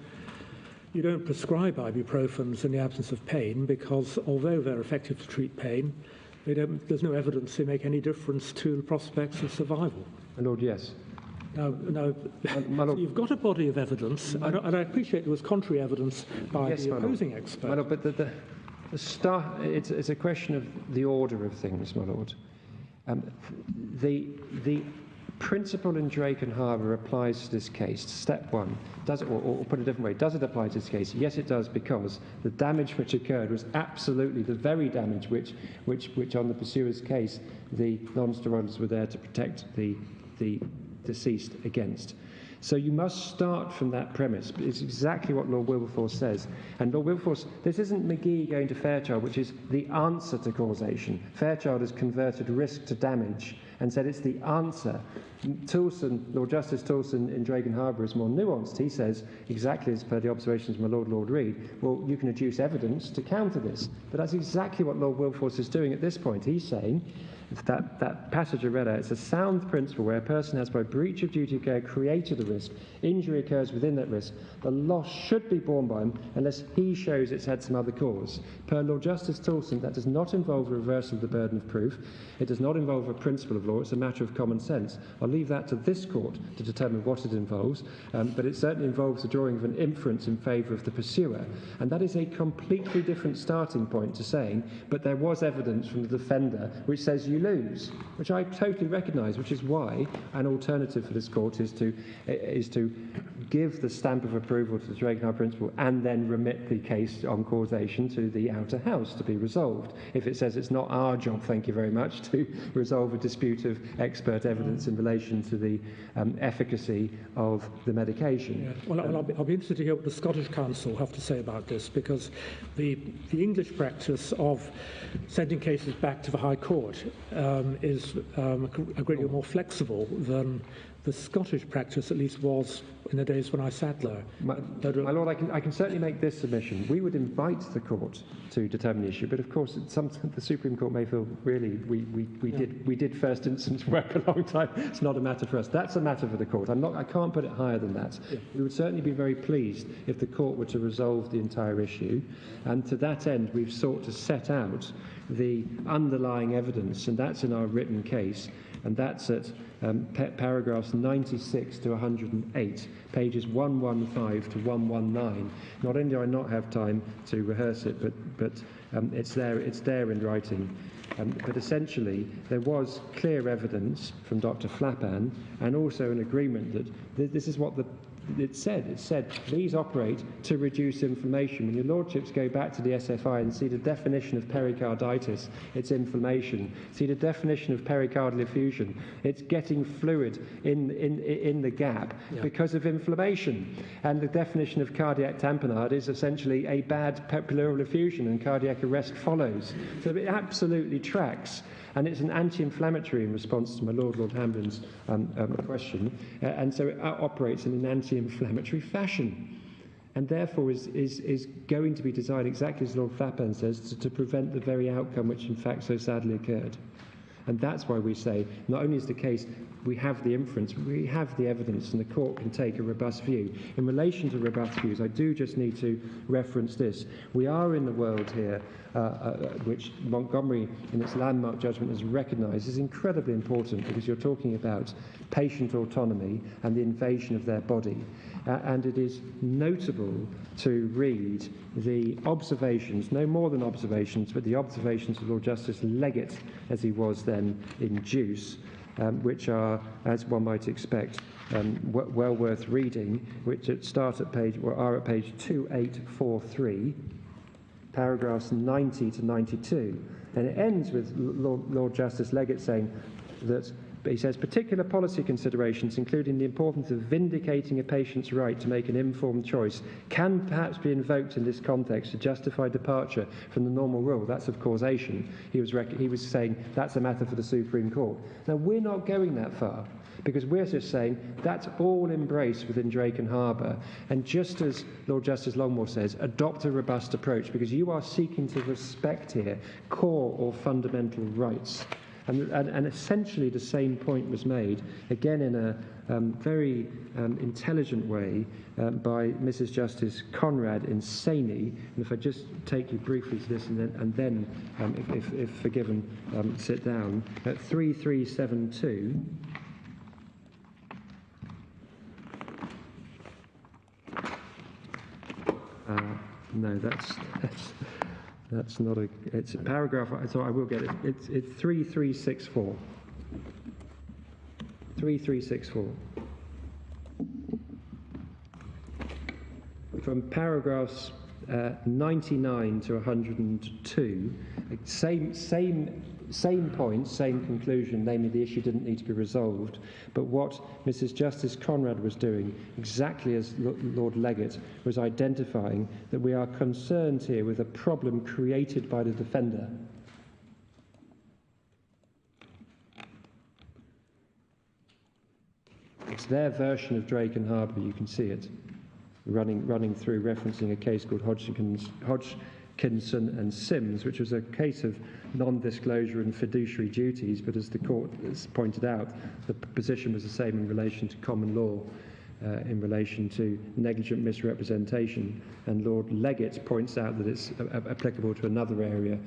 you don't prescribe ibuprofens in the absence of pain because, although they're effective to treat pain, there's no evidence they make any difference to the prospects of survival. My Lord, yes. Now, my Lord, so you've got a body of evidence, and I appreciate there was contrary evidence by the opposing expert. My Lord, but it's a question of the order of things, my Lord. The principle in Drake and Harbour applies to this case. Step one, does it, or put it a different way, does it apply to this case? Yes, it does, because the damage which occurred was absolutely the very damage which on the pursuer's case, the non-steroidals were there to protect the deceased against. So you must start from that premise. It's exactly what Lord Wilberforce says. And Lord Wilberforce, this isn't McGee going to Fairchild, which is the answer to causation. Fairchild has converted risk to damage and said it's the answer. Lord Justice Toulson in Drake and Harbour is more nuanced. He says, exactly as per the observations of my Lord Reid, well, you can adduce evidence to counter this. But that's exactly what Lord Wilberforce is doing at this point. He's saying, It's that passage I read out. It's a sound principle where a person has, by breach of duty of care, created a risk. Injury occurs within that risk. The loss should be borne by him unless he shows it's had some other cause. Per Lord Justice Toulson, that does not involve a reversal of the burden of proof. It does not involve a principle of law. It's a matter of common sense. I'll leave that to this court to determine what it involves, but it certainly involves the drawing of an inference in favour of the pursuer. And that is a completely different starting point to saying, but there was evidence from the defender which says you lose, which I totally recognise, which is why an alternative for this court is to give the stamp of approval to the Drakenhard principle and then remit the case on causation to the outer house to be resolved. If it says it's not our job, thank you very much, to resolve a dispute of expert evidence in relation to the efficacy of the medication. Yeah. Well, I'll be interested to hear what the Scottish Council have to say about this, because the English practice of sending cases back to the High Court is a great deal more flexible than the Scottish practice, at least, was in the days when I sat there. My Lord, I can certainly make this submission. We would invite the court to determine the issue, but of course, the Supreme Court may feel really we did first instance work a long time. It's not a matter for us. That's a matter for the court. I can't put it higher than that. Yeah. We would certainly be very pleased if the court were to resolve the entire issue, and to that end, we've sought to set out the underlying evidence, and that's in our written case. And that's at paragraphs 96 to 108, pages 115 to 119. Not only do I not have time to rehearse it, but it's there in writing. But essentially, there was clear evidence from Dr. Flapan, and also an agreement that this is what it said. It said, please operate to reduce inflammation. When your lordships go back to the SFI and see the definition of pericarditis, it's inflammation. See the definition of pericardial effusion, it's getting fluid in the gap because of inflammation. And the definition of cardiac tamponade is essentially a bad pleural effusion, and cardiac arrest follows. So it absolutely tracks. And it's an anti-inflammatory in response to my Lord Hamlin's question, and so it operates in an anti-inflammatory fashion, and therefore is going to be designed exactly as Lord Flapan says, to prevent the very outcome which in fact so sadly occurred. And that's why we say, not only is the case, we have the inference, we have the evidence, and the court can take a robust view. In relation to robust views, I do just need to reference this. We are in the world here, which Montgomery, in its landmark judgment, has recognised is incredibly important, because you're talking about patient autonomy and the invasion of their body. And it is notable to read the observations, no more than observations, but the observations of Lord Justice Leggett, as he was then in Juice, which are, as one might expect, well worth reading, which are at page 2843, paragraphs 90 to 92. And it ends with Lord Justice Leggett saying that, he says, particular policy considerations, including the importance of vindicating a patient's right to make an informed choice, can perhaps be invoked in this context to justify departure from the normal rule. That's of causation. He was saying that's a matter for the Supreme Court. Now, we're not going that far, because we're just saying that's all embraced within Drake and Harbour. And just as Lord Justice Longmore says, adopt a robust approach, because you are seeking to respect here core or fundamental rights. And essentially the same point was made, again in a very intelligent way, by Mrs. Justice Conrad in Saney. And if I just take you briefly to this, and then if forgiven, sit down. At 3372... no, that's not a... It's a paragraph, so I will get it. It's 3364. 3364. From paragraphs 99 to 102, same point, same conclusion, namely the issue didn't need to be resolved, but what Mrs. Justice Conrad was doing, exactly as Lord Leggett was identifying, that we are concerned here with a problem created by the defender. It's their version of Drake and Harbour, you can see it, running through, referencing a case called Hodgkinson and Sims, which was a case of non-disclosure and fiduciary duties, but as the court has pointed out, the position was the same in relation to common law, in relation to negligent misrepresentation, and Lord Leggett points out that it's applicable to another area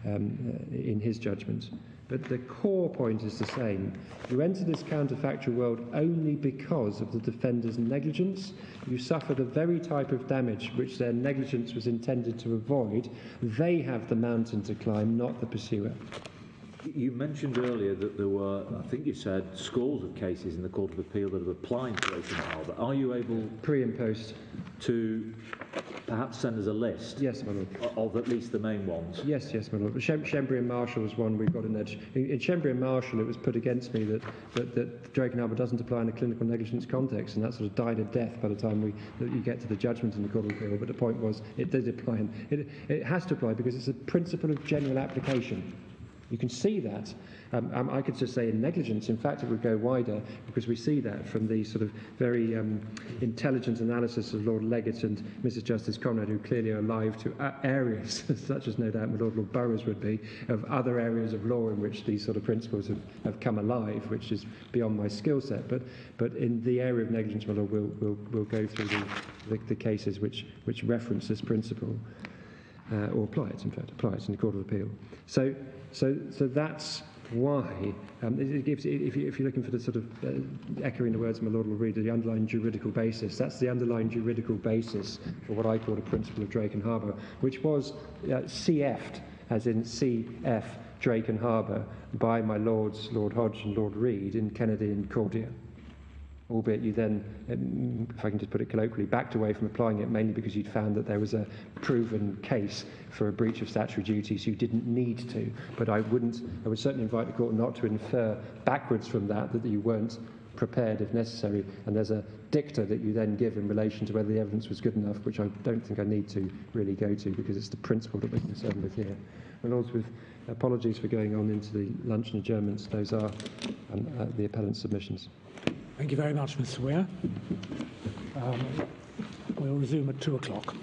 in his judgment. But the core point is the same. You enter this counterfactual world only because of the defender's negligence. You suffer the very type of damage which their negligence was intended to avoid. They have the mountain to climb, not the pursuer. You mentioned earlier that there were, I think you said, scores of cases in the Court of Appeal that have applied to Drayton Harbour. Are you able, Pre and post, to perhaps send us a list? Yes, my lord. Of at least the main ones? Yes, my lord. Shembury and Marshall was one we've got in edge. In Shembury and Marshall, it was put against me that Drayton Harbour doesn't apply in a clinical negligence context, and that sort of died a death by the time you get to the judgment in the Court of Appeal. But the point was, it did apply, and it has to apply because it's a principle of general application. You can see that. I could just say in negligence. In fact, it would go wider because we see that from the sort of very intelligent analysis of Lord Leggett and Mrs. Justice Conrad, who clearly are alive to areas, such as no doubt Lord Burrows would be, of other areas of law in which these sort of principles have come alive, which is beyond my skill set. But in the area of negligence, my Lord, we'll go through the cases which reference this principle, or apply it, in fact, apply it in the Court of Appeal. So that's why, it gives, if you're looking for the sort of, echoing the words my Lord will read, the underlying juridical basis, that's the underlying juridical basis for what I call the principle of Drayton Harbour, which was CF'd, as in CF Drayton Harbour, by my Lords, Lord Hodge and Lord Reid in Kennedy and Cordier. Albeit you then, if I can just put it colloquially, backed away from applying it mainly because you'd found that there was a proven case for a breach of statutory duties you didn't need to. But I would certainly invite the court not to infer backwards from that you weren't prepared if necessary. And there's a dicta that you then give in relation to whether the evidence was good enough, which I don't think I need to really go to because it's the principle that we're concerned with here. And also with apologies for going on into the lunch and adjournments, those are the appellant submissions. Thank you very much, Mr. Weir. We'll resume at 2 o'clock.